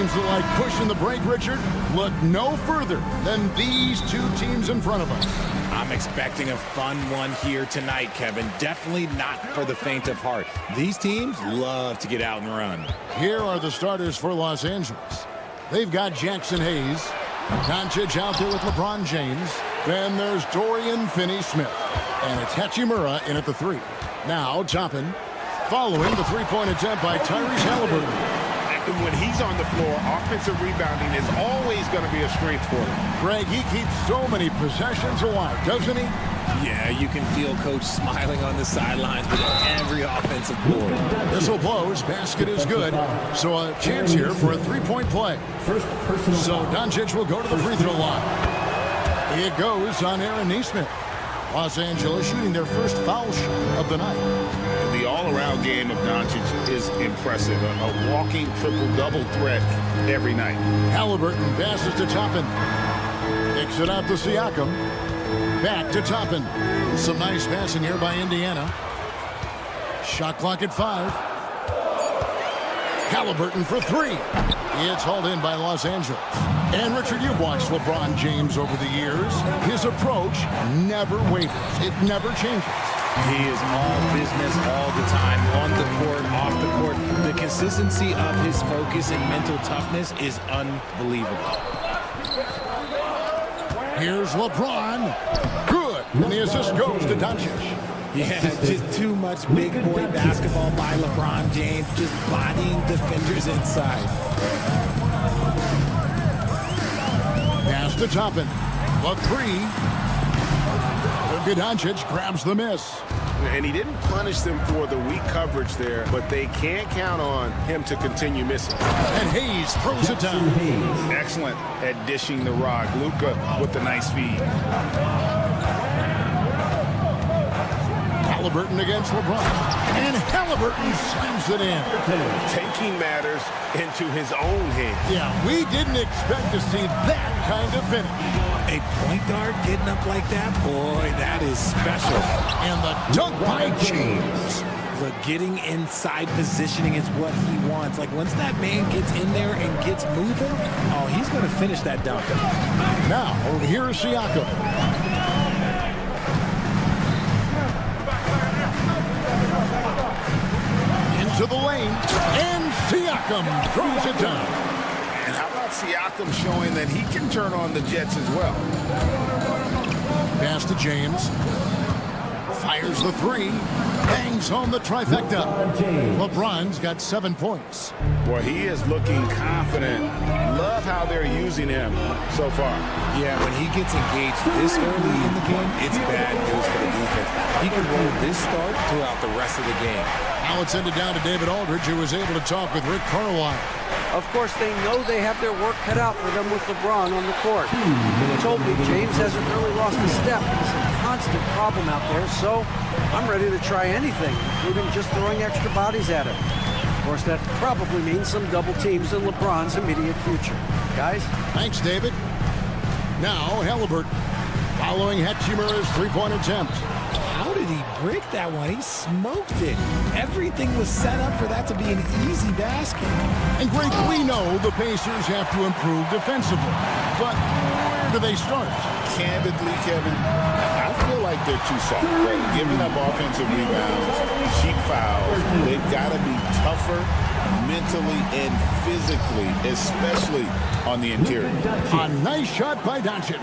teams that like pushing the break, Richard, look no further than these two teams in front of us. I'm expecting a fun one here tonight, Kevin. Definitely not for the faint of heart. These teams love to get out and run. Here are the starters for Los Angeles. They've got Jackson Hayes, Doncic out there with LeBron James. Then there's Dorian Finney-Smith. And it's Hachimura in at the 3. Now Toppin, following the three-point attempt by Tyrese Halliburton. When he's on the floor, offensive rebounding is always going to be a strength for him. Greg, he keeps so many possessions alive, doesn't he? Yeah, you can feel Coach smiling on the sidelines with every offensive board. Whistle blows, basket is good. So a chance here for a three-point play. So Doncic will go to the free throw line. It goes on Aaron Nesmith. Los Angeles shooting their first foul shot of the night. The all-around game of Doncic is impressive. A walking triple-double threat every night. Halliburton passes to Toppin. Kicks it out to Siakam. Back to Toppin. Some nice passing here by Indiana. Shot clock at 5. Halliburton for 3. It's hauled in by Los Angeles. And Richard, you've watched LeBron James over the years. His approach never wavers. It never changes. He is all business all the time, on the court, off the court. The consistency of his focus and mental toughness is unbelievable. Here's LeBron. Good. And the assist goes to Doncic. Yeah, just too much big boy basketball by LeBron James, just bodying defenders inside. Pass to Toppin. The 3. Doncic grabs the miss. And he didn't punish them for the weak coverage there, but they can't count on him to continue missing. And Hayes throws it down. Excellent at dishing the rock. Luka with the nice feed. Halliburton against LeBron. And Halliburton slams it in. Taking matters into his own hands. Yeah, we didn't expect to see that kind of finish. A point guard getting up like that, boy, that is special. And the dunk by James. The getting inside positioning is what he wants. Like, once that man gets in there and gets moving, oh, he's going to finish that dunk. Now, here is Siakam. Into the lane, and Siakam throws it down. And how about Siakam showing that he can turn on the Jets as well? Pass to James. Fires the 3. Bangs home the trifecta. LeBron's got 7 points. Boy, he is looking confident. Love how they're using him so far. Yeah, when he gets engaged this early in the game, it's bad news for the defense. He can roll this start throughout the rest of the game. Now it's send it down to David Aldridge, who was able to talk with Rick Carlisle. Of course, they know they have their work cut out for them with LeBron on the court. He told me James hasn't really lost a step. It's a constant problem out there, so I'm ready to try anything, including just throwing extra bodies at him. Of course, that probably means some double teams in LeBron's immediate future. Guys? Thanks, David. Now, Halliburton, following Hachimura's three-point attempt. How did he break that one? He smoked it. Everything was set up for that to be an easy basket. And Greg, we know the Pacers have to improve defensively. But where do they start? Candidly, Kevin, I feel like they're too soft. Right? Giving up offensive rebounds, cheap fouls. They've got to be tougher mentally and physically, especially on the interior. A nice shot by Doncic.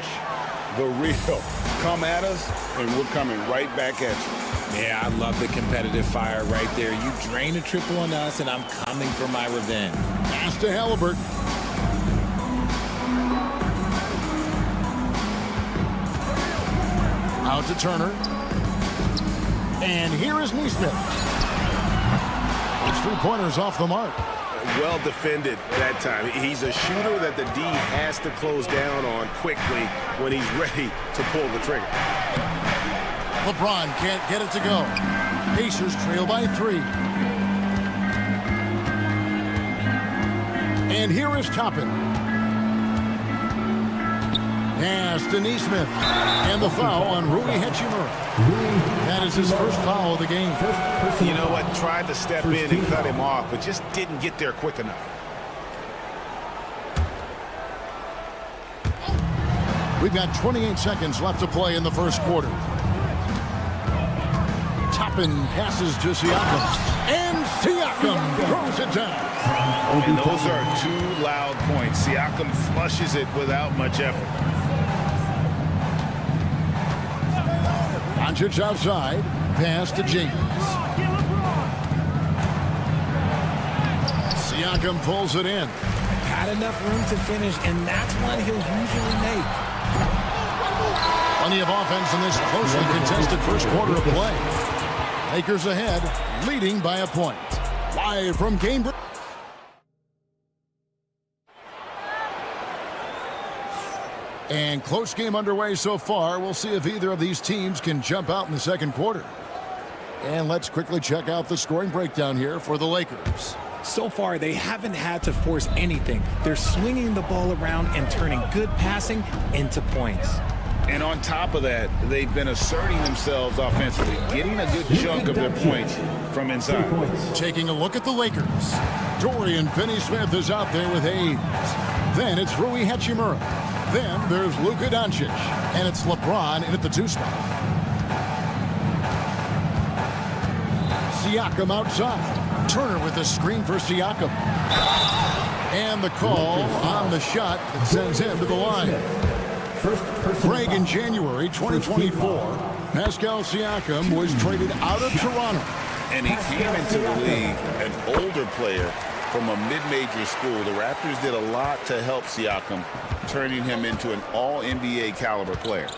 The real. Come at us, and we're coming right back at you. Yeah, I love the competitive fire right there. You drain a triple on us, and I'm coming for my revenge. Pass to Halliburton. Out to Turner. And here is Nesmith. His three-pointer's off the mark. Well defended that time. He's a shooter that the D has to close down on quickly when he's ready to pull the trigger. LeBron can't get it to go. Pacers trail by 3. And here is Toppin. Pass to Nesmith. And the foul on Rui Hachimura. That is his first foul of the game. You know what? Tried to step in and cut him off, but just didn't get there quick enough. We've got 28 seconds left to play in the first quarter. Toppin passes to Siakam. And Siakam throws it down. And those are two loud points. Siakam flushes it without much effort. Doncic outside. Pass to James. Siakam pulls it in. Got enough room to finish, and that's one he'll usually make. Plenty of offense in this closely contested first quarter of play. Lakers ahead, leading by a point. Live from Cambridge. And close game underway so far. We'll see if either of these teams can jump out in the second quarter. And let's quickly check out the scoring breakdown here for the Lakers. So far, they haven't had to force anything. They're swinging the ball around and turning good passing into points. And on top of that, they've been asserting themselves offensively, getting a good chunk of their points from inside. Taking a look at the Lakers. Dorian Finney-Smith is out there with Hayes. Then it's Rui Hachimura. Then there's Luka Doncic. And it's LeBron in at the 2 spot. Siakam outside. Turner with the screen for Siakam. And the call on the shot that sends him to the line. Greg, in January 2024, Pascal Siakam was traded out of Toronto. And he came into the league an older player from a mid-major school. The Raptors did a lot to help Siakam, turning him into an all-NBA caliber player.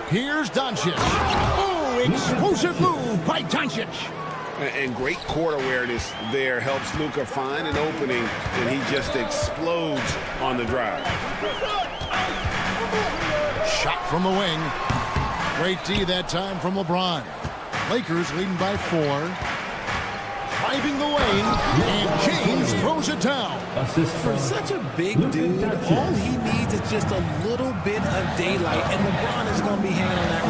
Here's Doncic. Oh, explosive move by Doncic. And great court awareness there helps Luka find an opening, and he just explodes on the drive. Shot from the wing. Great D that time from LeBron. Lakers leading by 4. Driving the lane, and James throws it down. For such a big dude, all he needs is just a little bit of daylight, and LeBron is going to be hanging on that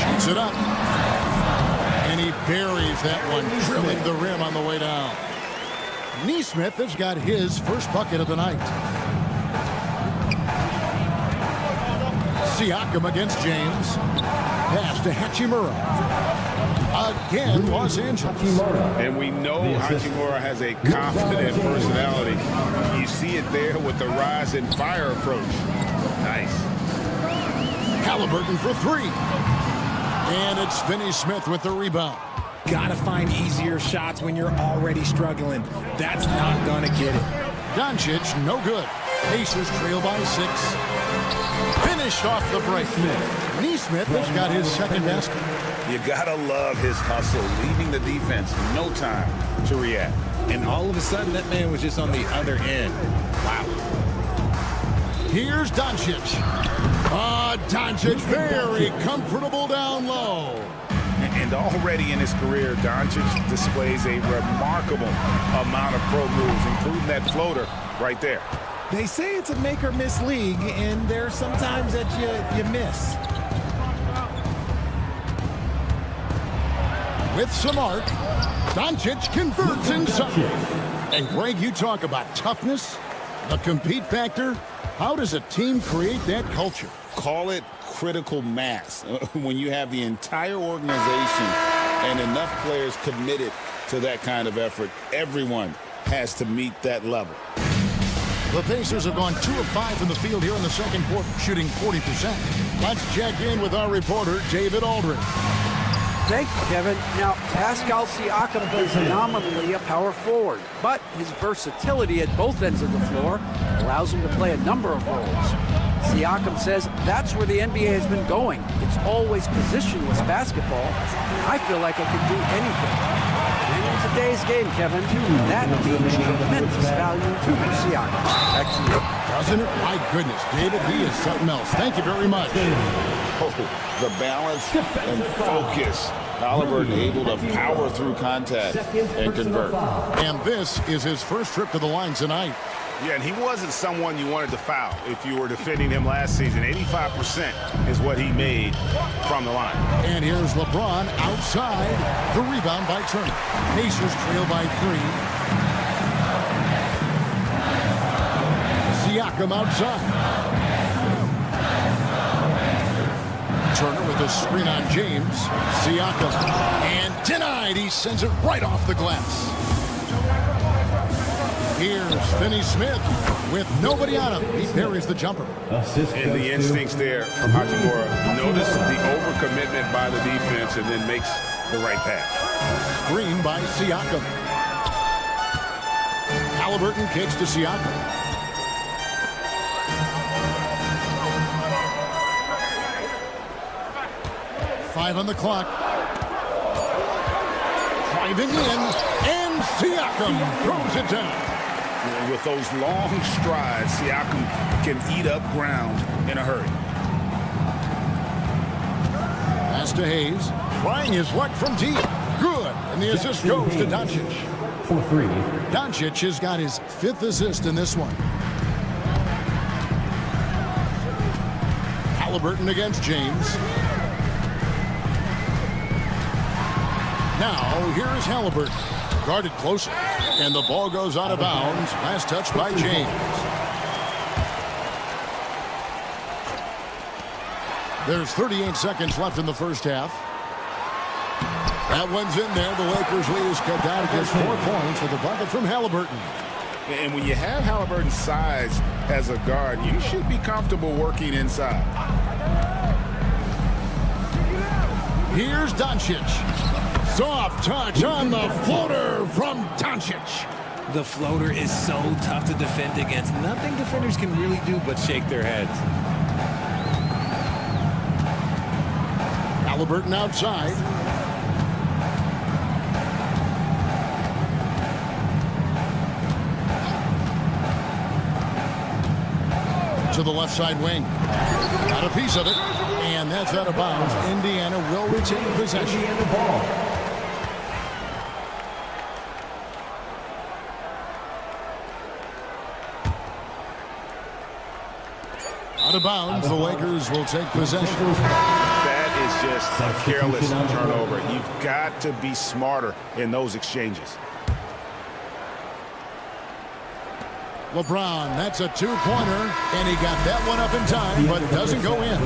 rim. Shoots it up. And he buries that one, drilling the rim on the way down. Nesmith has got his first bucket of the night. Siakam against James. Pass to Hachimura. Again, Los Angeles. And we know Hachimura has a confident personality. You see it there with the rise and fire approach. Nice. Halliburton for 3. And it's Finney-Smith with the rebound. Gotta find easier shots when you're already struggling. That's not gonna get it. Doncic, no good. Pacers trail by 6. Finished off the break. Nesmith has got his second basket. You gotta love his hustle, leaving the defense no time to react. And all of a sudden, that man was just on the other end. Wow. Here's Doncic. Doncic very comfortable down low. And already in his career, Doncic displays a remarkable amount of pro moves, including that floater right there. They say it's a make or miss league, and there are some times that you miss. With some arc, Doncic converts inside. And Greg, you talk about toughness, the compete factor. How does a team create that culture? Call it critical mass. When you have the entire organization and enough players committed to that kind of effort, everyone has to meet that level. The Pacers have gone 2 of 5 from the field here in the second quarter, shooting 40%. Let's check in with our reporter, David Aldridge. Thank you, Kevin. Now, Pascal Siakam is nominally a power forward, but his versatility at both ends of the floor allows him to play a number of roles. Siakam says that's where the NBA has been going. It's always positionless basketball. I feel like I could do anything. And in today's game, Kevin, that means tremendous value to Siakam. Back to you. Doesn't it? My goodness, David, he is something else. Thank you very much. Oh, the balance and focus. Halliburton able to power through contact and convert. And this is his first trip to the line tonight. Yeah, and he wasn't someone you wanted to foul if you were defending him last season. 85% is what he made from the line. And here's LeBron outside. The rebound by Turner. Pacers trail by 3. Siakam outside. Turner with a screen on James. Siakam. And denied. He sends it right off the glass. Here's Finney Smith with nobody on him. He buries the jumper. And the instincts there from Hachimura. Notice the overcommitment by the defense and then makes the right pass. Screen by Siakam. Halliburton kicks to Siakam. Five on the clock. Driving in, and Siakam throws it down. With those long strides, Siakam can eat up ground in a hurry. Pass to Hayes. Trying his luck from deep. Good. And the assist goes to Doncic. For 3. Doncic has got his 5th assist in this one. Halliburton against James. Now, here's Halliburton. Guarded closer. And the ball goes out of bounds. Last touch by James. There's 38 seconds left in the first half. That one's in there. The Lakers lead is cut down to just 4 points with a bucket from Halliburton. And when you have Halliburton's size as a guard, you should be comfortable working inside. Here's Doncic. Soft touch on the floater from Doncic. The floater is so tough to defend against. Nothing defenders can really do but shake their heads. Halliburton outside. To the left side wing. Got a piece of it. And that's out of bounds. Indiana will retain possession. Indiana ball. Out of bounds, the Lakers will take possession. That is just a careless turnover. You've got to be smarter in those exchanges. LeBron, that's a 2-pointer, and he got that one up in time, but doesn't go in.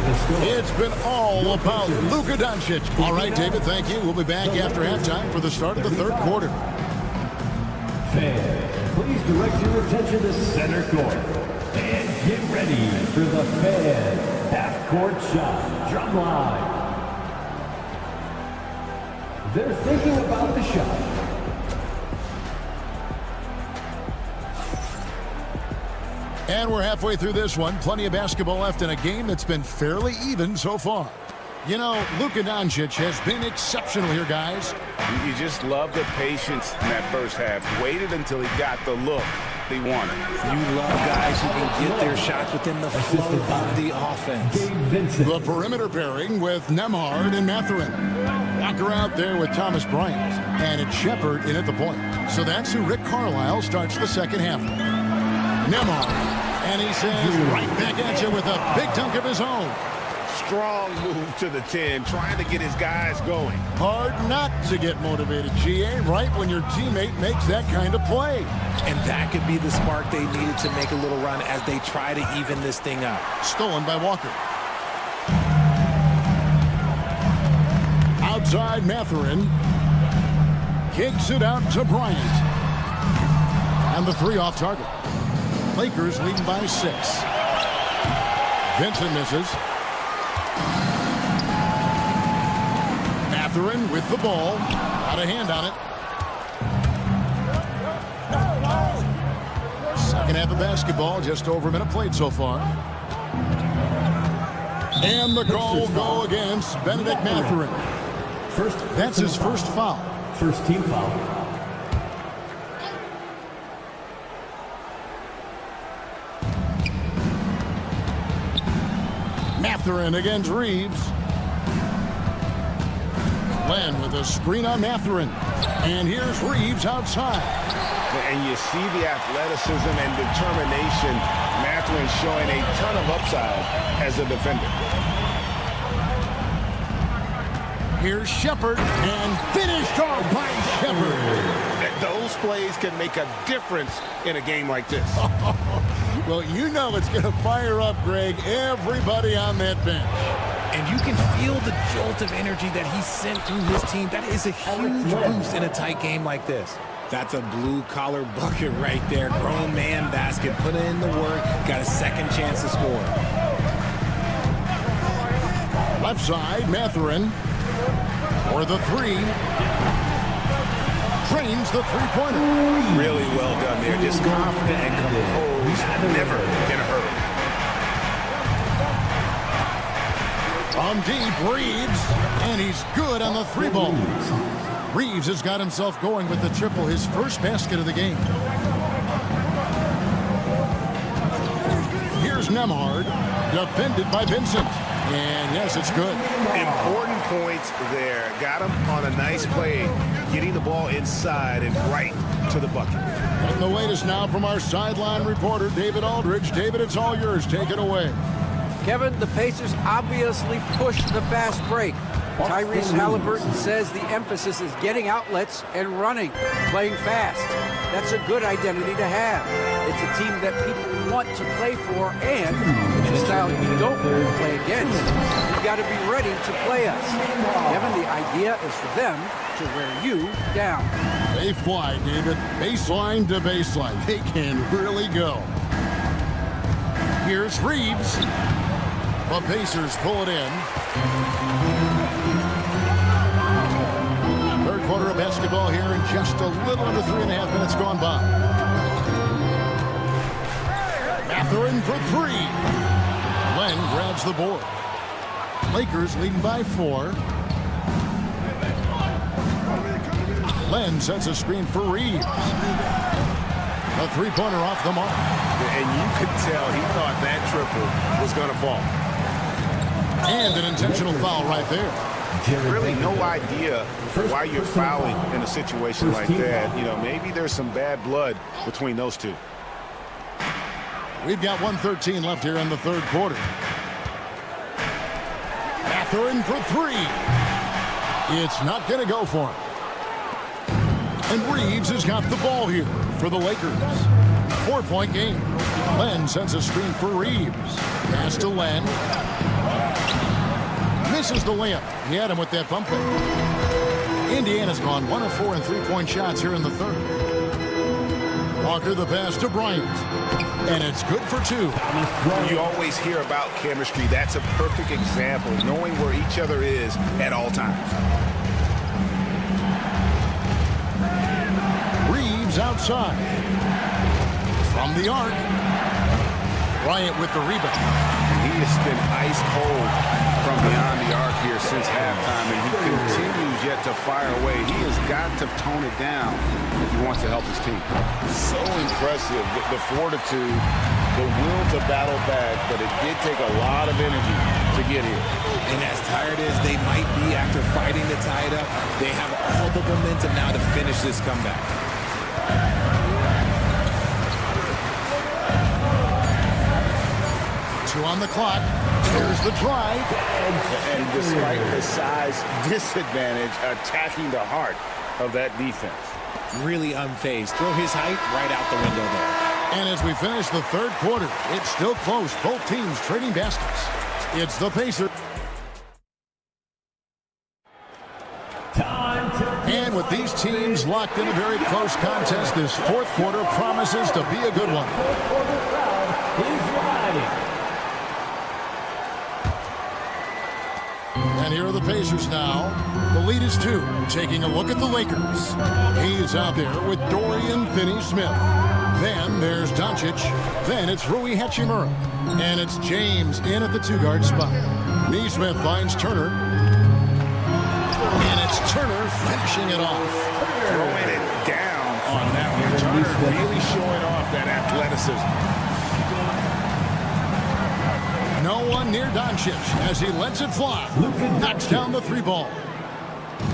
It's been all about Luka Doncic. All right, David, thank you. We'll be back after halftime for the start of the third quarter. Fans, please direct your attention to center court. And get ready for the Fan half-court shot drum line. They're thinking about the shot. And we're halfway through this one. Plenty of basketball left in a game that's been fairly even so far. You know, Luka Doncic has been exceptional here, guys. You just love the patience in that first half. Waited until he got the look he wanted. You love guys who can get their shots within the flow of the offense. The perimeter pairing with Nembhard and Mathurin. Walker out there with Thomas Bryant. And it's Shepard in at the point. So that's who Rick Carlisle starts the second half with. Nembhard. And he says, right back at you with a big dunk of his own. Strong move to the 10, trying to get his guys going. Hard not to get motivated, GA, right when your teammate makes that kind of play. And that could be the spark they needed to make a little run as they try to even this thing up. Stolen by Walker. Outside Mathurin. Kicks it out to Bryant. And the 3 off target. Lakers leading by 6. Vincent misses. Mathurin with the ball. Got a hand on it. Second half of basketball, just over a minute played so far. And the call will go against Benedict Mathurin. That's his first foul. First team foul. Mathurin against Reeves. Len with a screen on Mathurin. And here's Reeves outside. And you see the athleticism and determination. Mathurin showing a ton of upside as a defender. Here's Shepard, and finished off by Shepard. Those plays can make a difference in a game like this. Well, you know it's going to fire up, Greg, everybody on that bench. And you can feel the jolt of energy that he sent through his team. That is a huge boost in a tight game like this. That's a blue-collar bucket right there. Grown man basket. Put in the work. Got a second chance to score. Left side, Mathurin for the three. Trains the three-pointer. Really well done there. Just confident and composed. Never in a hurry. From deep, Reeves, and he's good on the three ball. Reeves has got himself going with the triple, his first basket of the game. Here's Nemhard, defended by Vincent. And yes, it's good. Important points there. Got him on a nice play, getting the ball inside and right to the bucket. And the latest now from our sideline reporter, David Aldridge. David, it's all yours. Take it away. Kevin, the Pacers obviously pushed the fast break. Tyrese Halliburton says the emphasis is getting outlets and running, playing fast. That's a good identity to have. It's a team that people want to play for, and it's a style you don't want to play against. You've got to be ready to play us. Kevin, the idea is for them to wear you down. They fly, David. Baseline to baseline. They can really go. Here's Reeves. The Pacers pull it in. Third quarter of basketball here in just a little under 3.5 minutes gone by. Mathurin for three. Len grabs the board. Lakers leading by 4. Len sets a screen for Reeves. A three-pointer off the mark. And you could tell he thought that triple was going to fall. And an intentional foul right there. Really no idea why you're fouling in a situation like that. You know, maybe there's some bad blood between those two. We've got 1:13 left here in the third quarter. Mathurin for three. It's not going to go for him. And Reeves has got the ball here for the Lakers. 4-point game. Len sends a screen for Reeves. Pass to Len. Misses the layup. He had him with that bump fake. Indiana's gone 1 of 4 in three-point shots here in the third. Walker the pass to Bryant. And it's good for 2. You always hear about chemistry. That's a perfect example, knowing where each other is at all times. Reeves outside. From the arc. Bryant with the rebound. He has been ice cold from beyond the arc here since halftime, and he continues yet to fire away. He has got to tone it down if he wants to help his team. So impressive, the fortitude, the will to battle back, but it did take a lot of energy to get here. And as tired as they might be after fighting to tie it up, they have all the momentum now to finish this comeback. On the clock. Here's the drive. And despite the size disadvantage, attacking the heart of that defense. Really unfazed. Throw his height right out the window there. And as we finish the third quarter, it's still close. Both teams trading baskets. It's the Pacers. And with these teams locked in a very close contest, this fourth quarter promises to be a good one. And here are the Pacers now. The lead is 2. Taking a look at the Lakers. He's out there with Dorian Finney-Smith. Then there's Doncic. Then it's Rui Hachimura. And it's James in at the 2-guard spot. Nesmith finds Turner. And it's Turner finishing it off. Throwing it down on that one. Turner really showing off that athleticism. No one near Doncic as he lets it fly. Knocks down the 3-ball.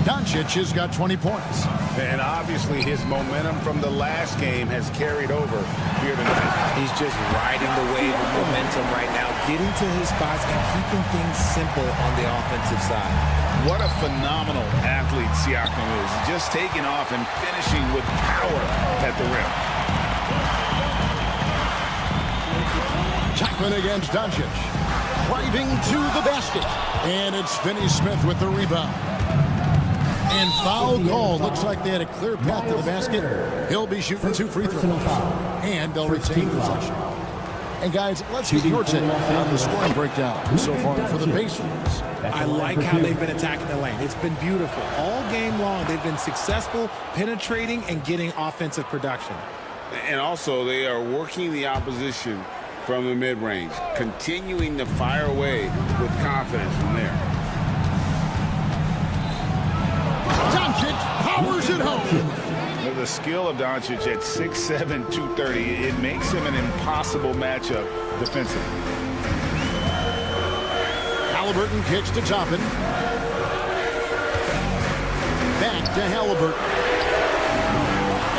Doncic has got 20 points. And obviously his momentum from the last game has carried over here tonight. He's just riding the wave of momentum right now, getting to his spots and keeping things simple on the offensive side. What a phenomenal athlete Siakam is. Just taking off and finishing with power at the rim. Chapman against Doncic. Driving to the basket. And it's Finney-Smith with the rebound. And foul call. Looks like they had a clear path to the basket. He'll be shooting 2 free throws. And they'll retain possession. And guys, let's get your take on the scoring breakdown so far for the Pacers. I like how they've been attacking the lane. It's been beautiful. All game long, they've been successful penetrating and getting offensive production. And also, they are working the opposition from the mid-range, continuing to fire away with confidence from there. Doncic powers it home. The skill of Doncic at 6'7", 230, it makes him an impossible matchup defensively. Halliburton kicks to Toppin. Back to Halliburton.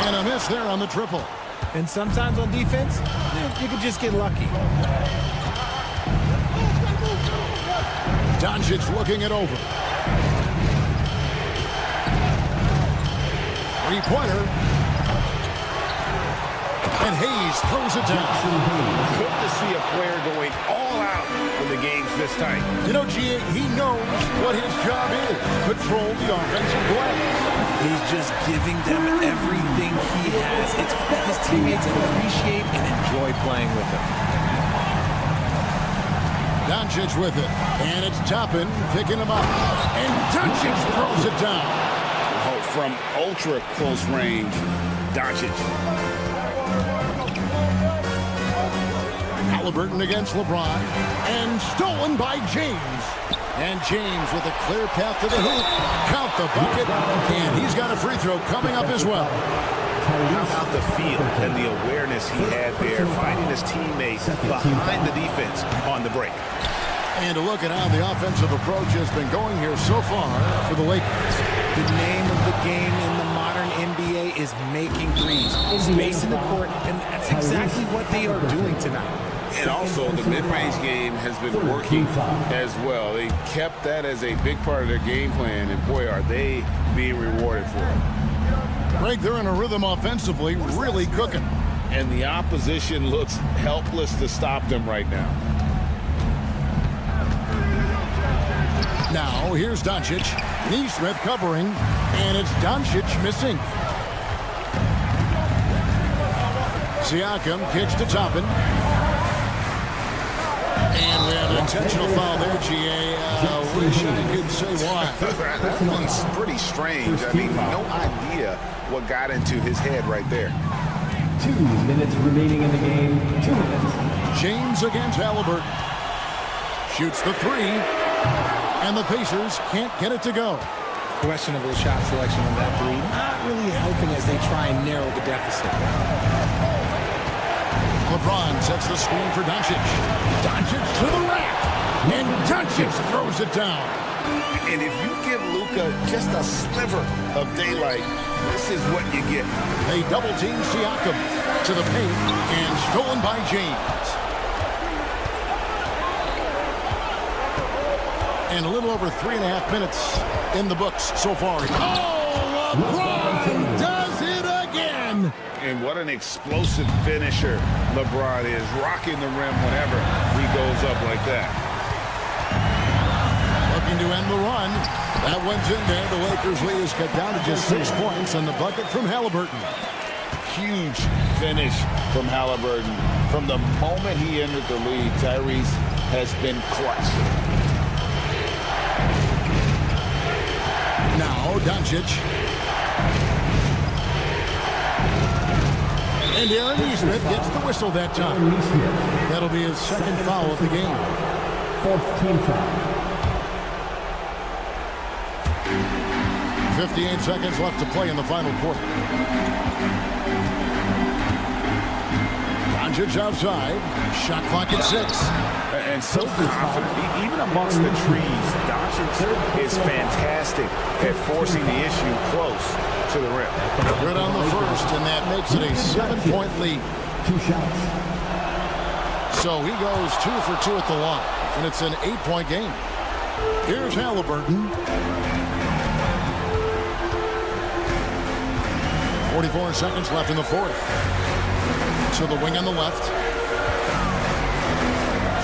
And a miss there on the triple. And sometimes on defense, you can just get lucky. Doncic looking it over. Three-pointer. And Hayes throws it down. Good to see a player going all out when the game's this tight. You know, G.A., he knows what his job is. Control the offensive glass. He's just giving them everything he has. It's what his teammates appreciate and enjoy playing with him. Doncic with it. And it's Toppin picking him up. And Doncic throws it down. From ultra close range, Doncic. Halliburton against LeBron. And stolen by James. And James with a clear path to the hoop. Count the bucket. And he's got a free throw coming up as well. How about the feel and the awareness he had there, finding his teammates behind the defense on the break. And a look at how the offensive approach has been going here so far for the Lakers. The name of the game in the modern NBA is making threes. Space in the court, and that's exactly what they are doing tonight. And also, the mid-range game has been working as well. They kept that as a big part of their game plan, and boy, are they being rewarded for it. Greg, they're in a rhythm offensively, really cooking. And the opposition looks helpless to stop them right now. Now, here's Doncic. Neesmith covering, and it's Doncic missing. Siakam kicks to Toppin. And we have an intentional foul there, G.A. Wish I could say why. That one's pretty strange. I mean, no idea what got into his head right there. 2 minutes remaining in the game. 2 minutes. James against Halliburton. Shoots the three. And the Pacers can't get it to go. Questionable shot selection on that three. Not really helping as they try and narrow the deficit. LeBron sets the screen for Doncic. Doncic to the rack. And Doncic throws it down. And if you give Luka just a sliver of daylight, this is what you get. They double-team Siakam to the paint and stolen by James. And a little over 3.5 minutes in the books so far. Oh, LeBron does it again. And what an explosive finisher LeBron is, rocking the rim whenever he goes up like that. Looking to end the run. That one's in there. The Lakers lead is cut down to just 6 points on the bucket from Halliburton. Huge finish from Halliburton. From the moment he entered the league, Tyrese has been clutch. Now, Doncic. And Aaron Neesmith gets the whistle that time. That'll be his second foul of the game. 4th team foul. 58 seconds left to play in the final quarter. Doncic outside. Shot clock at 6. And so confident, even amongst the trees. Doncic is fantastic at forcing the issue close to the rim. Good on the first, and that makes it a 7-point lead. 2 shots. So he goes 2 for 2 at the line, and it's an 8-point game. Here's Halliburton. 44 seconds left in the fourth. To the wing on the left.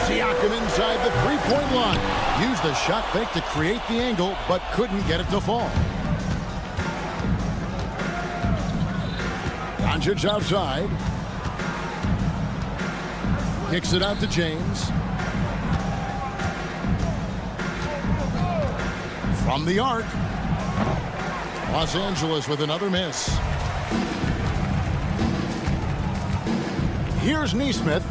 Siakam inside the three-point line. Used the shot fake to create the angle, but couldn't get it to fall. Doncic outside. Kicks it out to James. From the arc. Los Angeles with another miss. Here's Neesmith.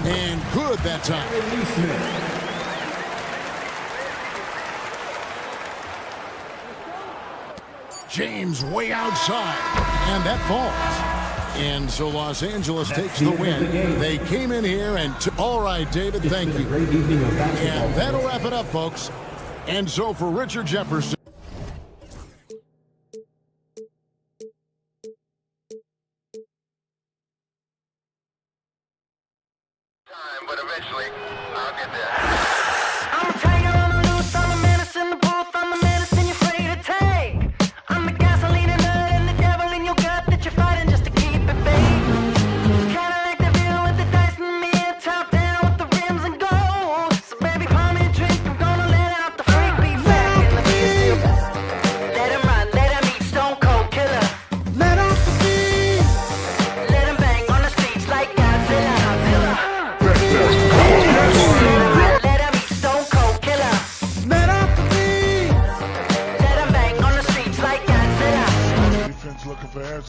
And good that time. James way outside. And that falls. And so Los Angeles takes the win. They came in here and... All right, David, thank you. And that'll wrap it up, folks. And so for Richard Jefferson... But eventually, I'll get there. I'm a tiger on the loose, I'm a menace in the booth, I'm the medicine you're afraid to take. I'm the gasoline and nut and the devil in your gut that you're fighting just to keep it fake. Kinda like the view with the dice and me, top down with the rims and gold. So baby, pour me a drink, I'm gonna let out the freak beat back in the beer. Let him run, let him eat, stone cold killer. Let off the beat. Let him bang on the streets like Godzilla. Let him eat, stone cold killer. Let off the beat. Let him bang on the streets like Godzilla. Defense looking for answers.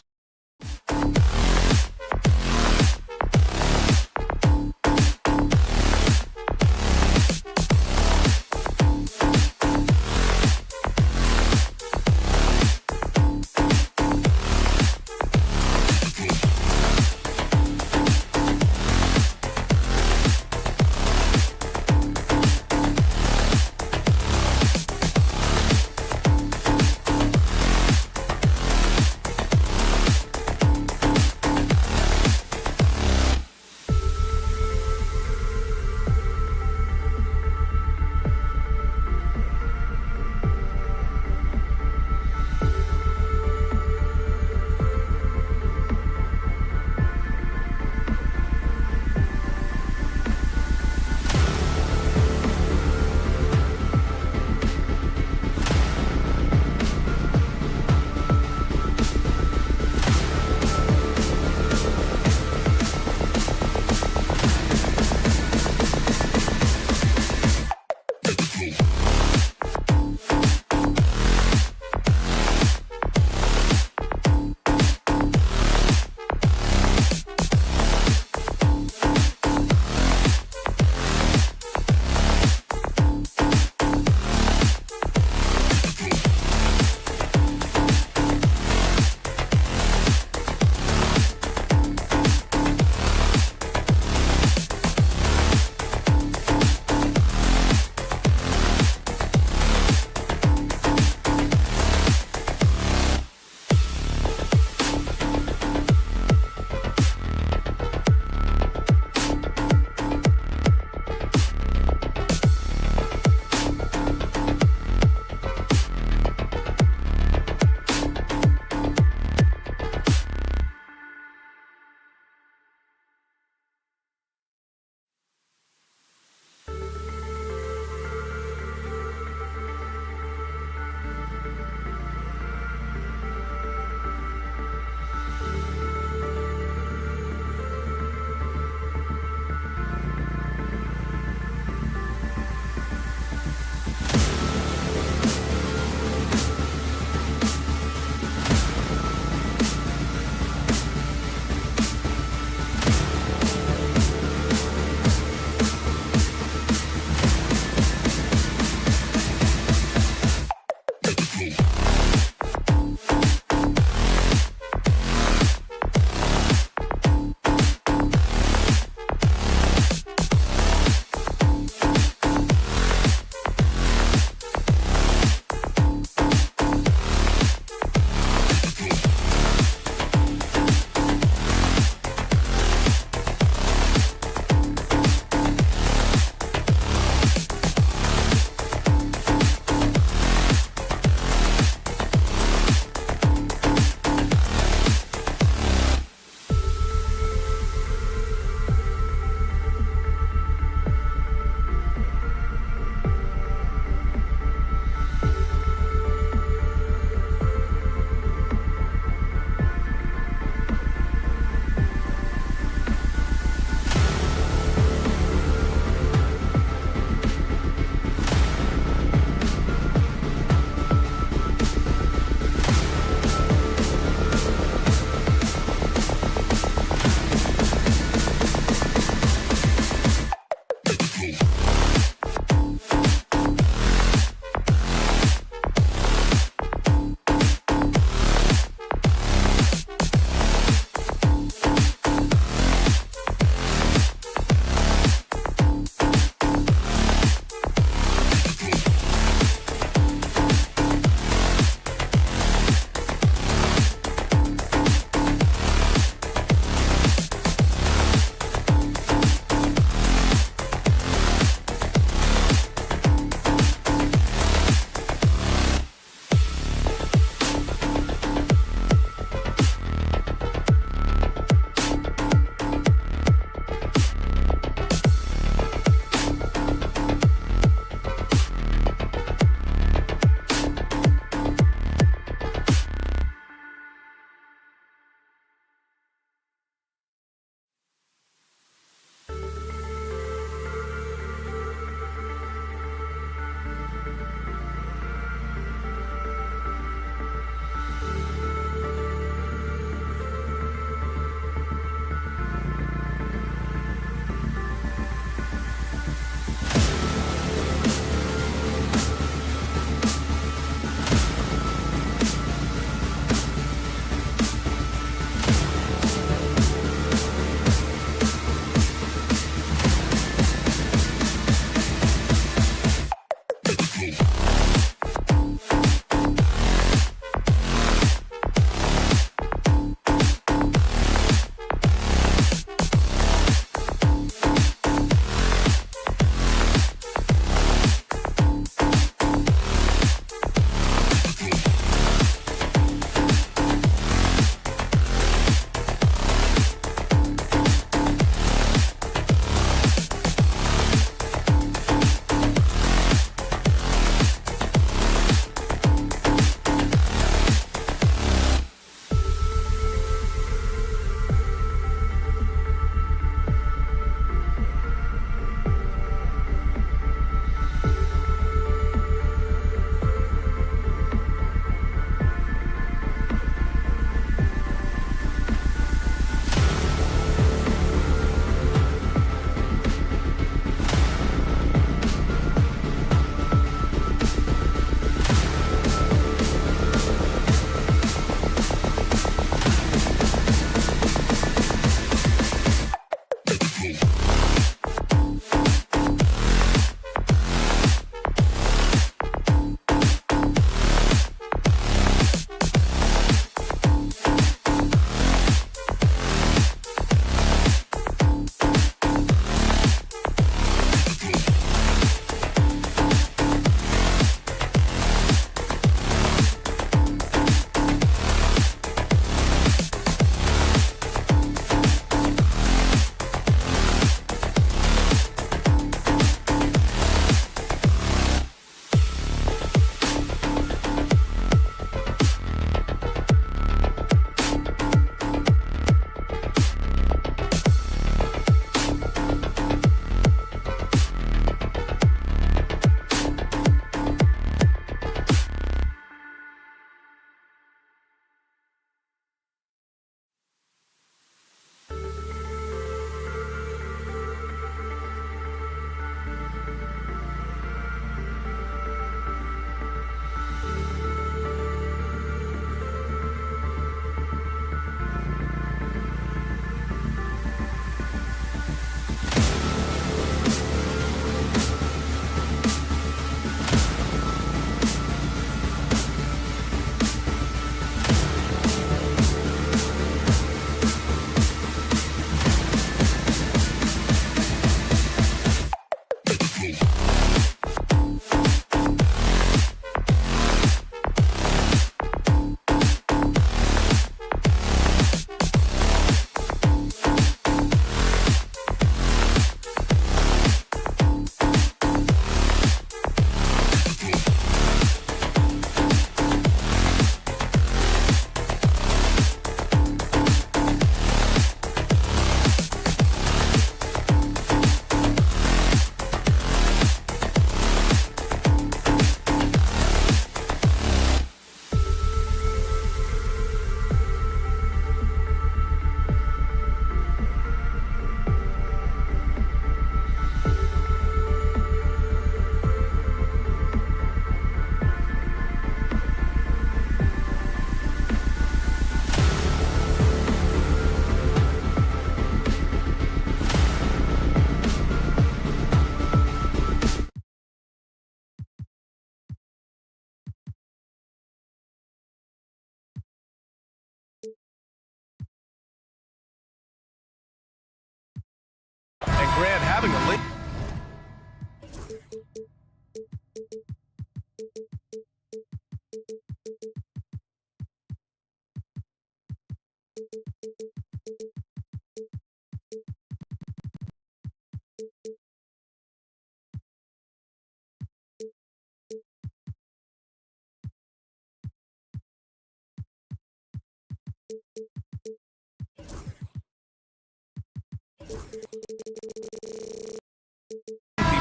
having a late.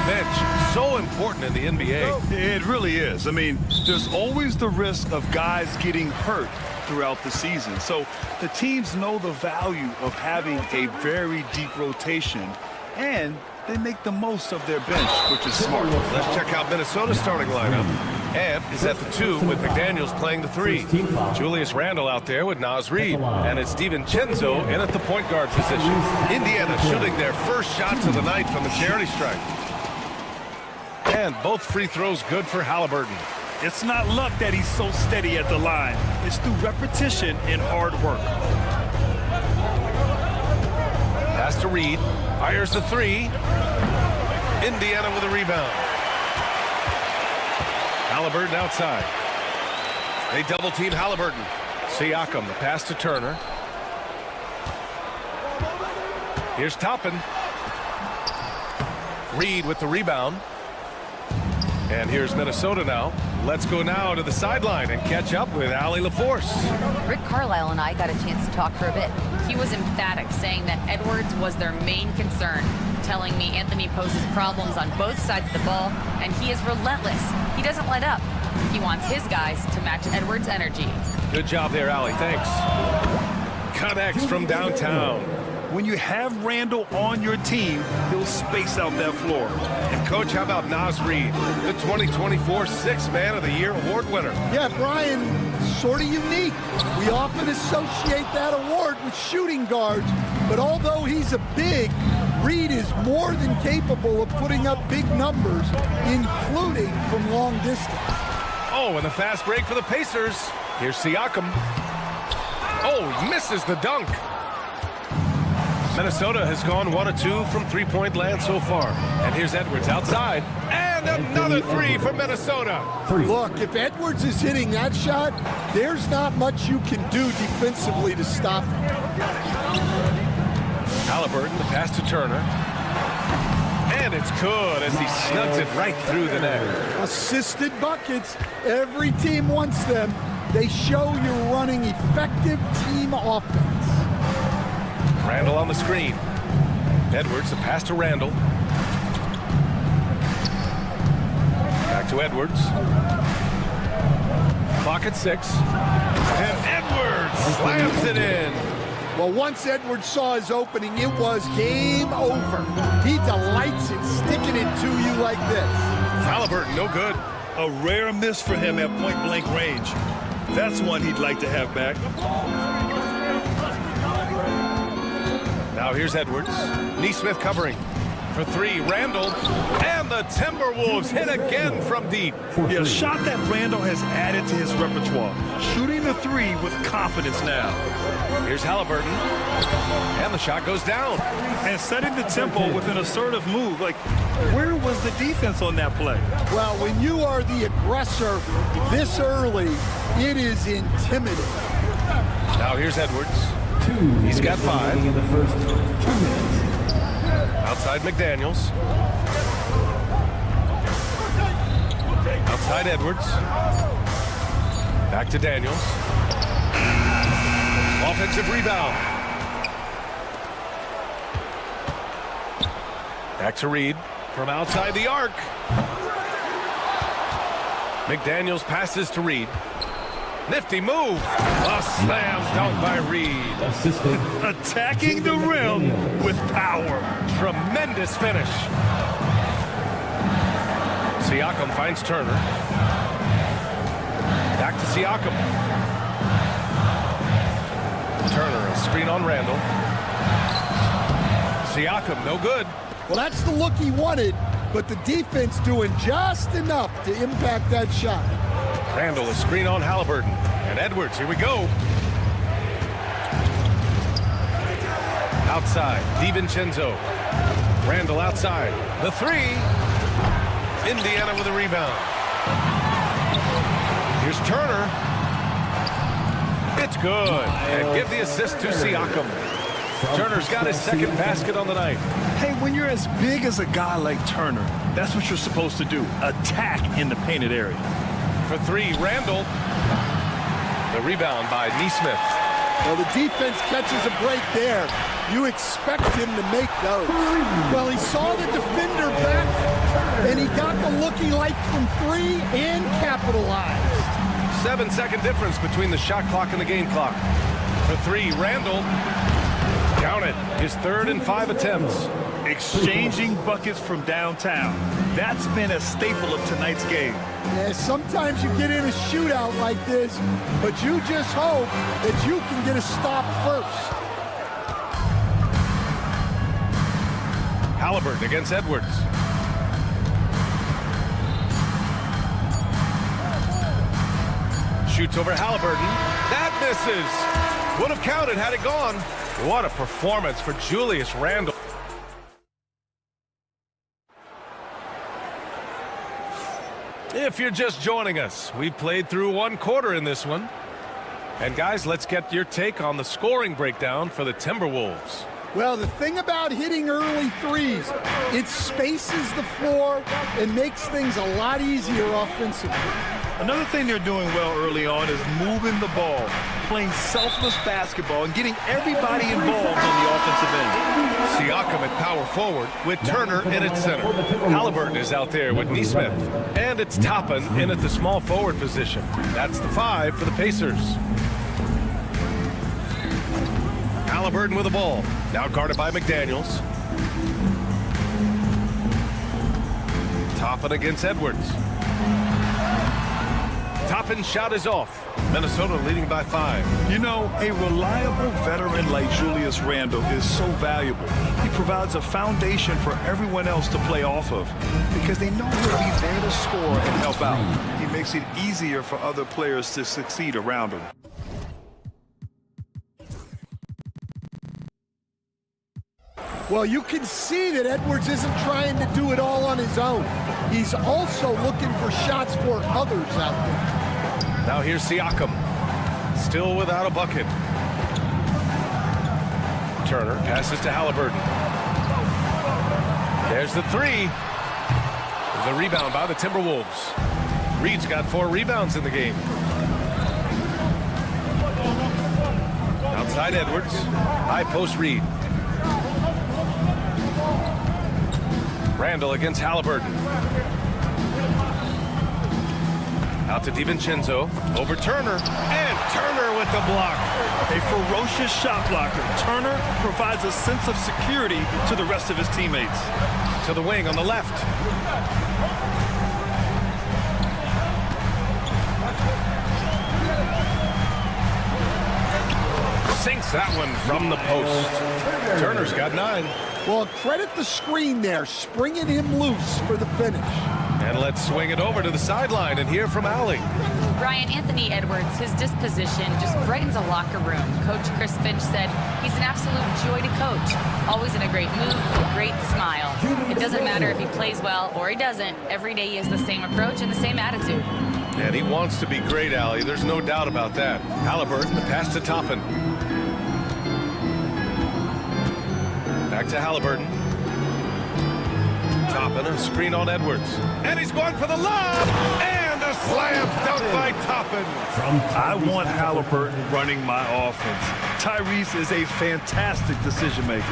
Bench, so important in the NBA. It really is. I mean, there's always the risk of guys getting hurt throughout the season. So the teams know the value of having a very deep rotation, and they make the most of their bench, which is smart. Let's check out Minnesota's starting lineup. Ant is at the 2 with McDaniels playing the 3. Julius Randle out there with Naz Reid. And it's DiVincenzo in at the point guard position. Indiana shooting their first shots of the night from the charity stripe. And both free throws good for Halliburton. It's not luck that he's so steady at the line. It's through repetition and hard work. Pass to Reid. Fires the 3. Indiana with a rebound. Halliburton outside. They double team Halliburton. Siakam, the pass to Turner. Here's Toppin. Reid with the rebound. And here's Minnesota now. Let's go now to the sideline and catch up with Allie LaForce. Rick Carlisle and I got a chance to talk for a bit. He was emphatic, saying that Edwards was their main concern, telling me Anthony poses problems on both sides of the ball, and he is relentless. He doesn't let up. He wants his guys to match Edwards' energy. Good job there, Allie. Thanks. Connects from downtown. When you have Randle on your team, he'll space out that floor. And, Coach, how about Naz Reid, the 2024 Sixth Man of the Year award winner? Yeah, Brian, sort of unique. We often associate that award with shooting guards, but although he's a big, Reid is more than capable of putting up big numbers, including from long distance. Oh, and a fast break for the Pacers. Here's Siakam. Oh, misses the dunk. Minnesota has gone 1 of 2 from three-point land so far. And here's Edwards outside. And another 3 for Minnesota. Look, if Edwards is hitting that shot, there's not much you can do defensively to stop him. Halliburton, the pass to Turner. And it's good as he snugs it right through the net. Assisted buckets. Every team wants them. They show you're running effective team offense. Randle on the screen. Edwards, the pass to Randle. Back to Edwards. Clock at 6. And Edwards slams it in. Well, once Edwards saw his opening, it was game over. He delights in sticking it to you like this. Halliburton, no good. A rare miss for him at point-blank range. That's one he'd like to have back. Now here's Edwards. Neesmith covering for 3. Randle. And the Timberwolves hit again from deep. Yeah, a shot that Randle has added to his repertoire. Shooting the 3 with confidence now. Here's Halliburton. And the shot goes down. And setting the tempo with an assertive move. Like, where was the defense on that play? Well, when you are the aggressor this early, it is intimidating. Now here's Edwards. He's got 5. In the first 2 minutes. Outside McDaniels. Outside Edwards. Back to Daniels. Offensive rebound. Back to Reid from outside the arc. McDaniels passes to Reid. Nifty move. A slam dunk by Reid. Attacking the rim with power. Tremendous finish. Siakam finds Turner. Back to Siakam. Turner, a screen on Randle. Siakam, no good. Well, that's the look he wanted, but the defense doing just enough to impact that shot. Randle, a screen on Halliburton. And Edwards, here we go. Outside, DiVincenzo. Randall outside. The three. Indiana with a rebound. Here's Turner. It's good. And give the assist to Siakam. Turner's got his second basket on the night. Hey, when you're as big as a guy like Turner, that's what you're supposed to do. Attack in the painted area. For three, Randall. The rebound by Neesmith. Well, the defense catches a break there. You expect him to make those. Well, he saw the defender back, and he got the looking like from three and capitalized. 7-second difference between the shot clock and the game clock. For three, Randall. Count it. His third and 5 attempts. Exchanging buckets from downtown. That's been a staple of tonight's game. Yeah, sometimes you get in a shootout like this, but you just hope that you can get a stop first. Halliburton against Edwards. Shoots over Halliburton. That misses. Would have counted had it gone. What a performance for Julius Randle. If you're just joining us, we played through one quarter in this one. And guys, let's get your take on the scoring breakdown for the Timberwolves. Well, the thing about hitting early threes, it spaces the floor and makes things a lot easier offensively. Another thing they're doing well early on is moving the ball, playing selfless basketball, and getting everybody involved on the offensive end. Siakam at power forward with Turner in at center. Halliburton is out there with Neesmith. And it's Toppin in at the small forward position. That's the 5 for the Pacers. Halliburton with the ball. Now guarded by McDaniels. Toppin against Edwards. Toppin's shot is off. Minnesota leading by 5. You know, a reliable veteran like Julius Randle is so valuable. He provides a foundation for everyone else to play off of because they know he'll be there to score and help out. He makes it easier for other players to succeed around him. Well, you can see that Edwards isn't trying to do it all on his own. He's also looking for shots for others out there. Now here's Siakam. Still without a bucket. Turner passes to Halliburton. There's the 3. The rebound by the Timberwolves. Reed's got 4 rebounds in the game. Outside Edwards. High post Reed. Randall against Halliburton. Out to DiVincenzo. Over Turner. And Turner with the block. A ferocious shot blocker. Turner provides a sense of security to the rest of his teammates. To the wing on the left. Sinks that one from the post. Turner's got 9. Well, credit the screen there, springing him loose for the finish. And let's swing it over to the sideline and hear from Allie. Brian, Anthony Edwards, his disposition just brightens a locker room. Coach Chris Finch said he's an absolute joy to coach. Always in a great mood, with a great smile. It doesn't matter if he plays well or he doesn't. Every day he has the same approach and the same attitude. And he wants to be great, Allie. There's no doubt about that. Halliburton, the pass to Toppin. Back to Halliburton. Toppin, a screen on Edwards. And he's going for the lob! And a slam dunk by Toppin. I want Halliburton running my offense. Tyrese is a fantastic decision maker.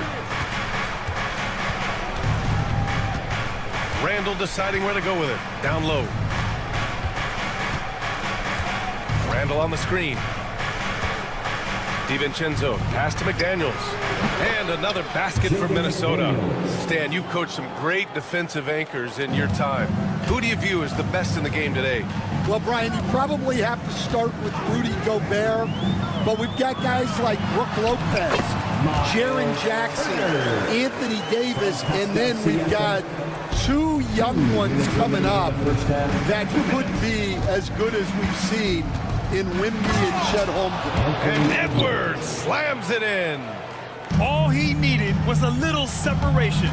Randall deciding where to go with it. Down low. Randall on the screen. DiVincenzo, pass to McDaniels. And another basket for Minnesota. Stan, you've coached some great defensive anchors in your time. Who do you view as the best in the game today? Well, Brian, you probably have to start with Rudy Gobert, but we've got guys like Brook Lopez, Jaren Jackson, Anthony Davis, and then we've got 2 young ones coming up that could be as good as we've seen in Wimby and Chet Holmgren. And Edwards slams it in. All he needed was a little separation.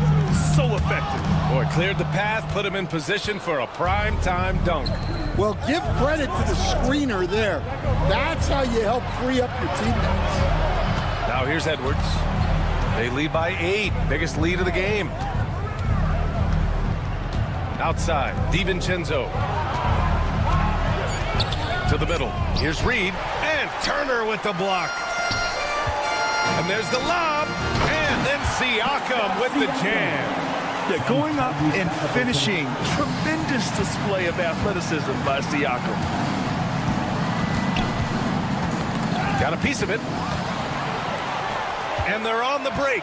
So effective. Boy, cleared the path, put him in position for a prime-time dunk. Well, give credit to the screener there. That's how you help free up your teammates. Now here's Edwards. They lead by 8. Biggest lead of the game. Outside, DiVincenzo. To the middle. Here's Reed. And Turner with the block. And there's the lob. And then Siakam with the jam. Yeah, going up and finishing. Tremendous display of athleticism by Siakam. Got a piece of it. And they're on the break.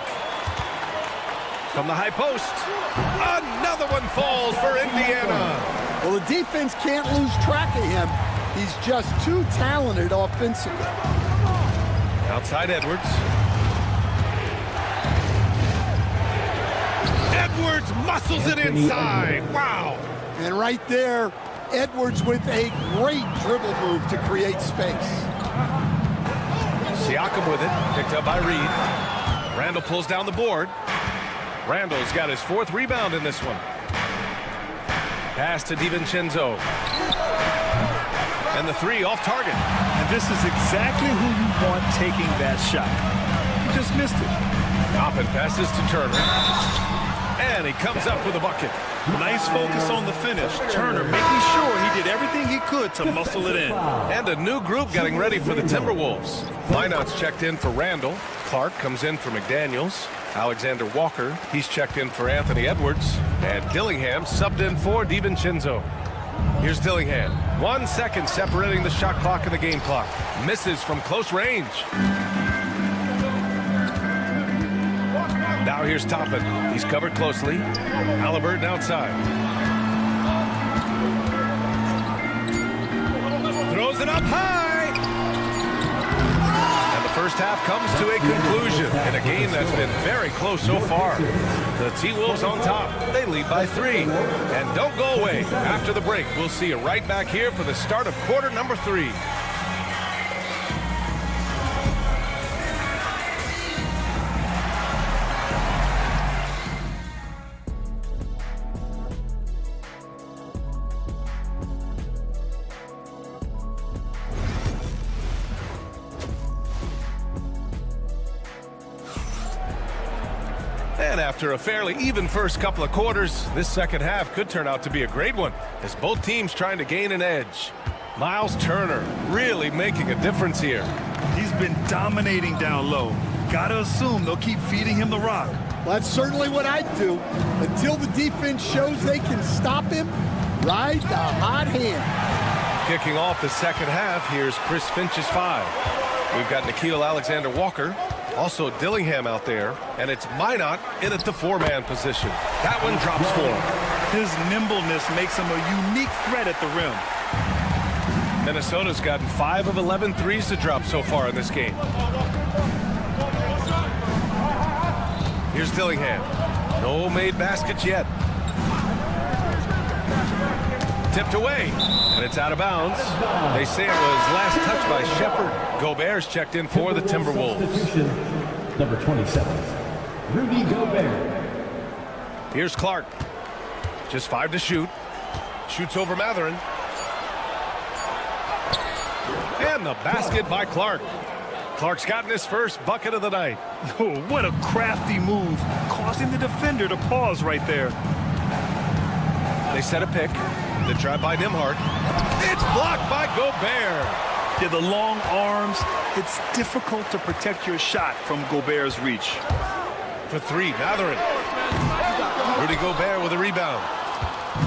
From the high post. Another one falls for Indiana. Well, the defense can't lose track of him. He's just too talented offensively. Outside Edwards. Edwards muscles it inside. Wow. And right there, Edwards with a great dribble move to create space. Siakam with it. Picked up by Reed. Randall pulls down the board. Randall's got his 4th rebound in this one. Pass to DiVincenzo. And the 3 off target. And this is exactly who you want taking that shot. He just missed it. Toppin passes to Turner. And he comes up with a bucket. Nice focus on the finish. Turner making sure he did everything he could to muscle it in. And a new group getting ready for the Timberwolves. Lineouts checked in for Randall. Clark comes in for McDaniels. Alexander Walker, he's checked in for Anthony Edwards. And Dillingham subbed in for DiVincenzo. Here's Dillingham. 1 second separating the shot clock and the game clock. Misses from close range. Now here's Toppin. He's covered closely. Halliburton outside. Throws it up high. And the first half comes to a conclusion in a game that's been very close so far. The T-Wolves on top. They lead by 3. And don't go away. After the break, we'll see you right back here for the start of quarter number 3. And after a fairly even first couple of quarters, this second half could turn out to be a great one as both teams trying to gain an edge. Miles Turner really making a difference here. He's been dominating down low. Gotta assume they'll keep feeding him the rock. Well, that's certainly what I'd do. Until the defense shows they can stop him, ride the hot hand. Kicking off the second half, here's Chris Finch's 5. We've got Nickeil Alexander-Walker. Also Dillingham out there, and it's Minot in at the 4-man position. That one drops for him. His nimbleness makes him a unique threat at the rim. Minnesota's gotten 5 of 11 threes to drop so far in this game. Here's Dillingham. No made baskets yet. Tipped away, and it's out of bounds. They say it was last touched by Shepard. Gobert's checked in for the Timberwolves. Number 27, Rudy Gobert. Here's Clark. Just 5 to shoot. Shoots over Matherin. And the basket by Clark. Clark's gotten his first bucket of the night. Oh, what a crafty move, causing the defender to pause right there. They set a pick. The try by Nembhard. It's blocked by Gobert. Yeah, the long arms. It's difficult to protect your shot from Gobert's reach. For 3, Matherin. Rudy Gobert with a rebound.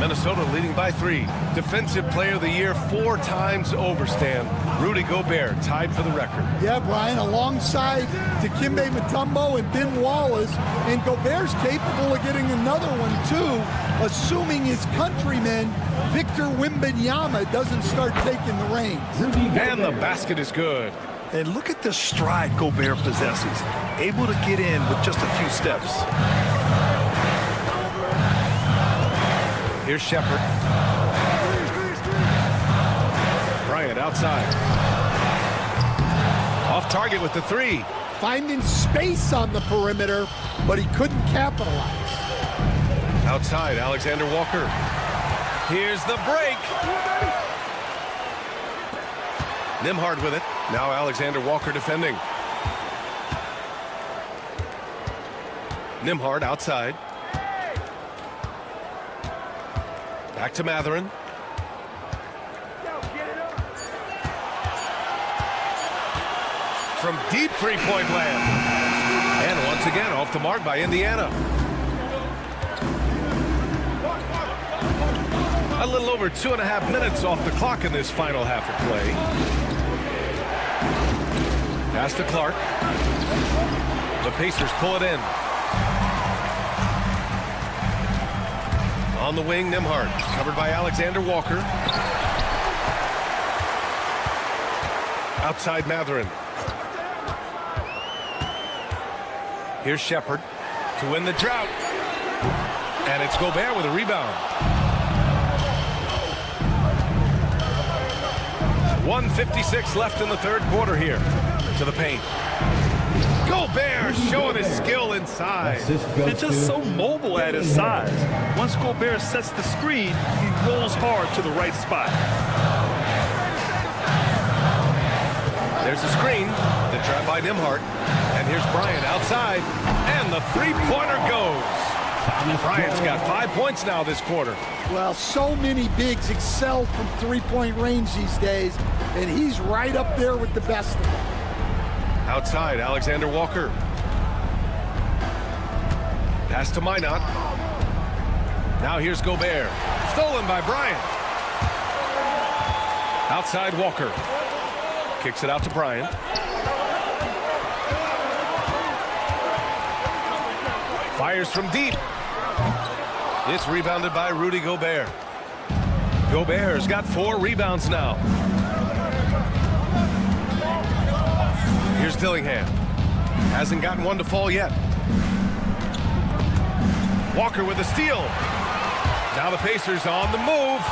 Minnesota leading by 3. Defensive Player of the Year 4 times over, Stan. Rudy Gobert tied for the record. Yeah, Brian, alongside Dikembe Mutombo and Ben Wallace, and Gobert's capable of getting another one too, assuming his countryman Victor Wembanyama doesn't start taking the reins. And the basket is good. And look at the stride Gobert possesses, able to get in with just a few steps. Here's Shepard. Bryant outside. Off target with the 3. finding space on the perimeter, but he couldn't capitalize. Outside, Alexander Walker. Here's the break. Nembhard with it. Now Alexander Walker defending. Nembhard outside. Back to Mathurin. From deep three-point land. And once again, off the mark by Indiana. A little over 2.5 minutes off the clock in this final half of play. Pass to Clark. The Pacers pull it in. On the wing, Nembhard, covered by Alexander Walker. Outside Mathurin. Here's Shepherd to win the drought. And it's Gobert with a rebound. 1:56 left in the third quarter here. To the paint. Gobert showing his skill inside. And just so mobile at his size. Once Gobert sets the screen, he rolls hard to the right spot. There's the screen. The trap by Nembhard. And here's Bryant outside. And the three-pointer goes. Bryant's got 5 points now this quarter. Well, so many bigs excel from three-point range these days, and he's right up there with the best of them. Outside, Alexander Walker. Pass to Minot. Now here's Gobert. Stolen by Bryant. Outside Walker. Kicks it out to Bryant. Fires from deep. It's rebounded by Rudy Gobert. Gobert's got 4 rebounds now. Here's Dillingham. Hasn't gotten one to fall yet. Walker with a steal. Now the Pacers on the move.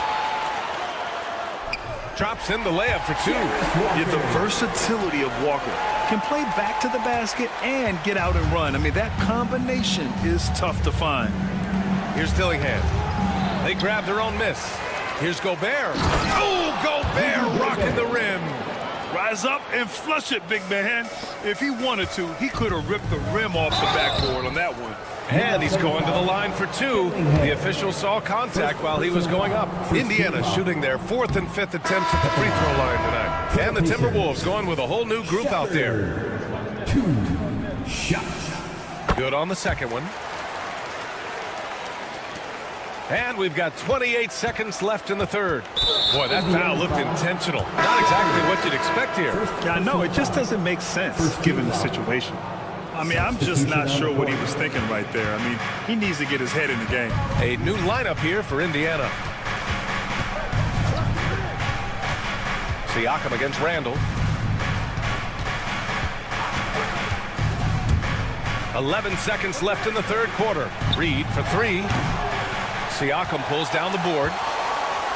Drops in the layup for 2. Yeah, the versatility of Walker. Can play back to the basket and get out and run. I mean, that combination is tough to find. Here's Dillingham. They grab their own miss. Here's Gobert. Oh, Gobert rocking the rim. Rise up and flush it, big man. If he wanted to, he could have ripped the rim off the backboard on that one. And he's going to the line for 2. The official saw contact while he was going up. Indiana shooting their 4th and 5th attempts at the free throw line tonight. And the Timberwolves going with a whole new group out there. 2 shots. Good on the second one. And we've got 28 seconds left in the third. Boy, that foul looked intentional. Not exactly what you'd expect here. Yeah, I know. It just doesn't make sense given the situation. I mean, I'm just not sure what he was thinking right there. I mean, he needs to get his head in the game. A new lineup here for Indiana. Siakam against Randall. 11 seconds left in the third quarter. Reed for 3. Siakam pulls down the board.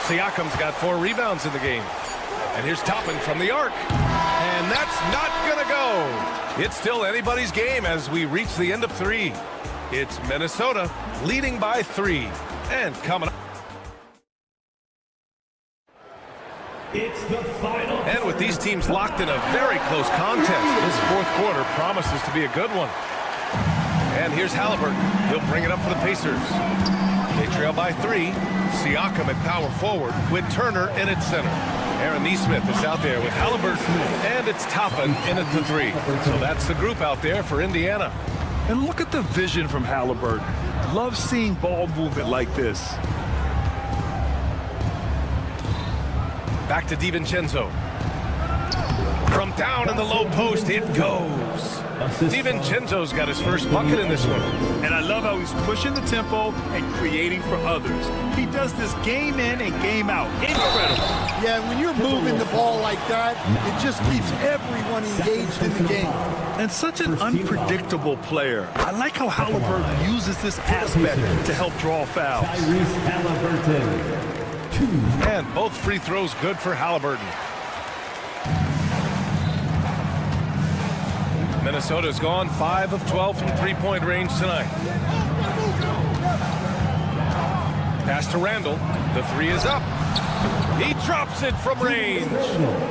Siakam's got 4 rebounds in the game. And here's Toppin from the arc. And that's not going to go. It's still anybody's game as we reach the end of 3. It's Minnesota leading by 3. And coming up. It's the final. And with these teams locked in a very close contest, this fourth quarter promises to be a good one. And here's Halliburton. He'll bring it up for the Pacers. They trail by 3. Siakam at power forward with Turner in at center. Aaron Nesmith is out there with Halliburton, and it's Toppin in at the 3. So that's the group out there for Indiana. And look at the vision from Halliburton. Love seeing ball movement like this. Back to DiVincenzo. From down in the low post, it goes. DiVincenzo's got his first bucket in this one. And I love how he's pushing the tempo and creating for others. He does this game in and game out. Incredible. Yeah, when you're moving the ball like that, it just keeps everyone engaged in the game. And such an unpredictable player. I like how Halliburton uses this aspect to help draw fouls. Halliburton. 2. And both free throws good for Halliburton. Minnesota's gone 5 of 12 from three-point range tonight. Pass to Randall. The three is up. He drops it from range.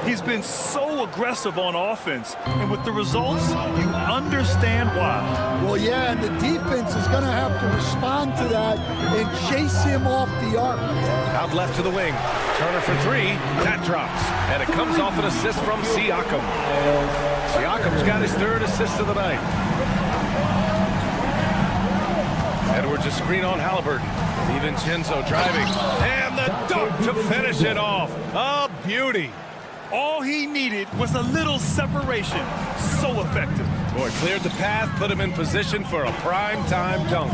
He's been so aggressive on offense, and with the results, you understand why. Well, yeah, and the defense is going to have to respond to that and chase him off the arc. Out left to the wing. Turner for three. That drops. And it comes off an assist from Siakam. Siakam's got his third assist of the night. Edwards a screen on Halliburton. DiVincenzo driving. And the dunk to finish it off. A beauty. All he needed was a little separation. So effective. Boy, cleared the path, put him in position for a prime-time dunk.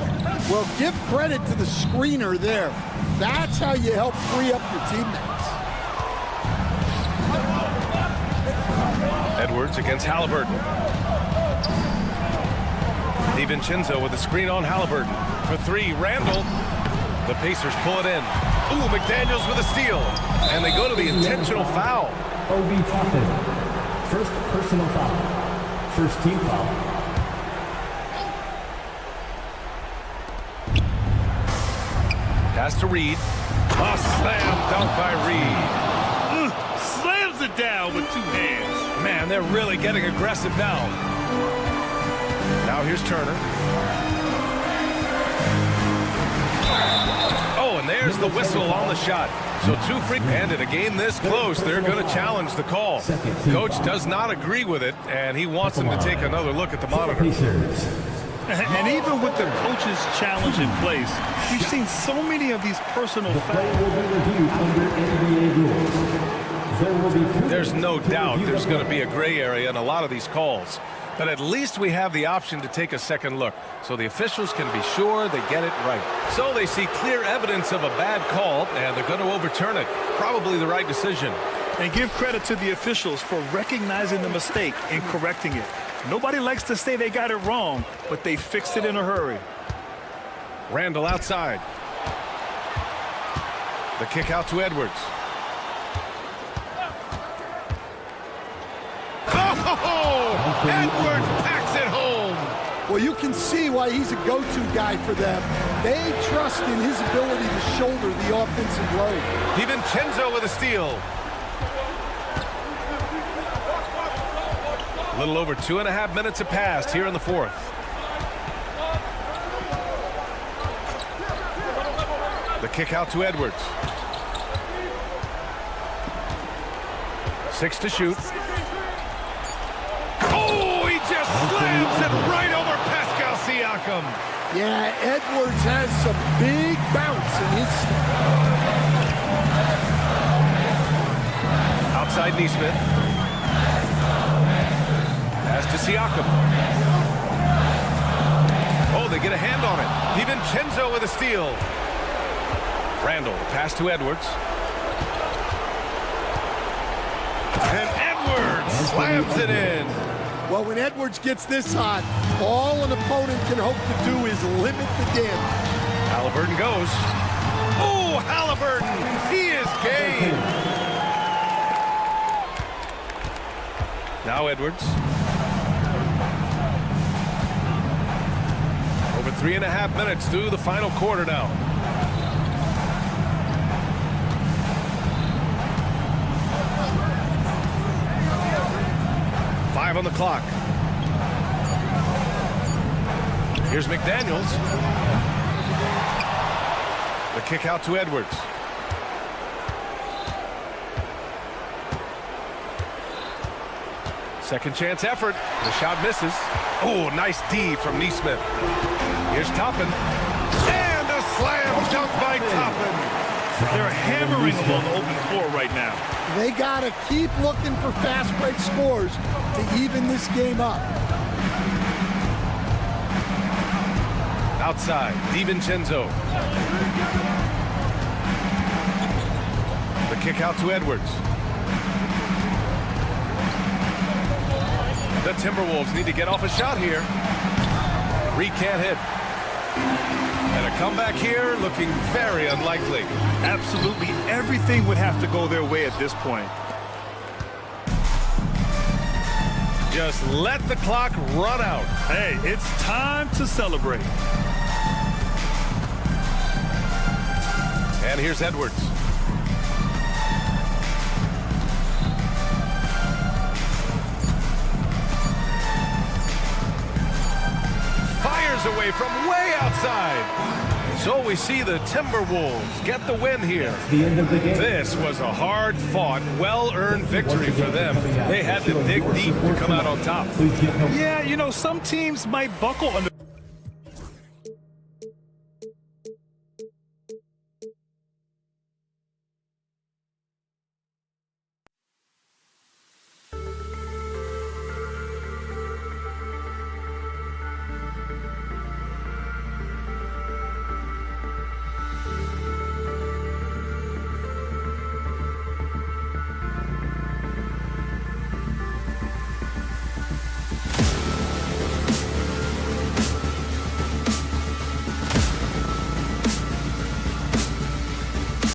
Well, give credit to the screener there. That's how you help free up your teammates. Edwards against Halliburton. DiVincenzo with a screen on Halliburton. For three, Randall. The Pacers pull it in. Ooh, McDaniels with a steal. And they go to the intentional foul. Obi Toppin. First personal foul. First team foul. Pass to Reed. A slam dunk by Reed. Slams it down with two hands. Man, they're really getting aggressive now. Now here's Turner. Oh, and there's the whistle on the shot. So two free-handed. A game this close, they're going to challenge the call. Coach does not agree with it, and he wants them to take another look at the monitor. And even with the coach's challenge in place, we've seen so many of these personal fouls. There's no doubt there's going to be a gray area in a lot of these calls. But at least we have the option to take a second look, so the officials can be sure they get it right. So they see clear evidence of a bad call, and they're going to overturn it. Probably the right decision. And give credit to the officials for recognizing the mistake and correcting it. Nobody likes to say they got it wrong, but they fixed it in a hurry. Randall outside. The kick out to Edwards. Oh, Edwards packs it home. Well, you can see why he's a go-to guy for them. They trust in his ability to shoulder the offensive load. DiVincenzo with a steal. A little over 2.5 minutes have passed here in the fourth. The kick out to Edwards. 6 to shoot. Oh, he just slams it right over Pascal Siakam. Yeah, Edwards has some big bounce in his step. Outside Neesmith. Pass to Siakam. Oh, they get a hand on it. DiVincenzo with a steal. Randall, pass to Edwards. And Edwards slams it in. Well, when Edwards gets this hot, all an opponent can hope to do is limit the damage. Halliburton goes. Oh, Halliburton, he is game. Now Edwards. Over 3.5 minutes through the final quarter now. On the clock. Here's McDaniels. The kick out to Edwards. Second chance effort. The shot misses. Oh, nice D from Neesmith. Here's Toppin. And a slam dunk by Toppin. They're hammering him on the open floor right now. They got to keep looking for fast break scores to even this game up. Outside, DiVincenzo. The kick out to Edwards. The Timberwolves need to get off a shot here. Reed can't hit. And a comeback here looking very unlikely. Absolutely everything would have to go their way at this point. just let the clock run out. Hey, it's time to celebrate. And here's Edwards. Fires away from way outside. So we see the Timberwolves get the win here. The end of the game. This was a hard-fought, well-earned victory for them. They had to dig deep to come out on top. Yeah, you know, some teams might buckle under